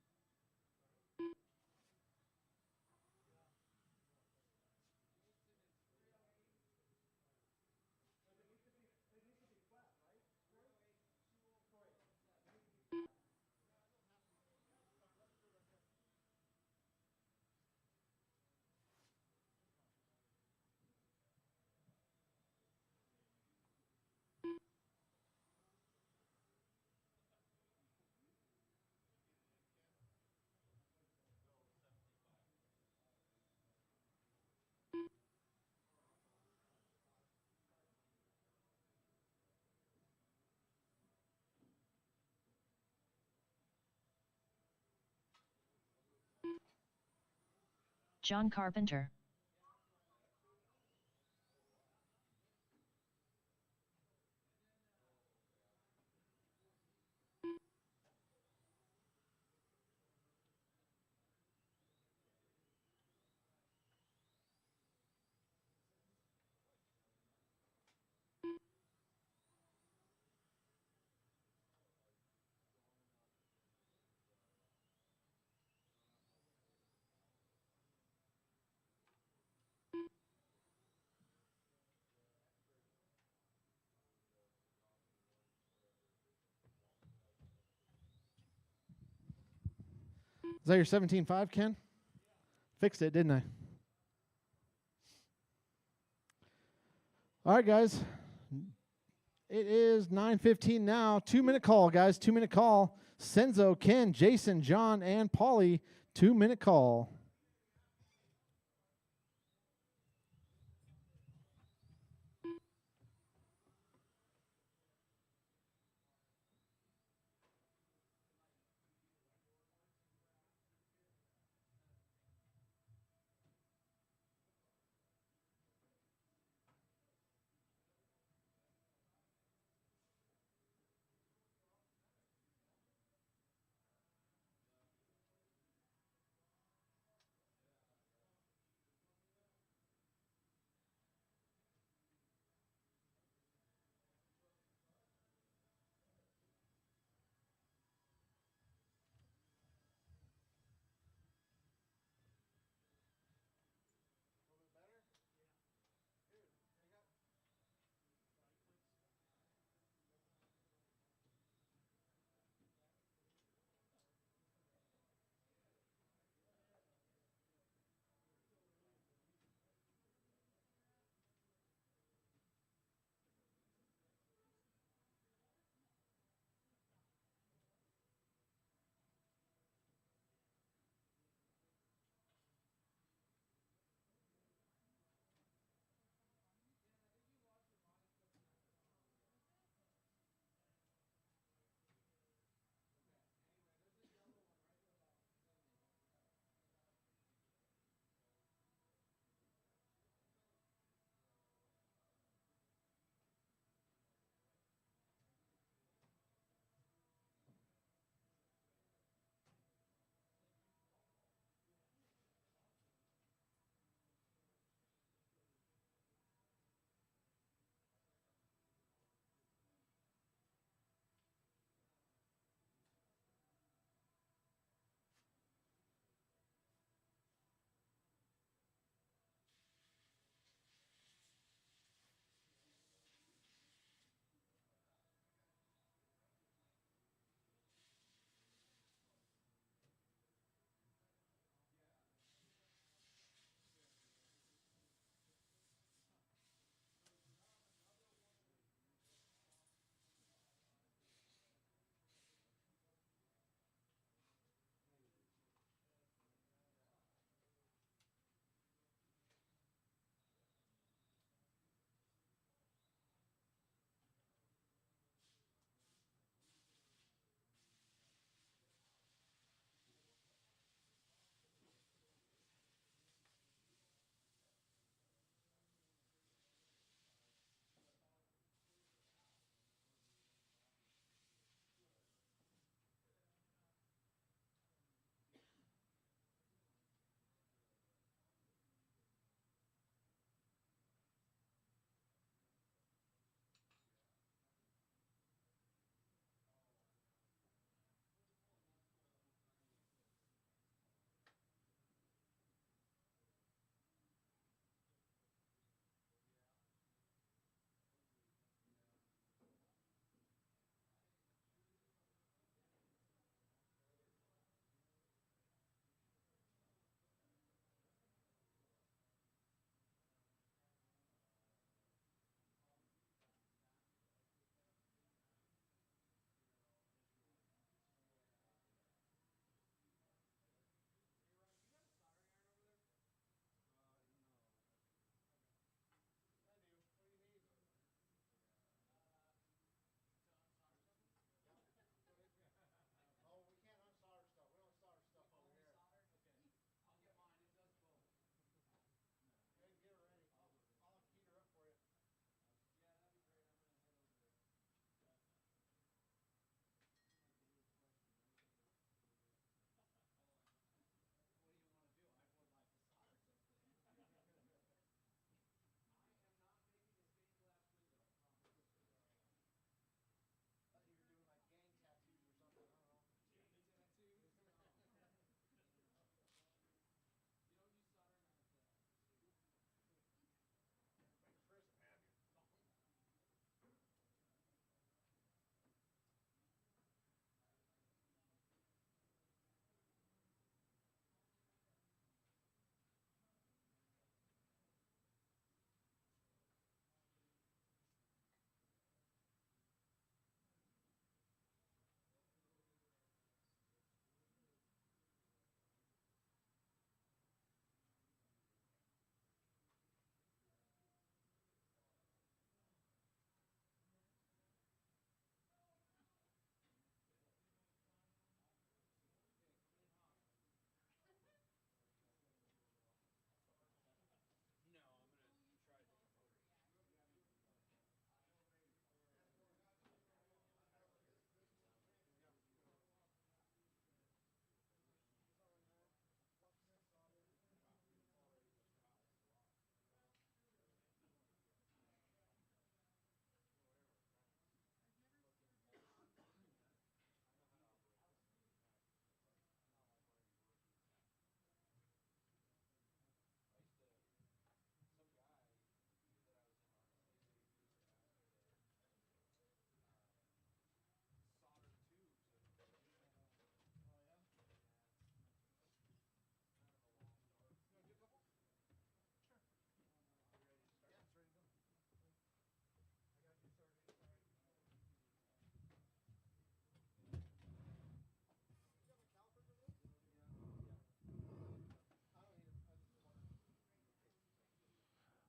John Carpenter. Is that your 17.5, Ken? Fixed it, didn't I? All right, guys. It is 9:15 now. 2-minute call, guys. 2-minute call. Senzo, Ken, Jason, John, and Paulie. 2-minute call.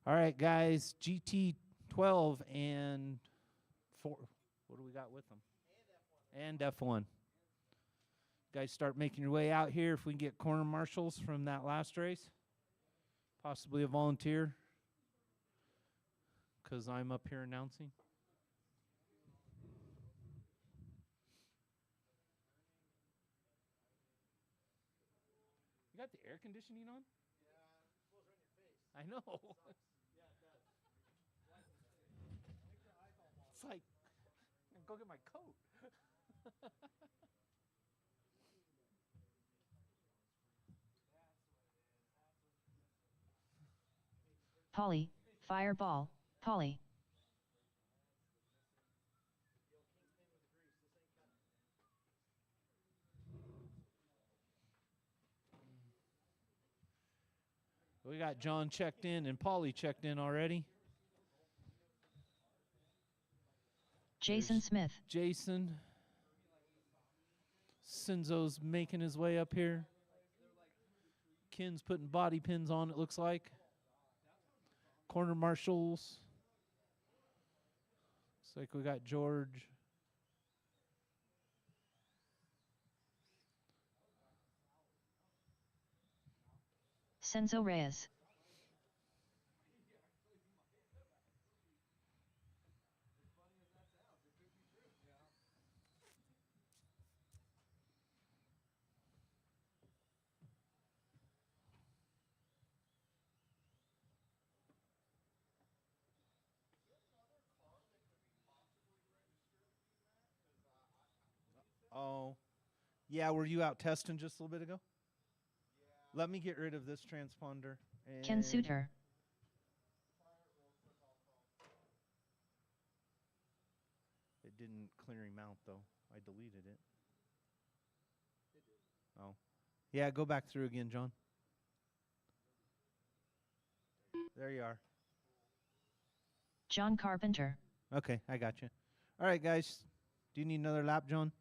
All right, guys. GT12 and 4. What do we got with them? And F1. Guys, start making your way out here. If we can get corner marshals from that last race, possibly a volunteer, because I'm up here announcing. You got the air conditioning on? Yeah, it blows right in your face. I know. Yeah, it does. It's like, go get my coat. Polly, fireball, Polly. We got John checked in and Paulie checked in already. Jason There's Smith. Jason. Senzo's making his way up here. Ken's putting body pins on, it looks like. Corner marshals. Looks like we got George. Senzo Reyes. Oh. Yeah, were you out testing just a little bit ago? Yeah. Let me get rid of this transponder. Ken Suter. It didn't clear him out, though. I deleted it. Oh. Yeah, go back through again, John. There you are. John Carpenter. Okay, I got you. All right, guys. Do you need another lap, John?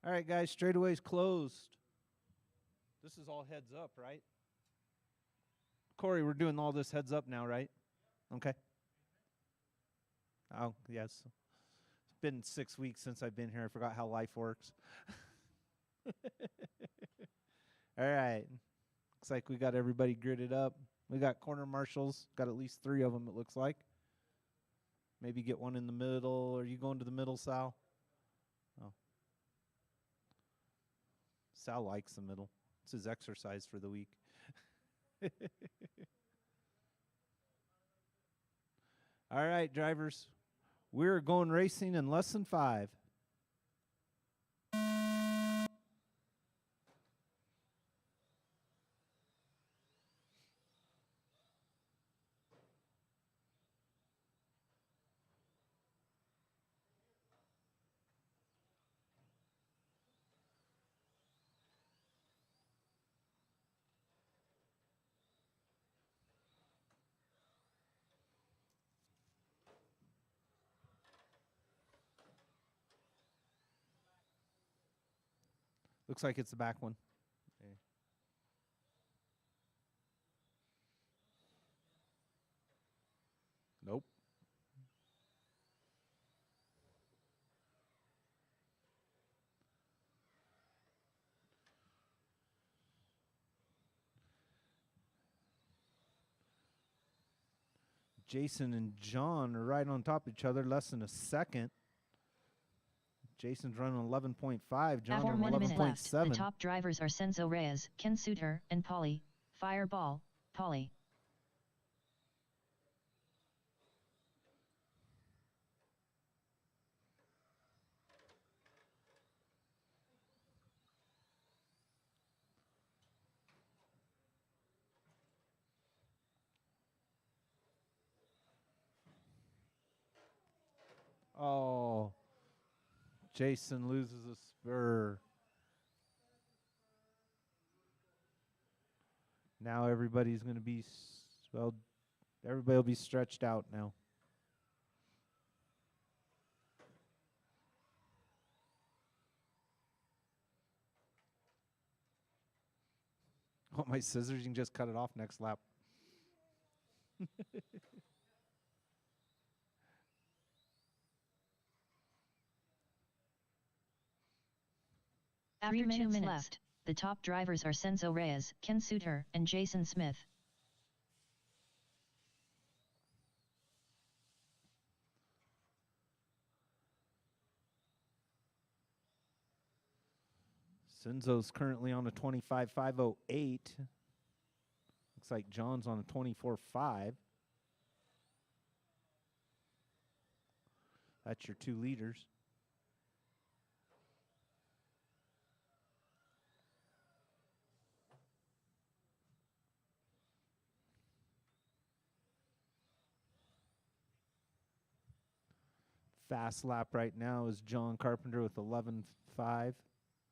All right, guys. Straightaways closed. This is all heads up, right? Corey, we're doing all this heads up now, right? Okay. Oh, yes. It's been 6 weeks since I've been here. I forgot how life works. All right. Looks like we got everybody gridded up. We got corner marshals. Got at least 3 of them, it looks like. Maybe get one in the middle. Are you going to the middle, Sal? Oh. Sal likes the middle. It's his exercise for the week. All right, drivers. We're going racing in less than 5. Looks like it's the back one. Okay. Nope. Jason and John are right on top of each other, less than a second. Jason's running 11.5, John After on 1 minute left, the 11.7. top drivers are Senzo Reyes, Ken Suter, and Polly, fireball, Polly. Oh, Jason loses a spur. Now everybody's going to be, well, everybody will be stretched out now. Want my scissors? You can just cut it off next lap. After 3 2 minutes minutes, left. the top drivers are Senzo Reyes, Ken Suter, and Jason Smith. Senzo's currently on a 25.508. Looks like John's on a 24.5. That's your 2 leaders. Fast lap right now is John Carpenter with 11.5.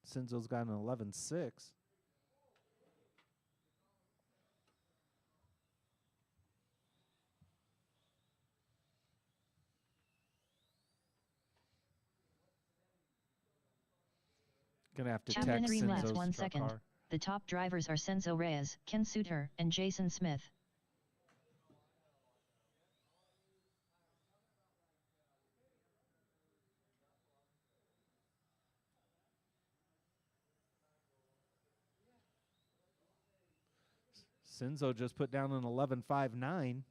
Senzo's got an 11.6. Gonna have to 2 text minutes, 3 minutes, Senzo's 1 truck second. car. The top drivers are Senzo Reyes, Ken Suter, and Jason Smith. Senzo just put down an 11.59.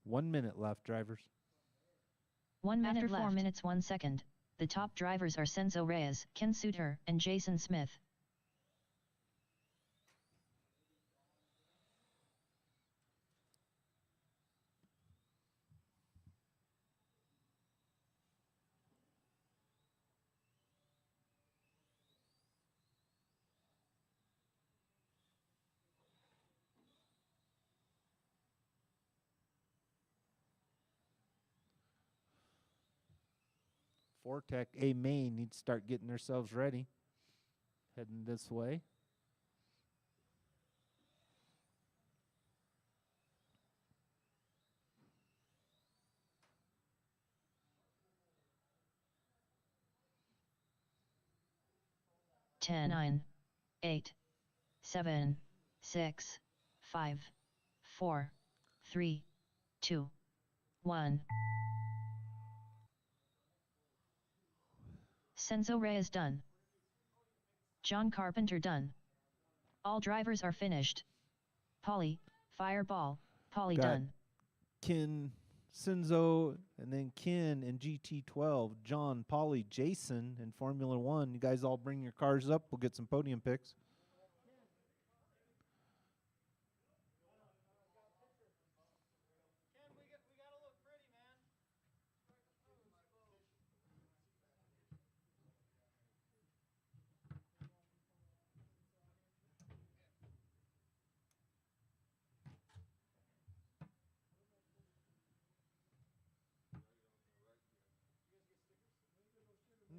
One minute left, drivers. 1 minute After left. 4 left. minutes 1 second. The top drivers are Senzo Reyes, Ken Suter, and Jason Smith. Fortec A main needs to start getting themselves ready. Heading this way. Ten, 9, 8, 7, 6, 5, 4, 3, 2, 1. Senzo Reyes done. John Carpenter done. All drivers are finished. Polly, Fireball, Polly Got done. Ken, Senzo, and then Ken in GT12, John, Polly, Jason in Formula One. You guys all bring your cars up. We'll get some podium picks.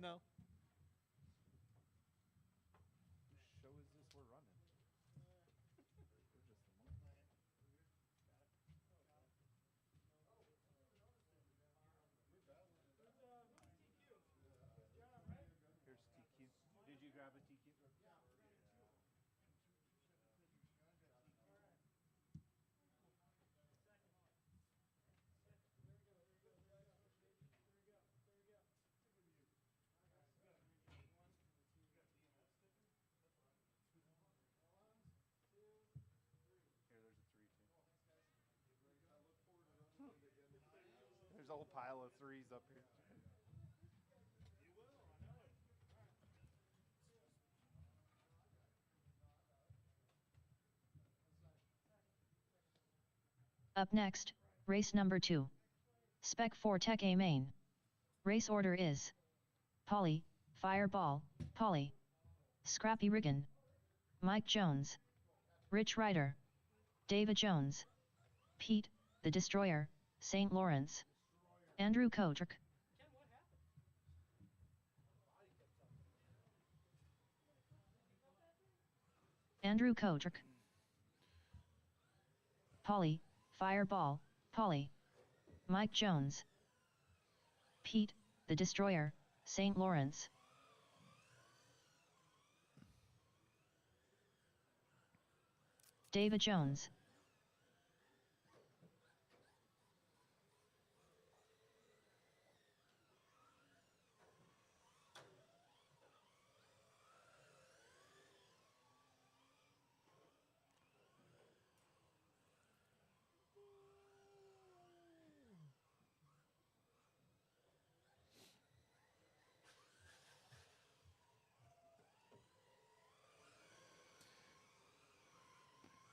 No. Whose show is this we're running? Here's TQ. Did you grab a TQ? Here, there's a 3 too. There's a whole pile of 3s up here. Up next, race number 2. Spec 4 Tech A main. Race order is Polly, Fireball, Polly, Scrappy Riggin, Mike Jones, Rich Ryder, David Jones, Pete, the Destroyer, St. Lawrence. Andrew Kotrick. Andrew Kotrick. Polly, Fireball, Polly. Mike Jones. Pete, the Destroyer, St. Lawrence. David Jones.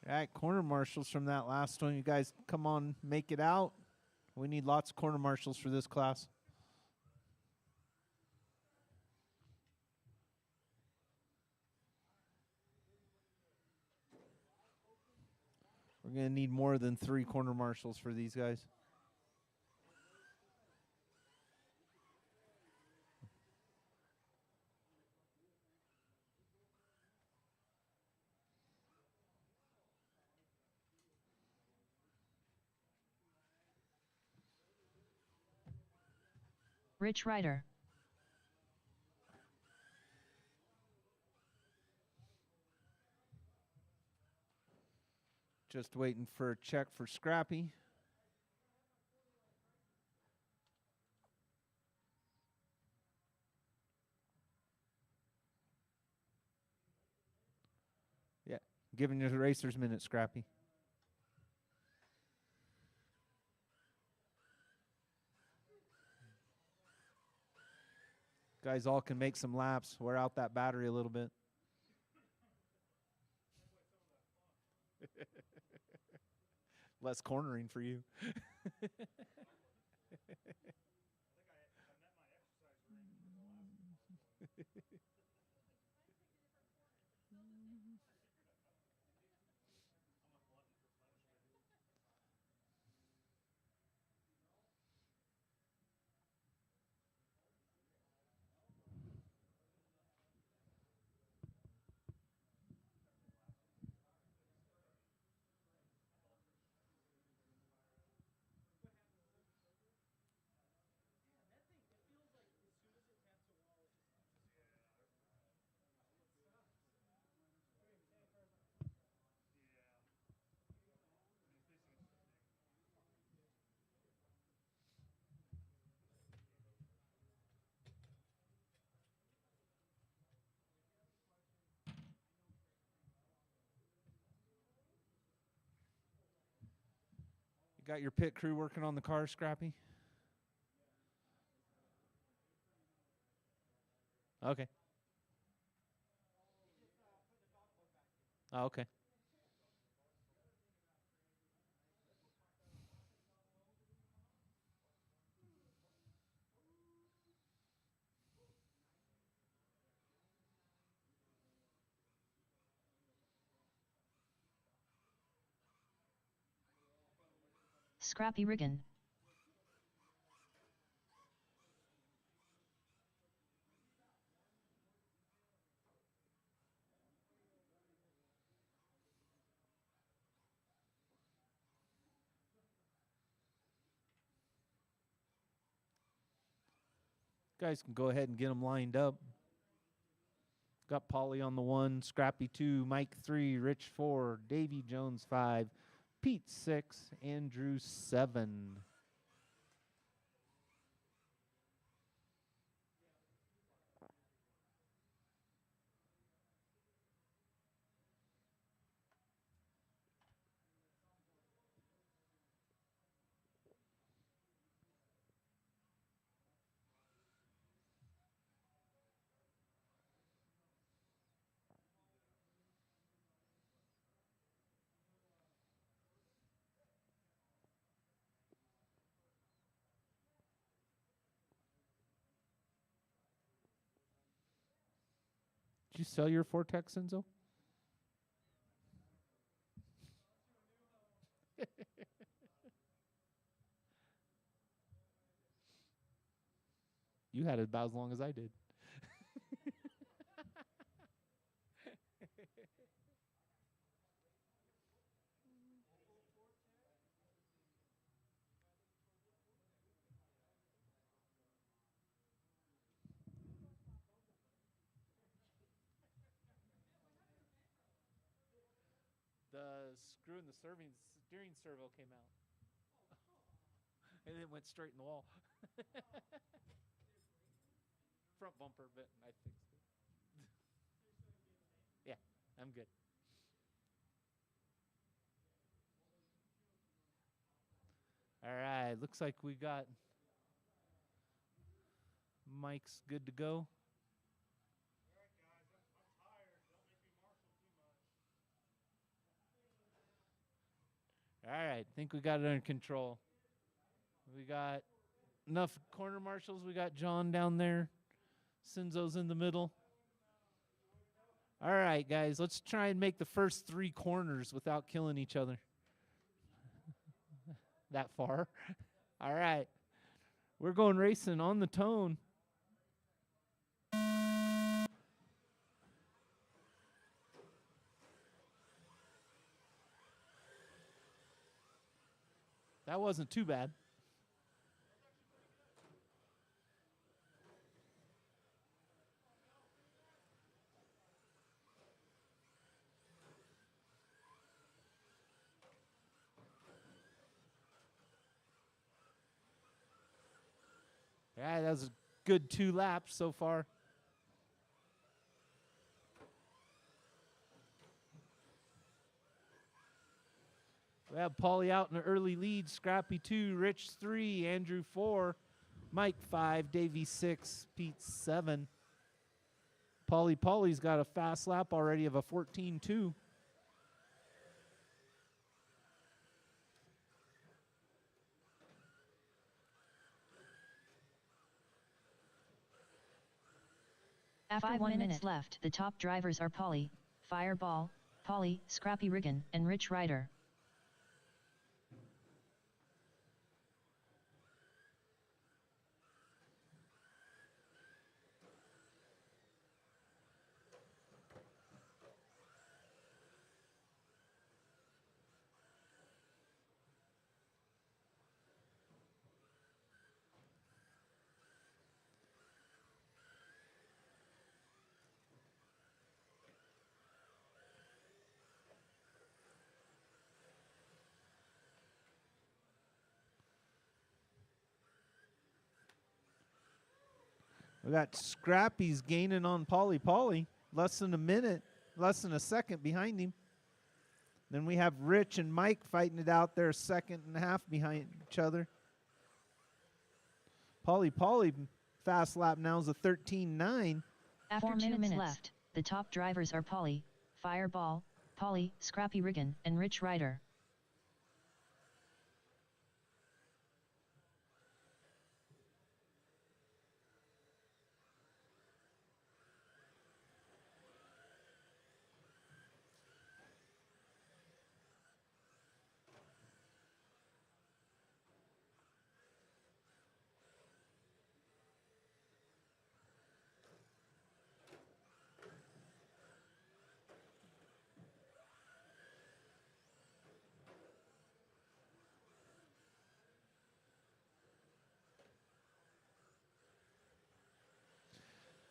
All right, corner marshals from that last one. You guys come on, make it out. We need lots of corner marshals for this class. We're going to need more than 3 corner marshals for these guys. Rich Ryder. Just waiting for a check for Scrappy. Yeah, giving you the racer's minute, Scrappy. Guys all can make some laps, wear out that battery a little bit. Less cornering for you. You got your pit crew working on the car, Scrappy? Okay. Oh, okay. Scrappy Riggin. Guys can go ahead and get them lined up. Got Polly on the 1, Scrappy 2, Mike 3, Rich 4, Davy Jones 5, Pete 6, Andrew 7. Did you sell your Vortex, Enzo? You had it about as long as I did. The screw in the steering servo came out. And it went straight in the wall. Front bumper, but I fixed it. Yeah, I'm good. All right, looks like we got Mike's good to go. All right, think we got it under control. We got enough corner marshals. We got John down there. Senzo's in the middle. All right, guys, let's try and make the first 3 corners without killing each other. That far. All right. We're going racing on the tone. That wasn't too bad. Yeah, that was a good 2 laps so far. We have Paulie out in the early lead. Scrappy 2, Rich 3, Andrew 4, Mike 5, Davey 6, Pete 7. Paulie's got a fast lap already of a 14.2. After 1 minute left, the top drivers are Paulie, Fireball, Paulie, Scrappy Riggin, and Rich Ryder. We got Scrappy's gaining on Paulie. Less than a minute, less than a second behind him. Then we have Rich and Mike fighting it out there, 1.5 behind each other. Paulie, fast lap now is a 13.9. After 2 minutes left, the top drivers are Paulie, Fireball, Paulie, Scrappy Riggin, and Rich Ryder.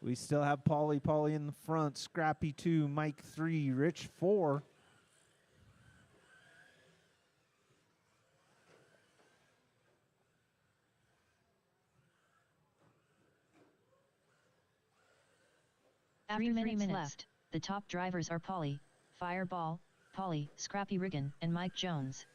We still have Paulie in the front, Scrappy 2, Mike 3, Rich 4. After 3 minutes left, the top drivers are Paulie, Fireball, Paulie, Scrappy Riggin, and Mike Jones.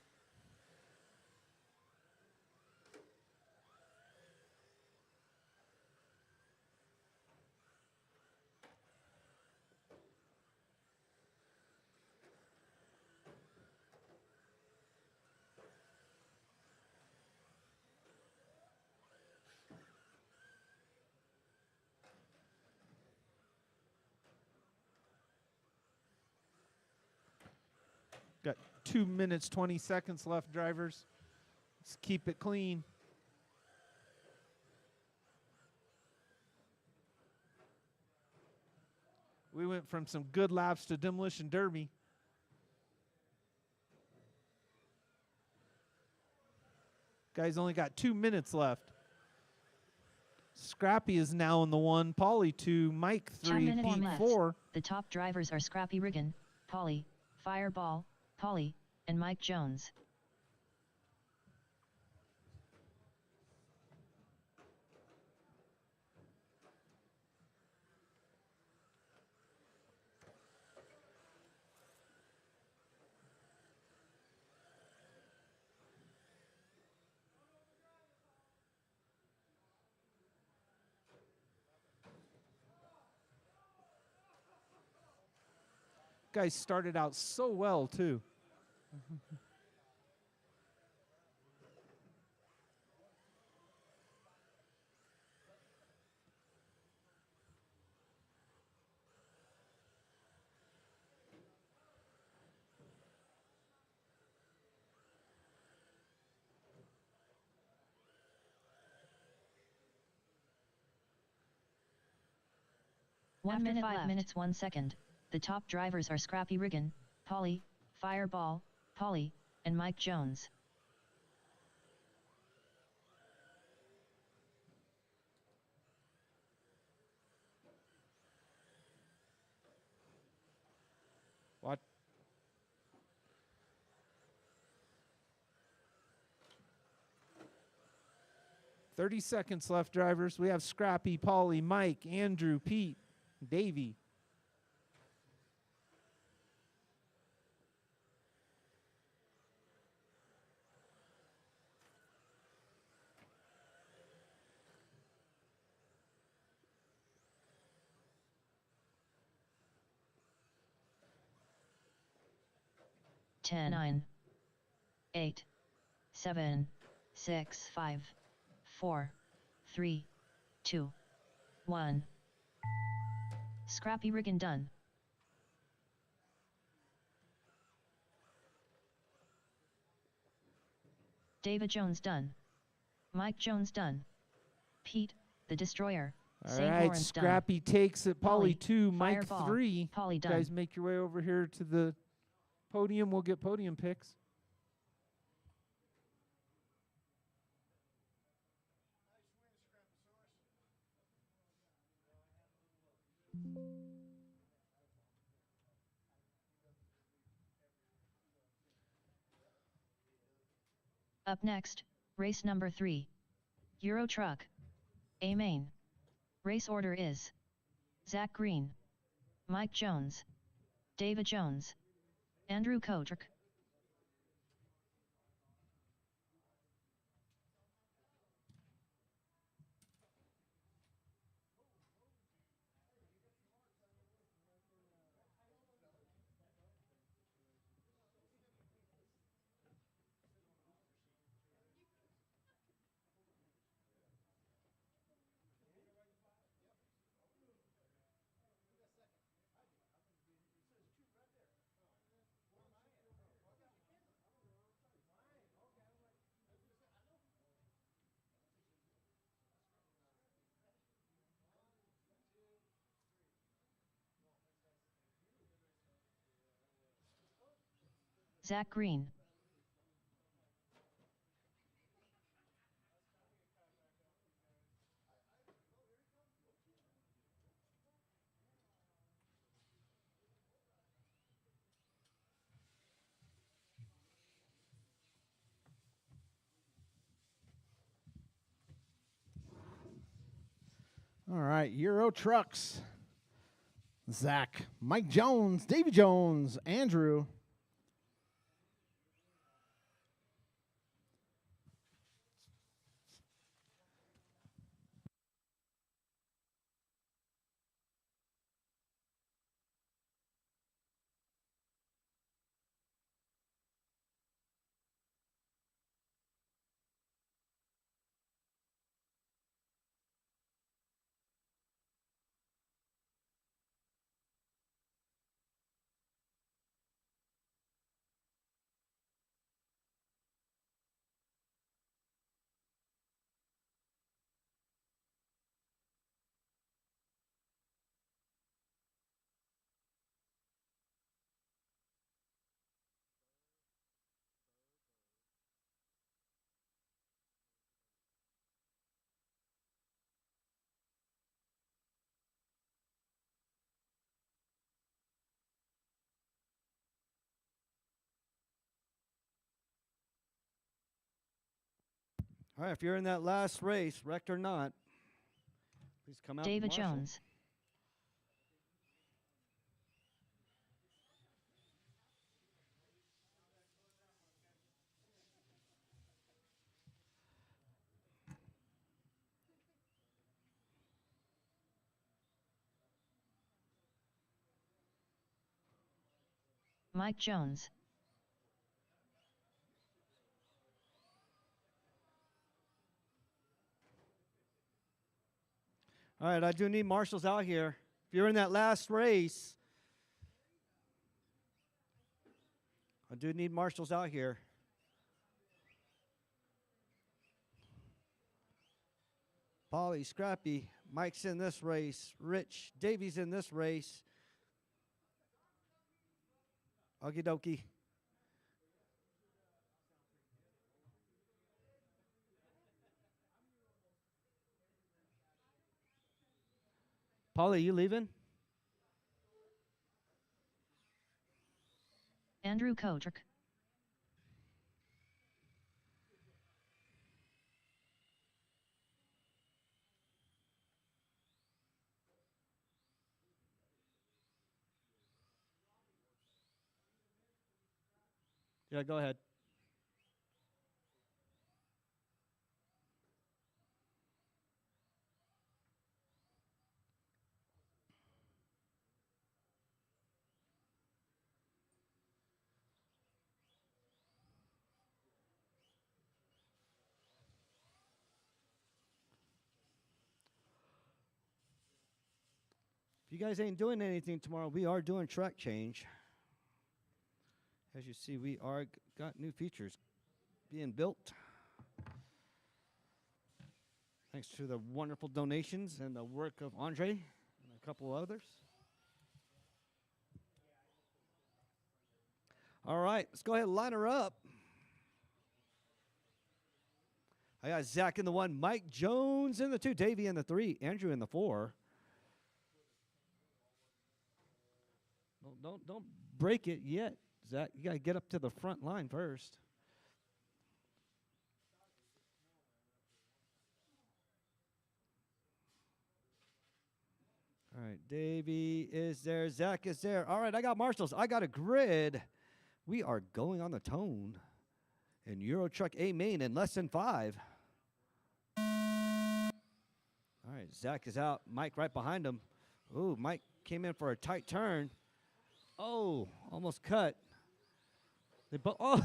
Got 2 minutes, 20 seconds left, drivers. Let's keep it clean. We went from some good laps to demolition derby. Guys only got 2 minutes left. Scrappy is now in the 1, Polly 2, Mike 3, 10 minutes Pete left. 4. The top drivers are Scrappy Riggin, Polly, Fireball, Polly, and Mike Jones. Guys started out so well, too. After 5 minutes 1 second, the top drivers are Scrappy Riggin, Polly, Fireball, Polly, and Mike Jones. What? "30 seconds left, drivers. We have Scrappy, Polly, Mike, Andrew, Pete, Davey. Ten, 9, 8, 7, 6, 5, 4, 3, 2, 1. Scrappy Riggin done. David Jones done. Mike Jones done. Pete, the Destroyer, All St. right, Lawrence done. Scrappy takes it. Polly Polly, 2, Mike Fireball, 3. Polly done. Guys, make your way over here to the podium. We'll get podium picks. Up next, race number 3. Euro Truck. A main. Race order is Zach Green, Mike Jones, David Jones, Andrew Kotrick. Zach Green. All right, Euro Trucks. Zach, Mike Jones, Davy Jones, Andrew. All right, if you're in that last race, wrecked or not, please come out. and David marshal. Jones. Mike Jones. All right, I do need marshals out here. If you're in that last race, I do need marshals out here. Polly, Scrappy, Mike's in this race. Rich, Davey's in this race. Okie dokie. Polly, you leaving? Andrew Kotrick. Yeah, go ahead. If you guys ain't doing anything tomorrow, we are doing track change. As you see, we are got new features being built. Thanks to the wonderful donations and the work of Andre and a couple others. All right, let's go ahead and line her up. I got Zach in the 1, Mike Jones in the 2, Davey in the 3, Andrew in the 4. Don't break it yet, Zach. You got to get up to the front line first. All right, Davey is there. Zach is there. All right, I got marshals. I got a grid. We are going on the tone in Euro Truck A main in less than 5. All right, Zach is out. Mike right behind him. Ooh, Mike came in for a tight turn. Oh, almost cut. They both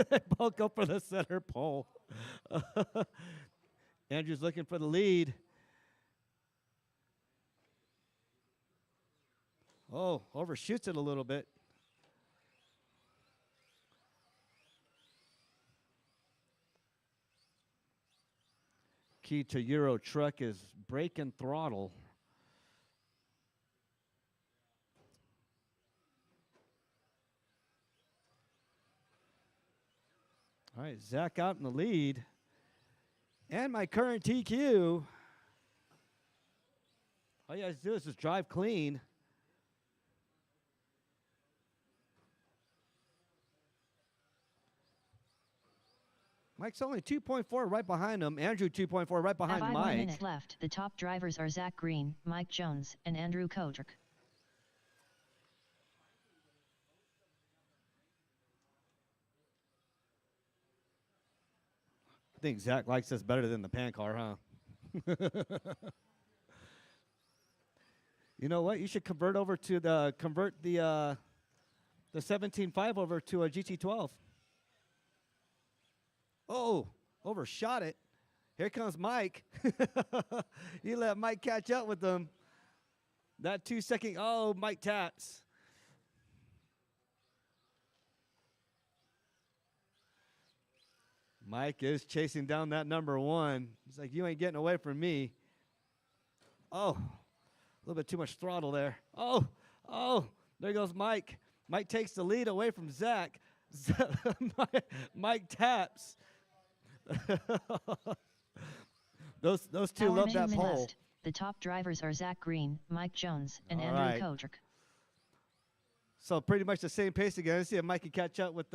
they both go for the center pole. Andrew's looking for the lead. Oh, overshoots it a little bit. Key to Euro Truck is brake and throttle. All right, Zach out in the lead. And my current TQ. All you guys do is just drive clean. Mike's only 2.4 right behind him. Andrew 2.4 right behind 5 Mike. minutes left. The top drivers are Zach Green, Mike Jones, and Andrew Kotrick. I think Zach likes this better than the pan car, huh? You know what? You should convert the 17.5 over to a GT12. Oh, overshot it. Here comes Mike. You let Mike catch up with them. That 2 second. Oh, Mike taps. Mike is chasing down that number 1. He's like, you ain't getting away from me. Oh, a little bit too much throttle there. Oh, there goes Mike. Mike takes the lead away from Zach. Mike taps. those two Hour love that minutes pole. left. The top drivers are Zach Green, Mike Jones, and All Andrew right. Kotrick. So pretty much the same pace again. Let's see if Mike can catch up with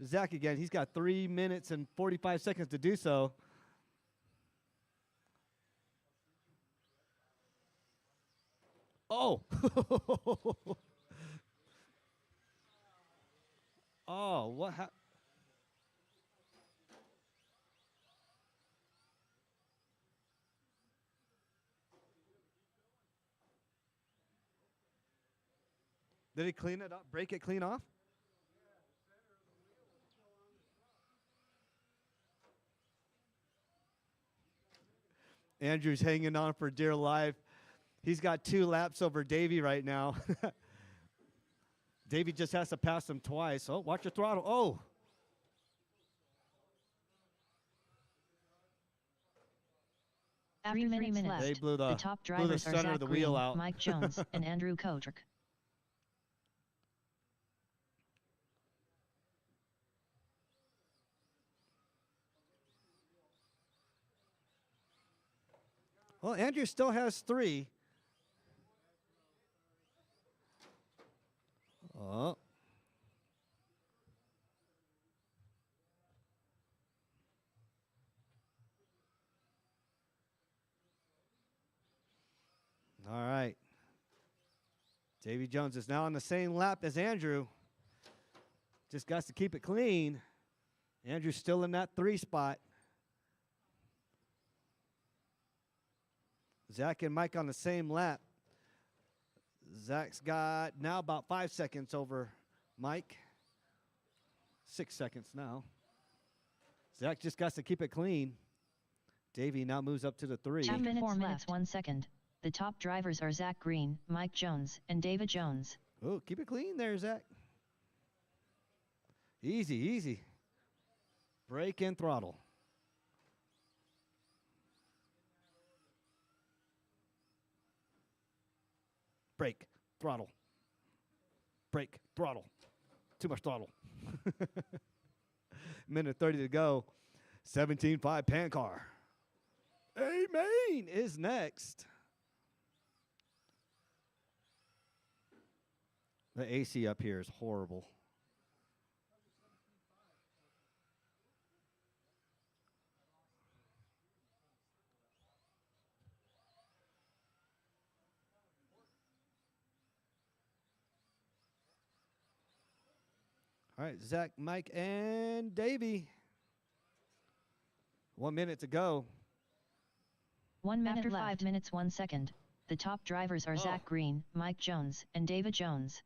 Zach again. He's got 3 minutes and 45 seconds to do so. Oh. Oh, what happened? Did he clean it up? Break it clean off? Andrew's hanging on for dear life. He's got 2 laps over Davey right now. Davey just has to pass him twice. Oh, watch your throttle. Oh. After 3 minutes left, They blew the top blew drivers the are center Zach of the Green, wheel out. Mike Jones, and Andrew Kotrick. Well, Andrew still has 3. Oh. All right. Davy Jones is now on the same lap as Andrew. Just got to keep it clean. Andrew's still in that 3 spot. Zach and Mike on the same lap. Zach's got now about 5 seconds over Mike. 6 seconds now. Zach just got to keep it clean. Davey now moves up to the 3. After 4 minutes 1 second, the top drivers are Zach Green, Mike Jones, and David Jones. Oh, keep it clean there, Zach. Easy, easy. Brake and throttle. Brake, throttle. Brake, throttle. Too much throttle. Minute 30 to go. 17.5 pan car. Amen is next. The AC up here is horrible. All right, Zach, Mike, and Davey. 1 minute to go. 1 minute after 5 minutes 1 second, the top drivers are Zach Green, Mike Jones, and David Jones.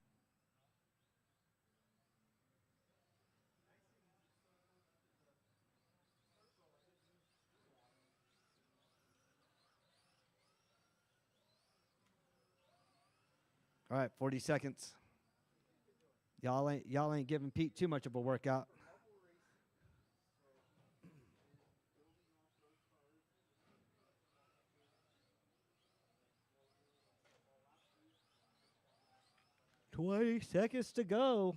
All right, 40 seconds. Y'all ain't giving Pete too much of a workout. $20 seconds to go.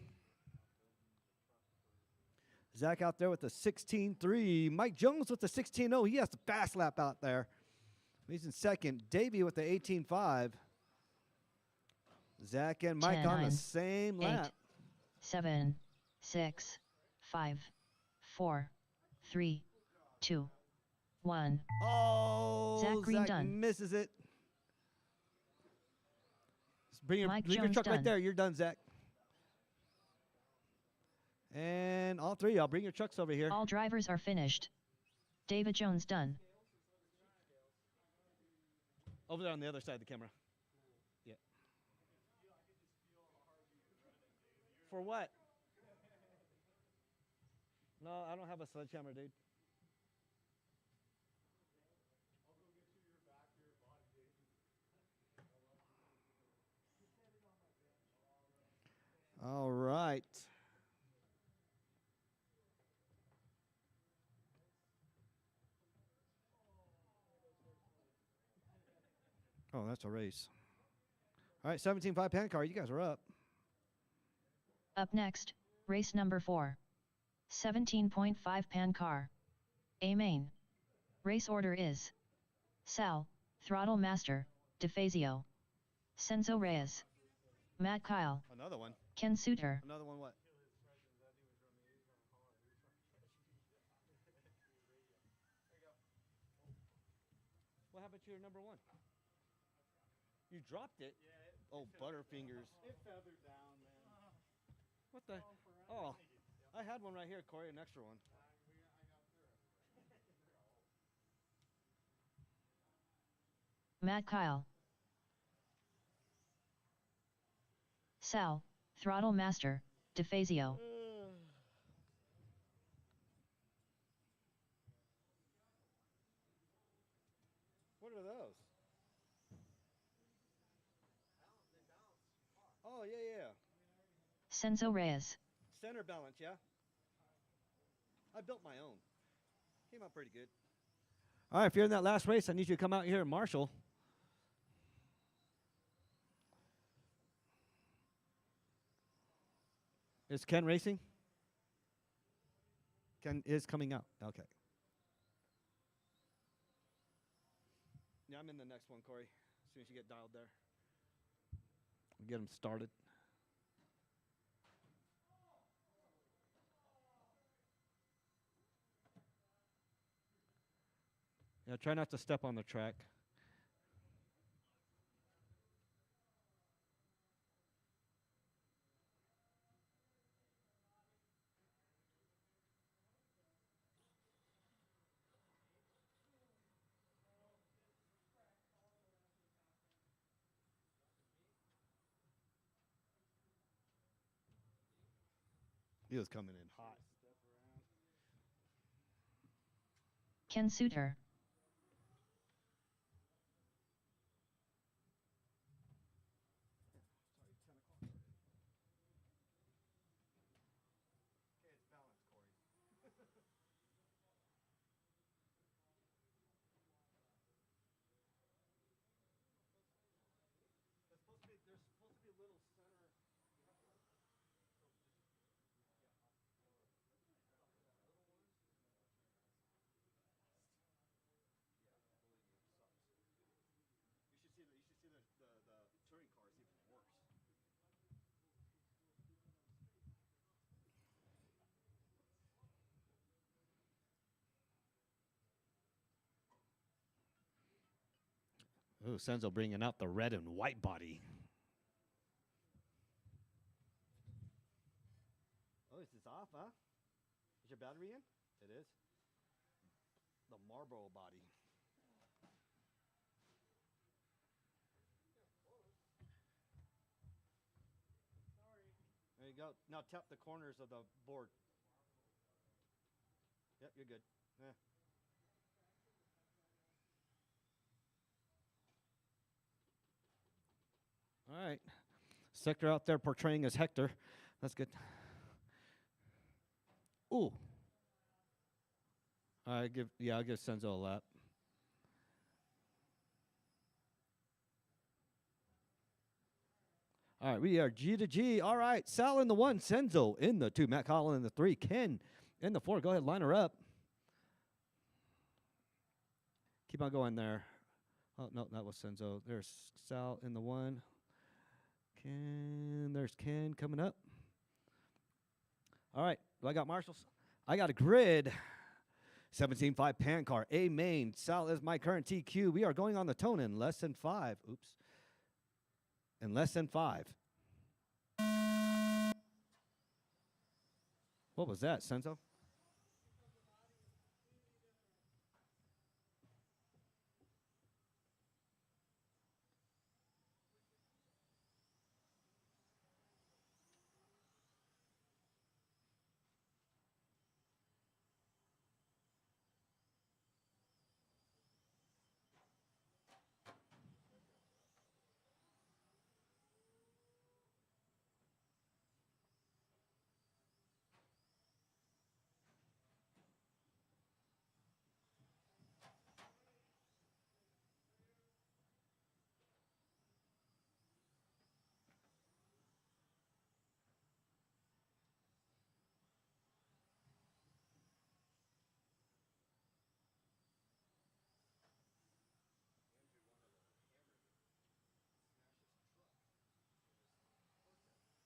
Zach out there with the 16.3. Mike Jones with the 16.0. He has the fast lap out there. He's in second. Davey with the 18.5. Zach and Mike 10, on 9, the same 8, lap. 7, 6, 5, 4, 3, 2, 1. Oh, Zach Green done. misses it. Just leave your Jones truck right done. there. You're done, Zach. And all 3 y'all, bring your trucks over here. All drivers are finished. David Jones done. Over there on the other side of the camera. Yeah. For what? No, I don't have a sledgehammer, dude. All right. Oh, that's a race. All right, 17.5 pan car. You guys are up. Up next, race number 4. 17.5 pan car. A main. Race order is Sal, Throttle Master, DeFazio, Senzo Reyes, Matt Kyle, Another one. Ken Suter. Another one what? What happened to your number 1? You dropped it? Oh, Butterfingers. It feathered down, man. What the? Oh, I had one right here, Corey, an extra one. Matt Kyle. Sal, Throttle Master, DeFazio. What are those? Oh, yeah. Senzo Reyes. Center balance, yeah? I built my own. Came out pretty good. All right, if you're in that last race, I need you to come out here and marshal. Is Ken racing? Ken is coming out. Okay. Yeah, I'm in the next one, Corey. As soon as you get dialed there. We'll get him started. Yeah, try not to step on the track. He was coming in hot. Ken Suter. Touring car is even worse. Oh, Senzo bringing out the red and white body. Oh, is this off, huh? Is your battery in? It is. The Marlboro body. There you go. Now tap the corners of the board. Yep, you're good. Yeah. All right. Sector out there portraying as Hector. That's good. Ooh. I'll give Senzo a lap. All right, we are G to G. All right, Sal in the 1, Senzo in the 2, Matt Collin in the 3, Ken in the 4. Go ahead, line her up. Keep on going there. Oh, no, that was Senzo. There's Sal in the 1. There's Ken coming up. All right, do I got marshals? I got a grid. 17.5 pan car, A main. Sal is my current TQ. We are going on the tone in less than 5. Oops. In less than 5. What was that, Senzo?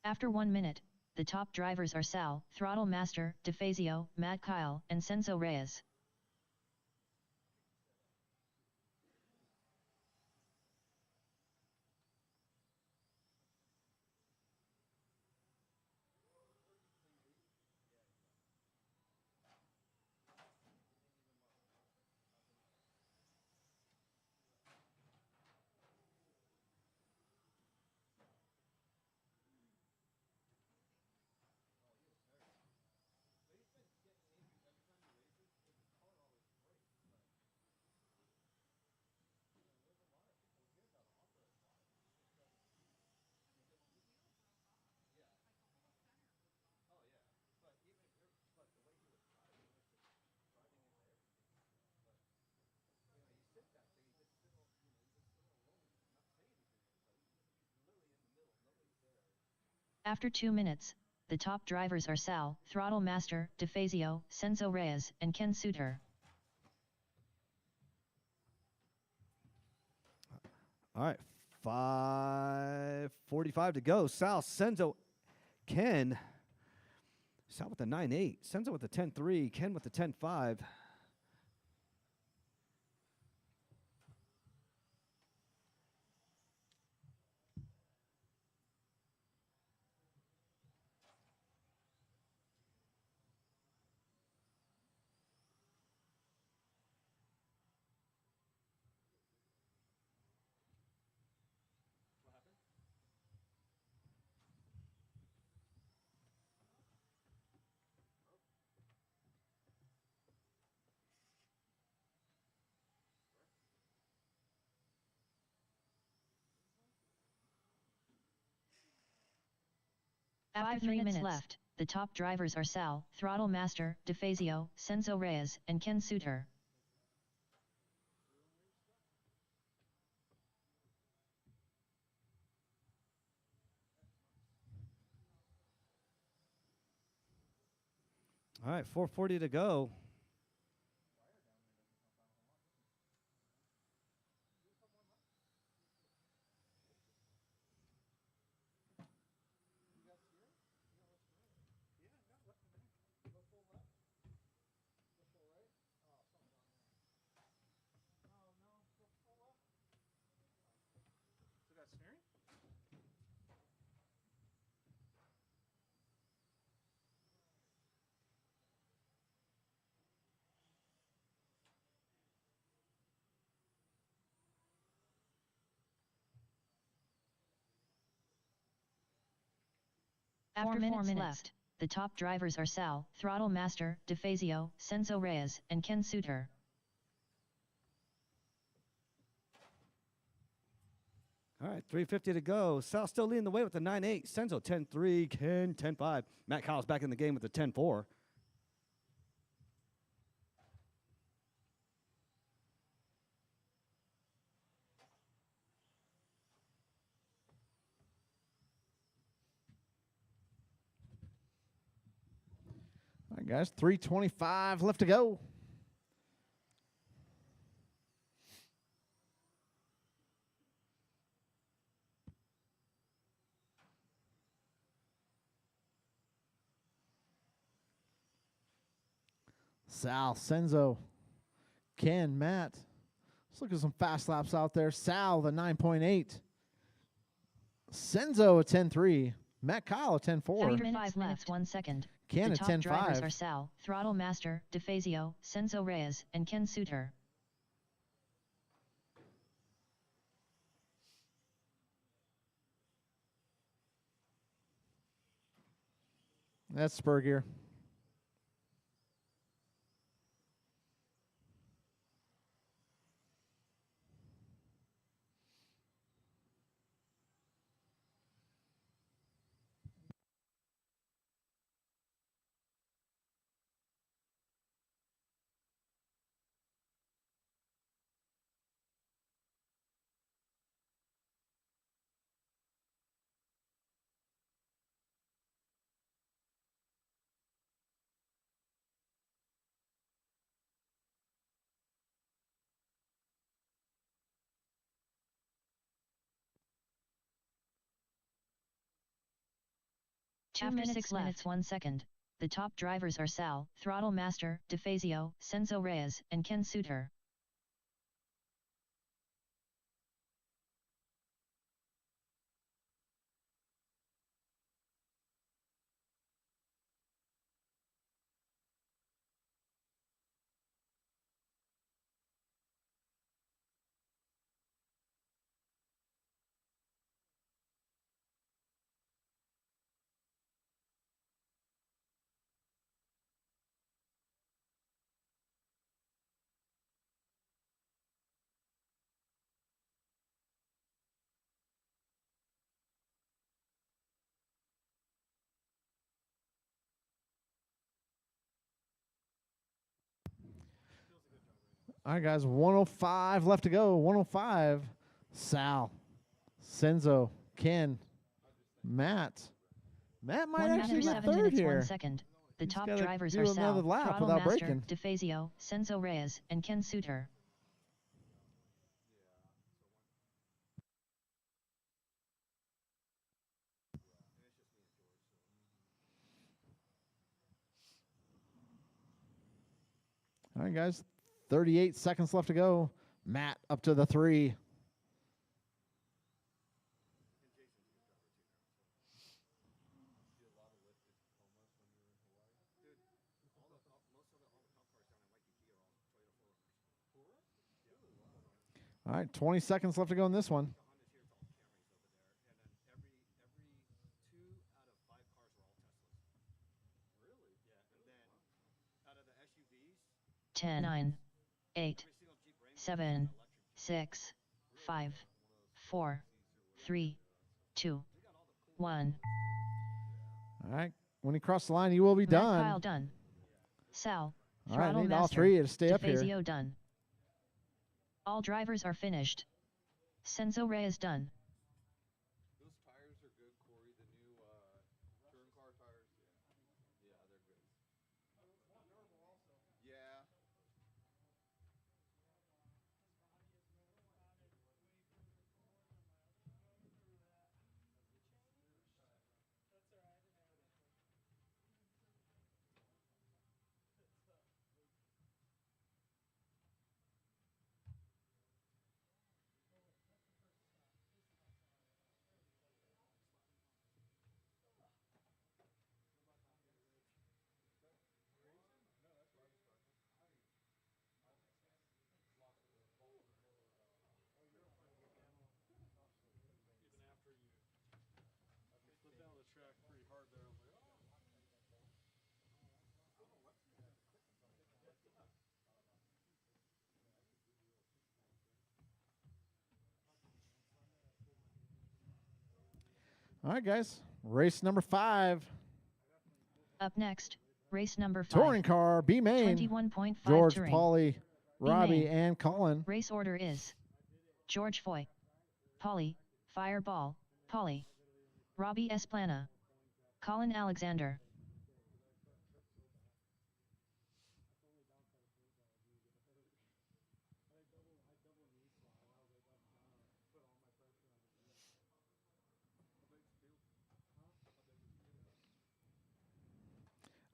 After 1 minute, the top drivers are Sal, Throttle Master, DeFazio, Matt Kyle, and Senzo Reyes. After 2 minutes, the top drivers are Sal, Throttle Master, DeFazio, Senzo Reyes, and Ken Suter. All right, 5:45 to go. Sal, Senzo, Ken. Sal with the 9.8. Senzo with the 10.3. Ken with the 10.5. After 3 minutes left, the top drivers are Sal, Throttle Master, DeFazio, Senzo Reyes, and Ken Suter. All right, 4:40 to go. After 4 minutes left, the top drivers are Sal, Throttle Master, DeFazio, Senzo Reyes, and Ken Suter. All right, 3:50 to go. Sal still leading the way with the 9.8. Senzo 10.3. Ken 10.5. Matt Kyle's back in the game with the 10.4. All right, guys, 3:25 left to go. Sal, Senzo, Ken, Matt. Let's look at some fast laps out there. Sal, the 9.8. Senzo, a 10.3. Matt Kyle, a 10.4. After 5 minutes 1 second, Ken, the a top 10.5. drivers are Sal, Throttle Master, DeFazio, Senzo Reyes, and Ken Suter. That's spur gear. After 6 minutes 1 second, the top drivers are Sal, Throttle Master, DeFazio, Senzo Reyes, and Ken Suter. All right, guys, 105 left to go. 105. Sal, Senzo, Ken, Matt, Matt might 1 minute actually be 7 third minutes here. 1 second. The He's top gotta drivers do are another Sal, lap Throttle without Master, breaking. DeFazio, Senzo Reyes, and Ken Suter. All right, guys. 38 seconds left to go. Matt up to the 3. All right, 20 seconds left to go in this one. 10, 9, 8, 7, 6, 5, 4, 3, 2, 1. All right. When he crosses the line, he will be Matt done. Kyle done. Sal, All right, Throttle need all Master, 3 to stay up here. DeFazio done. All drivers are finished. Senzo Reyes done. Those tires are good, Corey. The new touring car tires. Yeah, they're good. Yeah. All right, guys. Race number 5. Up next, race number 5. Touring car, B main. 21.5 George, touring. Paulie, Robbie, main. and Colin. Race order is George Foy, Paulie, Fireball, Paulie, Robbie Esplana, Colin Alexander.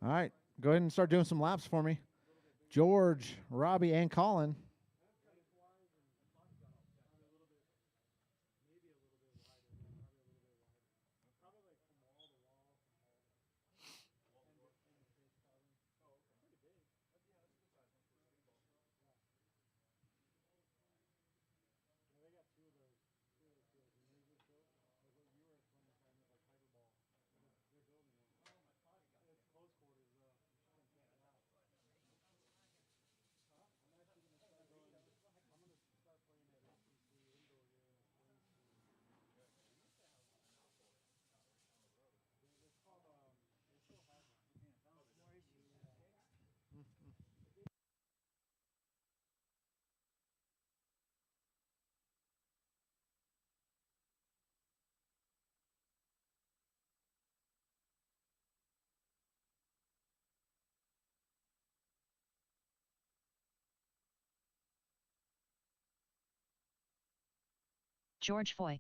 All right, go ahead and start doing some laps for me. George, Robbie, and Colin. George Foy.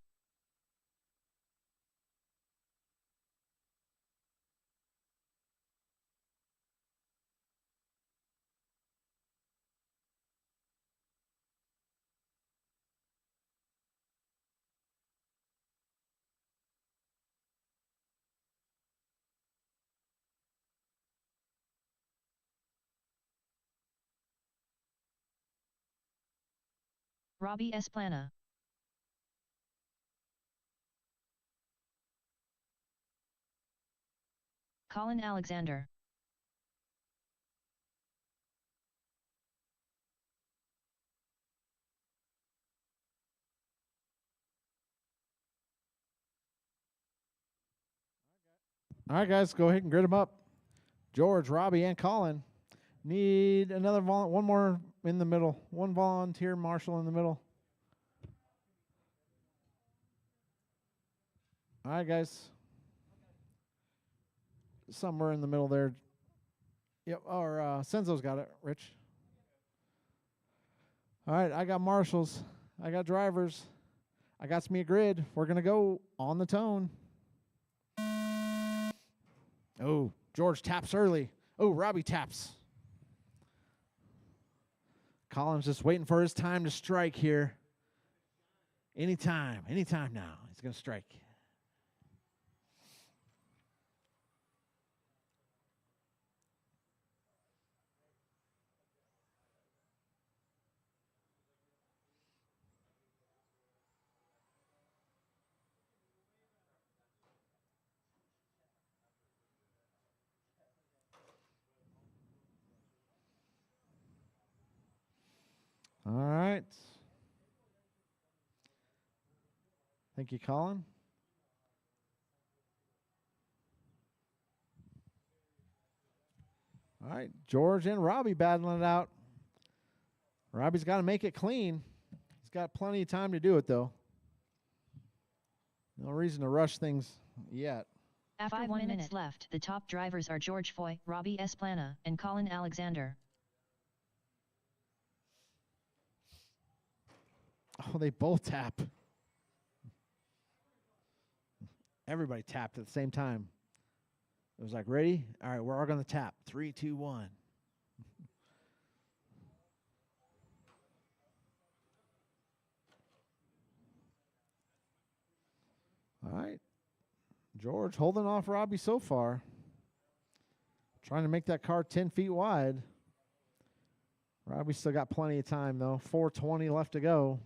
Robbie Esplana. Colin Alexander. All right, guys, go ahead and grid them up. George, Robbie, and Colin. Need another one more in the middle. One volunteer marshal in the middle. All right, guys. somewhere in the middle there. Yep, or Senzo's got it, Rich. All right, I got marshals. I got drivers. I got me a grid. We're going to go on the tone. Oh, George taps early. Oh, Robbie taps. Colin's just waiting for his time to strike here. Anytime now. He's going to strike. All right. Thank you, Colin. All right, George and Robbie battling it out. Robbie's got to make it clean. He's got plenty of time to do it, though. No reason to rush things yet. After 5 1 minutes minute left, the top drivers are George Foy, Robbie Esplana, and Colin Alexander. Oh, they both tap. Everybody tapped at the same time. It was like, ready? All right, we're all going to tap. 3, 2, 1. All right. George holding off Robbie so far. Trying to make that car 10 feet wide. Robbie's still got plenty of time, though. 4:20 left to go.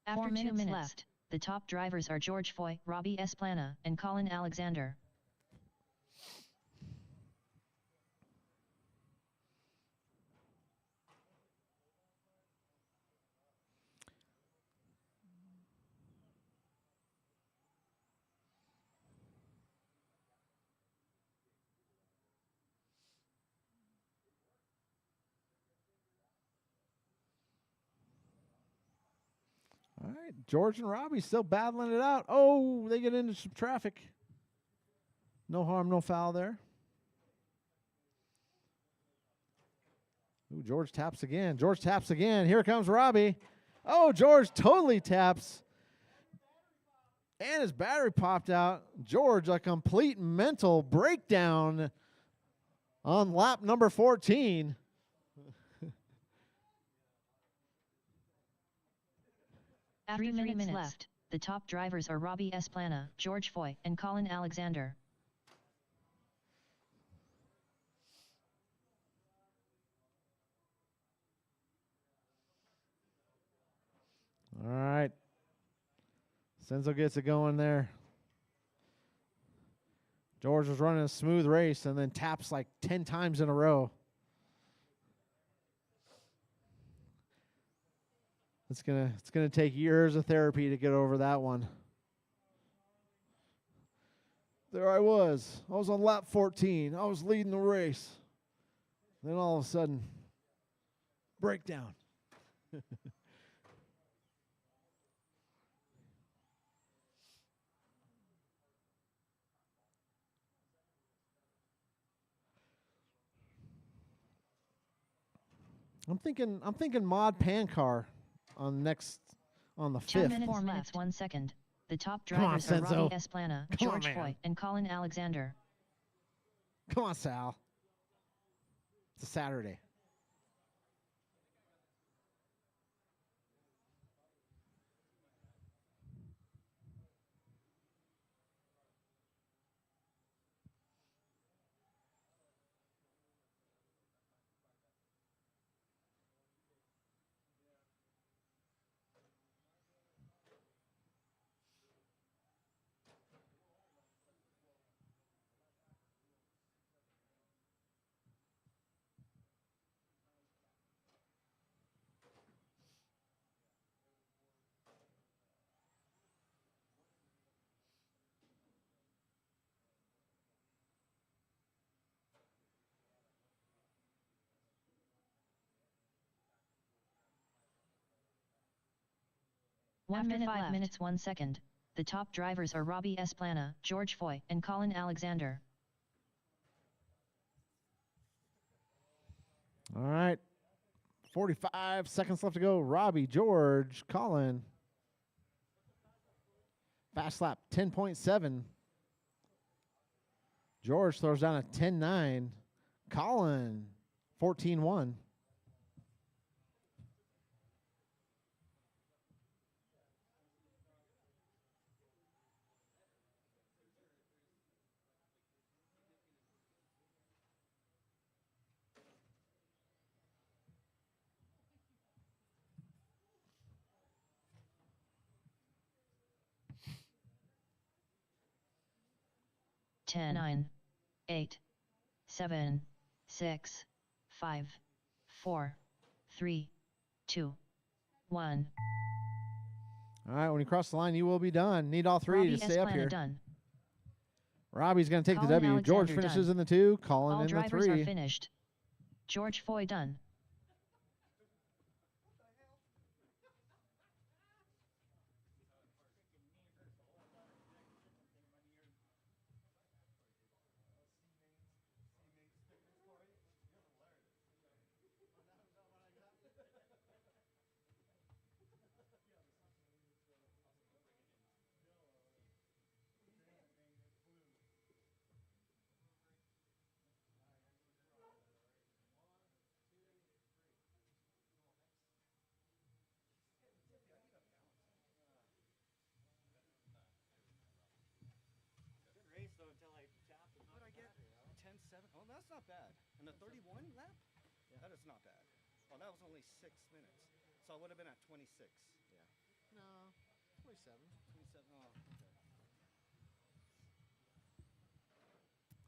After 2 minutes left, the top drivers are George Foy, Robbie Esplana, and Colin Alexander. All right, George and Robbie still battling it out. Oh, they get into some traffic. No harm, no foul there. Ooh, George taps again. George taps again. Here comes Robbie. Oh, George totally taps. And his battery popped out. George, a complete mental breakdown on lap number 14. After 3 minutes left, the top drivers are Robbie Esplana, George Foy, and Colin Alexander. All right. Senzo gets it going there. George was running a smooth race and then taps like 10 times in a row. It's gonna take years of therapy to get over that one. There I was. I was on lap 14. I was leading the race. Then all of a sudden, breakdown. I'm thinking mod pan car on the 2 5th. minutes 4 minutes 1 second. The top Come on, drivers are Senzo. Robbie Esplana, Come on, George man. Foy, and Colin Alexander. Come on, Sal. It's a Saturday. 1 minute 5 minutes 1 second. The top drivers are Robbie Esplana, George Foy, and Colin Alexander. All right. 45 seconds left to go. Robbie, George, Colin. Fast lap 10.7. George throws down a 10.9. Colin 14.1. Ten, 9, 8, 7, 6, 5, 4, 3, 2, 1. All right, when you cross the line, you will be done. Need all three Robbie to stay up Esplana here. done. Robbie's going to take Colin the W. George Alexander finishes done. in the 2. Colin All in the drivers 3. are finished. George Foy done. Race though until I tapped. What I get? 10-7. Oh, that's not bad. And a 31 lap? Yeah. That is not bad. Oh, that was only 6 minutes. So I would have been at 26. Yeah. No, 27. 27. Oh, okay.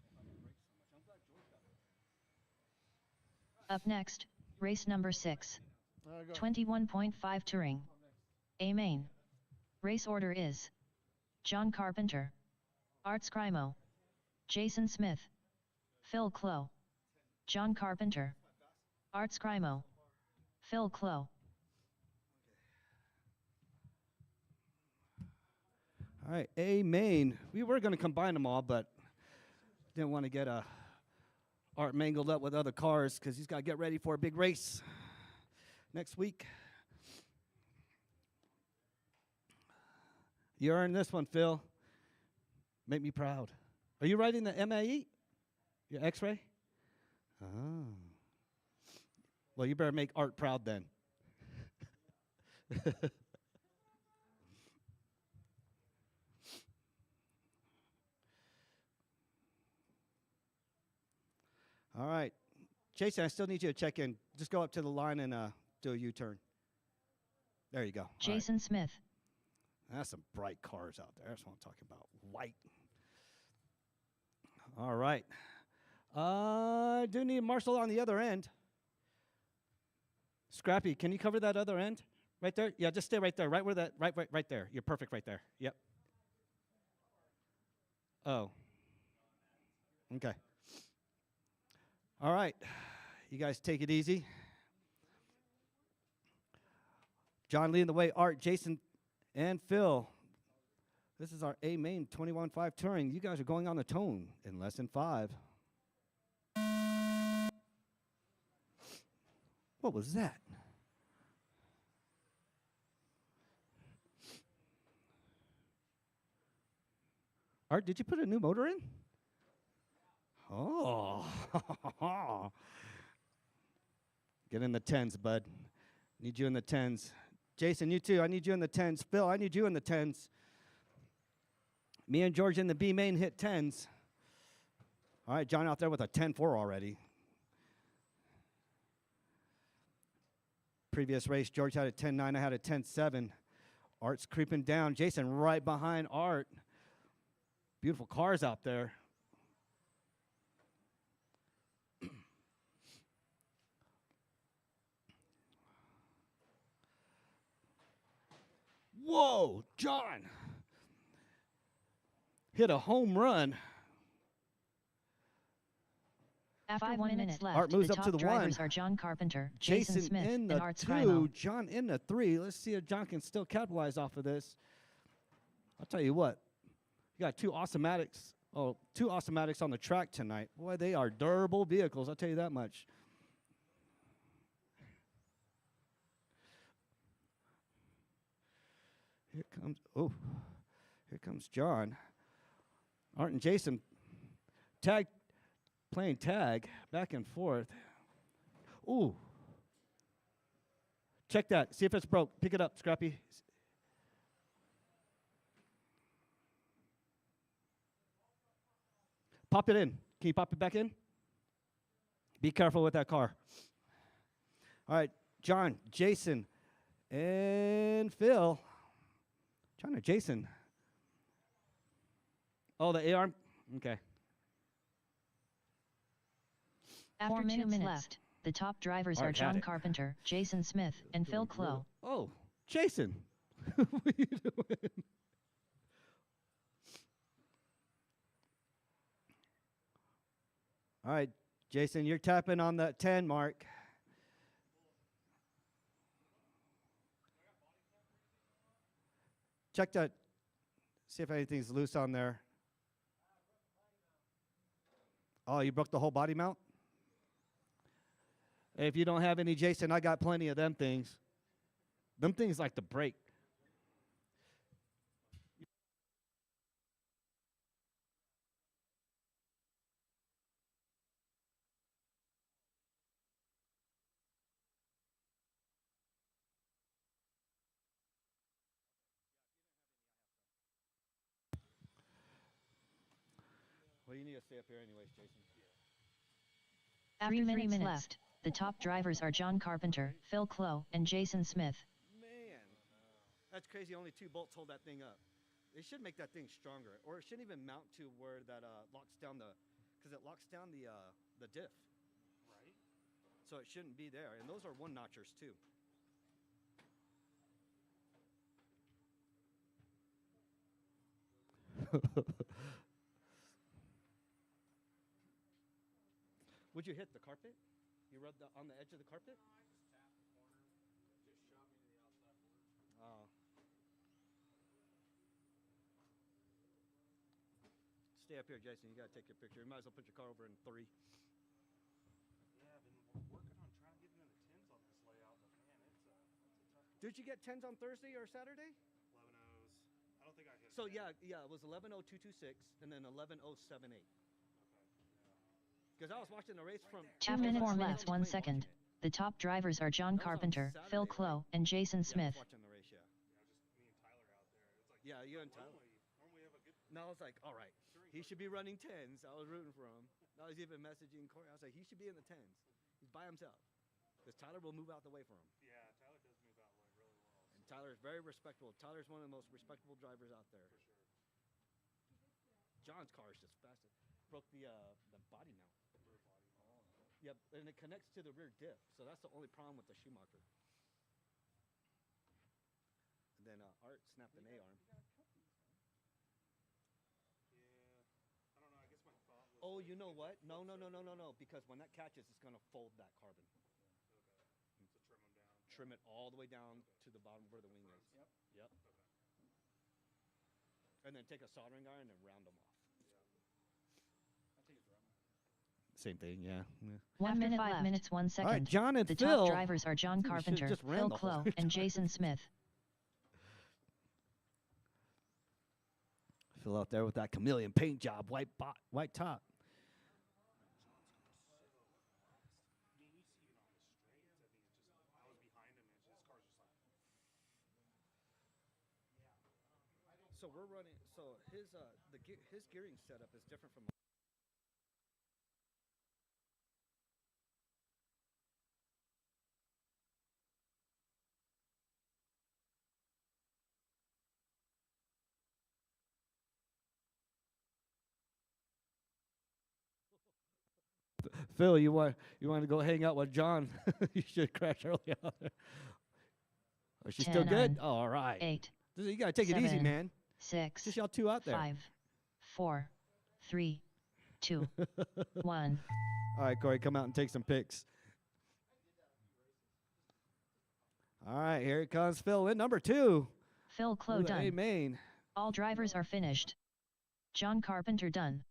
If I didn't break so much. I'm glad George got it. Up next, race number 6. Go. 21.5 Touring. A main. Race order is John Carpenter, Art Scrimo, Jason Smith, Phil Clow, John Carpenter, Art Scrimo, Phil Clow. All right, A main. We were going to combine them all, but didn't want to get Art mangled up with other cars because he's got to get ready for a big race next week. You earned this one, Phil. Make me proud. Are you riding the MAE? Your X-ray? Oh. Well, you better make Art proud then. All right. Jason, I still need you to check in. Just go up to the line and do a U-turn. There you go. Jason Smith. That's some bright cars out there. That's what I'm talking about. White. All right. I do need Marshall on the other end. Scrappy, can you cover that other end? Right there? Yeah, just stay right there. Right where that right there. You're perfect right there. Yep. Oh. Okay. All right. You guys take it easy. John leading the way. Art, Jason, and Phil. This is our A main 21.5 touring. You guys are going on the tone in less than 5. What was that? Art, did you put a new motor in? Oh. Get in the 10s, bud. Need you in the 10s. Jason, you too. I need you in the 10s. Phil, I need you in the 10s. Me and George in the B main hit 10s. All right, John out there with a 10-4 already. Previous race, George had a 10-9. I had a 10-7. Art's creeping down. Jason right behind Art. Beautiful cars out there. Whoa, John. Hit a home run. After 5 1 minutes minute left, Art moves the up to top the drivers 1. are John Carpenter, Jason Jason Smith, in and the Art 2, Scrimo. John in the 3. Let's see if John can still capitalize off of this. I'll tell you what, you got two Awesomatics on the track tonight. Boy, they are durable vehicles, I'll tell you that much. Here comes John. Art and Jason playing tag back and forth. Ooh. Check that. See if it's broke. Pick it up, Scrappy. Pop it in. Can you pop it back in? Be careful with that car. All right, John, Jason, and Phil. John or Jason? Oh, the A-arm? Okay. After 2 minutes left, the top drivers Art are had John it. Carpenter, Jason Smith, and Phil Clough. Oh, Jason. What are you doing? All right, Jason, you're tapping on the 10 mark. Check that. See if anything's loose on there. Oh, you broke the whole body mount? If you don't have any, Jason, I got plenty of them things. Them things like to break. Well, you need to stay up here anyways, Jason. After 3 minutes left, the top drivers are John Carpenter, Phil Clough, and Jason Smith. Man, that's crazy. Only 2 bolts hold that thing up. They should make that thing stronger, or it shouldn't even mount to where that locks down because it locks down the diff. Right. So it shouldn't be there, and those are 1-notchers too. Would you hit the carpet? You rubbed on the edge of the carpet? No, I just tapped the corner. Just shot me to the outside corner. Oh. Stay up here, Jason. You got to take your picture. You might as well put your car over in 3. Yeah, I've been working on trying to get into the 10s on this layout, but man, it's a tough. Did you get 10s on Thursday or Saturday? 11-O's. I don't think I hit. So yeah, it was 11.0226 and then 11.078. Because I was watching the race from 2 minutes left, 1 second. The top drivers are John Carpenter, Phil Clough, and Jason Smith. watching the race, yeah. Yeah, just me and Tyler out there. It's like Yeah, you and Tyler. normally have a good. No, I was like, all right, he should be running 10s. I was rooting for him. I was even messaging Corey. I was like, he should be in the 10s. He's by himself. Because Tyler will move out the way for him. Yeah, Tyler does move out really well. And Tyler's very respectable. Tyler's one of the most respectable drivers out there. For sure. John's car is just fast. Broke the body mount. Yep, and it connects to the rear diff, so that's the only problem with the Schumacher. And then Art snapped an A-arm. Yeah, I don't know. I guess my thought was. Oh, you know what? No, because when that catches, it's going to fold that carbon. Okay. So trim them down. Trim it all the way down to the bottom where the wing is. Yep. Okay. And then take a soldering iron and round them off. Yeah. Same thing, yeah. 1 minute, 5 minutes, 1 second. All right, John and the Phil. top drivers are John We should've Carpenter, just ran Phil the whole Clough, time. and Jason Smith. Phil out there with that chameleon paint job, white top. I mean, you see even on the straights. I mean, it's just I was behind him, and his car's just like. So we're running. So his his gearing setup is different from. Phil, you want to go hang out with John? You should crash early out there. Oh, she's still 10 good. on, Oh, all right. 8, You gotta take it easy, 7, man. 6, Just y'all 2 out there. 5, 4, 3, 2, 1. All right, Corey, come out and take some pics. All right, here it comes Phil in number 2. Phil Clow Ooh, A done. main. All drivers are finished. John Carpenter done.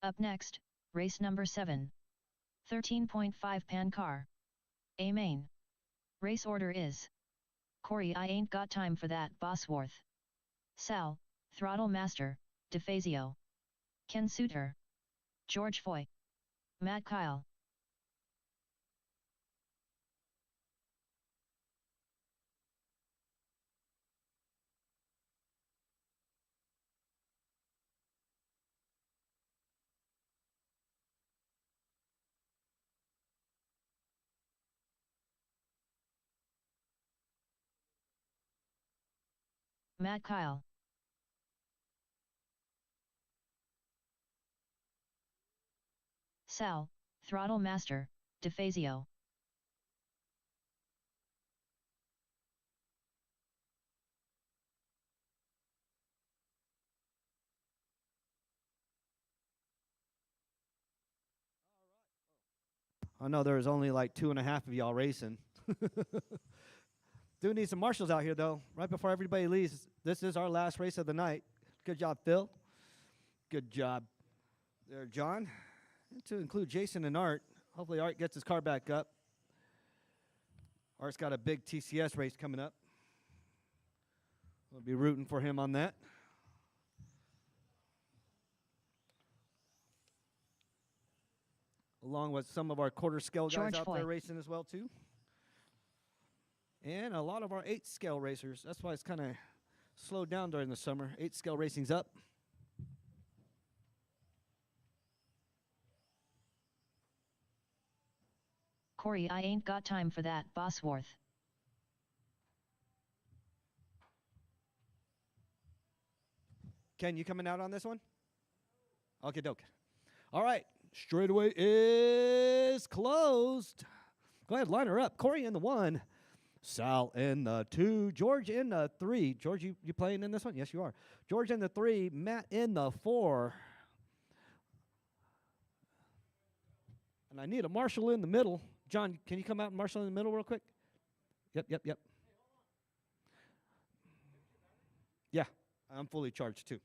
Up next, race number 7. 13.5 pan car. A main. Race order is Corey, I ain't got time for that, Bosworth. Sal, Throttle Master, DeFazio. Ken Suter. George Foy. Matt Kyle. Matt Kyle. Sal, Throttle Master, DeFazio. I know there's only like 2.5 of y'all racing. Do need some marshals out here, though. Right before everybody leaves, this is our last race of the night. Good job, Phil. Good job there, John. And to include Jason and Art. Hopefully Art gets his car back up. Art's got a big TCS race coming up. We'll be rooting for him on that. Along with some of our quarter scale guys George out Foy. there racing as well, too. And a lot of our 8-scale racers. That's why it's kind of slowed down during the summer. 8-scale racing's up. Corey, I ain't got time for that, Bosworth. Ken, you coming out on this one? Okay, doke. All right, straightaway is closed. Go ahead, line her up. Corey in the 1, Sal in the 2, George in the 3. George, you playing in this one? Yes, you are. George in the 3, Matt in the 4. And I need a marshal in the middle. John, can you come out and marshal in the middle real quick? Yep. Yeah, I'm fully charged too.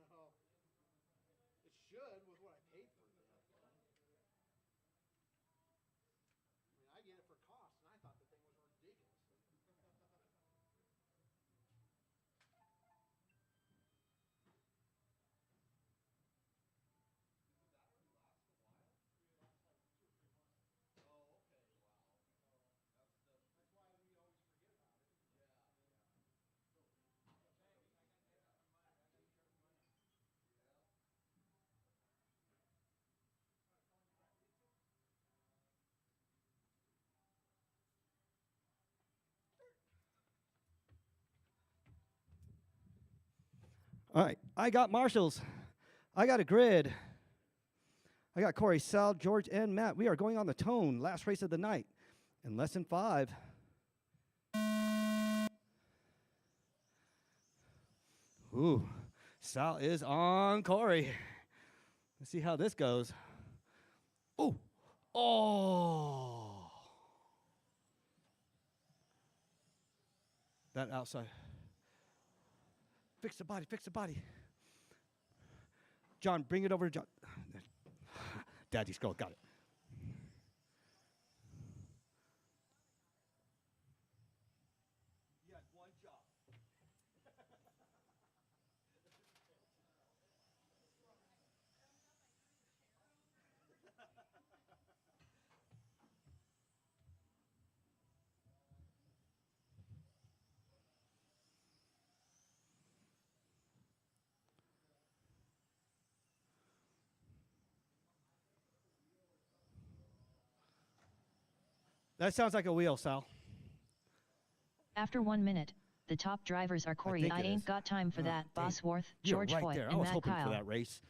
No. It should with what I paid for it. I mean, I get it for cost, and I thought the thing was ridiculous. All right, I got marshals. I got a grid. I got Corey, Sal, George, and Matt. We are going on the tone. Last race of the night in less than 5. Ooh, Sal is on Corey. Let's see how this goes. Ooh, oh. That outside. Fix the body, fix the body. John, bring it over to John. Daddy's girl, got it. That sounds like a wheel, Sal. After 1 minute, the top drivers are Corey. think I it ain't is. got time for Oh, that. dang. Bosworth, You're George right Foy, there. I and was Matt hoping Kyle. for that race.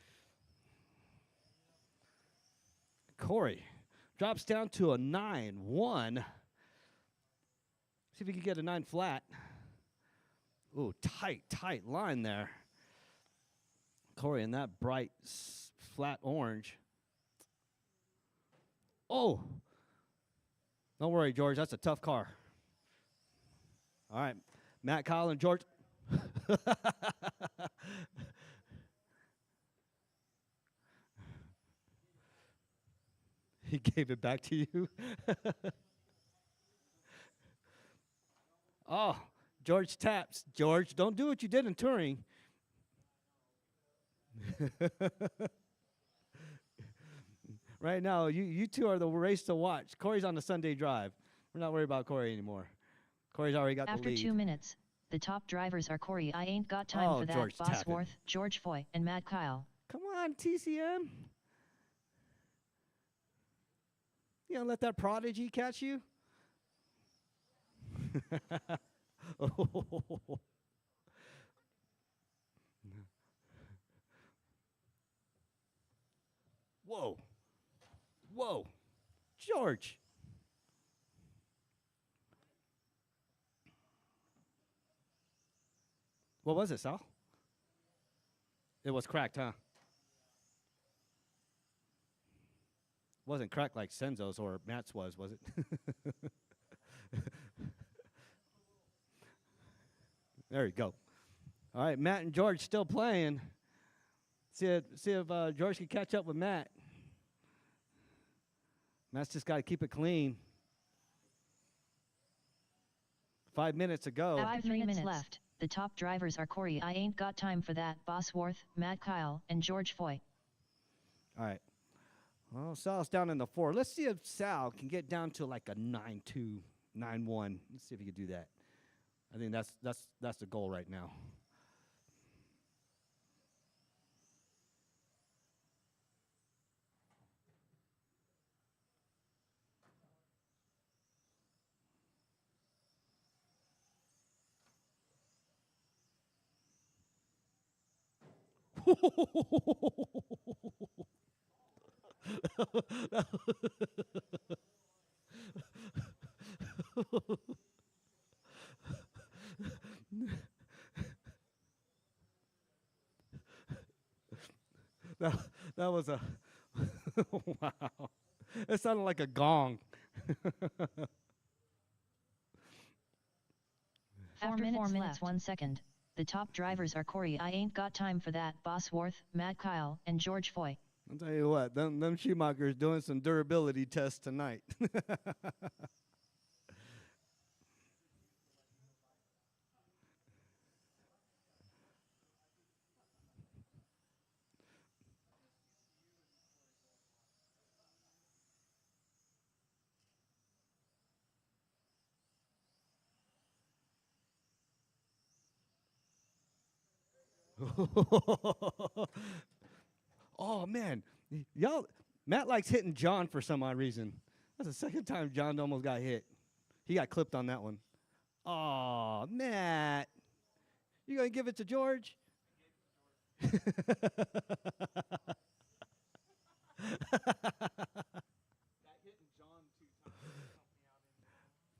Corey drops down to a 9-1. See if he can get a 9 flat. Ooh, tight line there. Corey in that bright flat orange. Oh, don't worry, George. That's a tough car. All right, Matt, Kyle, and George. He gave it back to you. Oh, George taps. George, don't do what you did in touring. Right now, you two are the race to watch. Corey's on the Sunday drive. We're not worried about Corey anymore. Corey's already got After the lead. 2 minutes, the top drivers are Corey. I ain't got time Oh, for that. George tapping. Bosworth, George Foy, and Matt Kyle. Come on, TCM. You don't let that prodigy catch you? Whoa. Whoa. George. What was it, Sal? It was cracked, huh? Wasn't cracked like Senzo's or Matt's was it? There you go. All right, Matt and George still playing. See if George can catch up with Matt. Matt's just got to keep it clean. 5 minutes to go. After 3 minutes left, the top drivers are Corey. I ain't got time for that. Bosworth, Matt Kyle, and George Foy. All right. Well, Sal's down in the 4. Let's see if Sal can get down to like a 9-2, 9-1. Let's see if he can do that. I think that's the goal right now. that was a wow. It sounded like a gong. After 4 minutes 1 second, the top drivers are Corey. I ain't got time for that. Bosworth, Matt Kyle, and George Foy. I'll tell you what, them Schumachers doing some durability tests tonight. Oh man, y'all! Matt likes hitting John for some odd reason. That's the second time John almost got hit. He got clipped on that one. Oh, Matt, you gonna give it to George?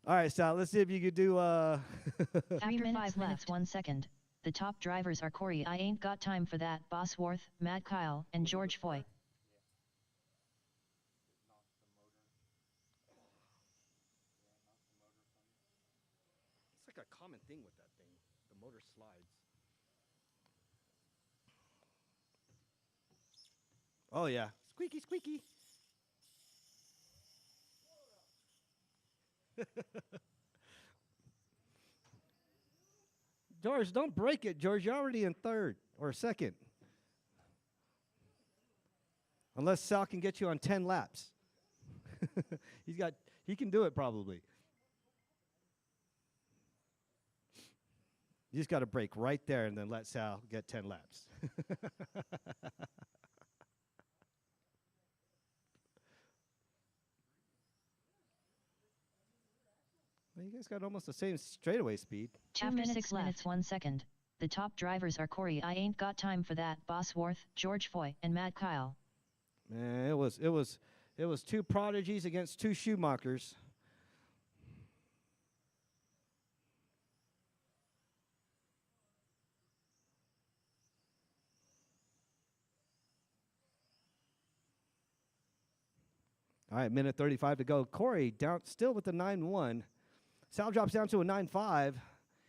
All right, Sal. Let's see if you could do. After 5 minutes 1 second, the top drivers are Corey. I ain't got time for that. Bosworth, Matt Kyle, and George Foy. It's like a common thing with that thing. The motor slides. Oh yeah, squeaky, squeaky. George, don't break it, George. You're already in third or second. Unless Sal can get you on 10 laps. He can do it probably. You just got to break right there and then let Sal get 10 laps. Well, you guys got almost the same straightaway speed. After 6 minutes 1 second, the top drivers are Corey I Ain't Got Time for That, Bosworth, George Foy, and Matt Kyle. Man, it was two prodigies against two Schumachers. All right, minute 35 to go. Corey down still with the 9-1. Sal drops down to a 9-5.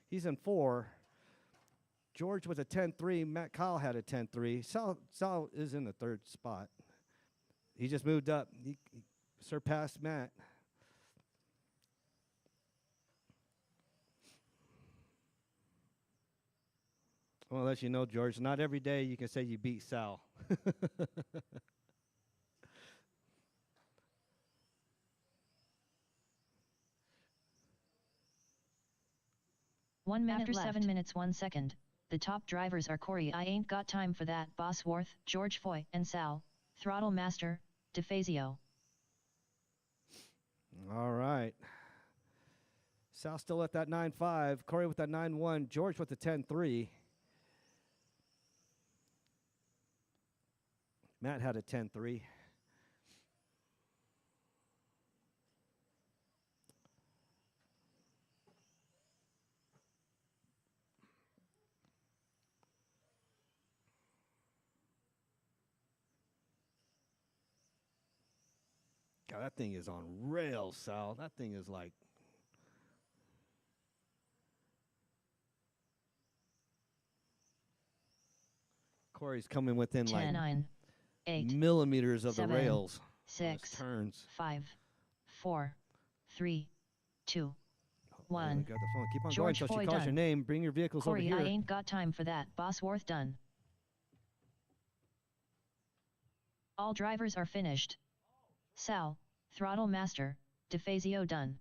He's in 4. George with a 10-3. Matt Kyle had a 10-3. Sal is in the 3rd spot. He just moved up. He surpassed Matt. I want to let you know, George, not every day you can say you beat Sal. 1 minute After left. 7 minutes 1 second, the top drivers are Corey I Ain't Got Time for That, Bosworth, George Foy, and Sal, Throttle Master, DeFazio. All right. Sal still at that 9-5. Corey with that 9-1. George with the 10-3. Matt had a 10-3. God, that thing is on rails, Sal. That thing is like... Corey's coming within 10, like 9, 8, millimeters of 7, the rails. 6, turns. 5, 4, 3, 2, Oh, 1. we got the phone. Keep on George going until Foy she calls done. your name. Bring your vehicles Corey over I here. Ain't Got Time for That, Bosworth done. All drivers are finished. Sal, Throttle Master, DeFazio done.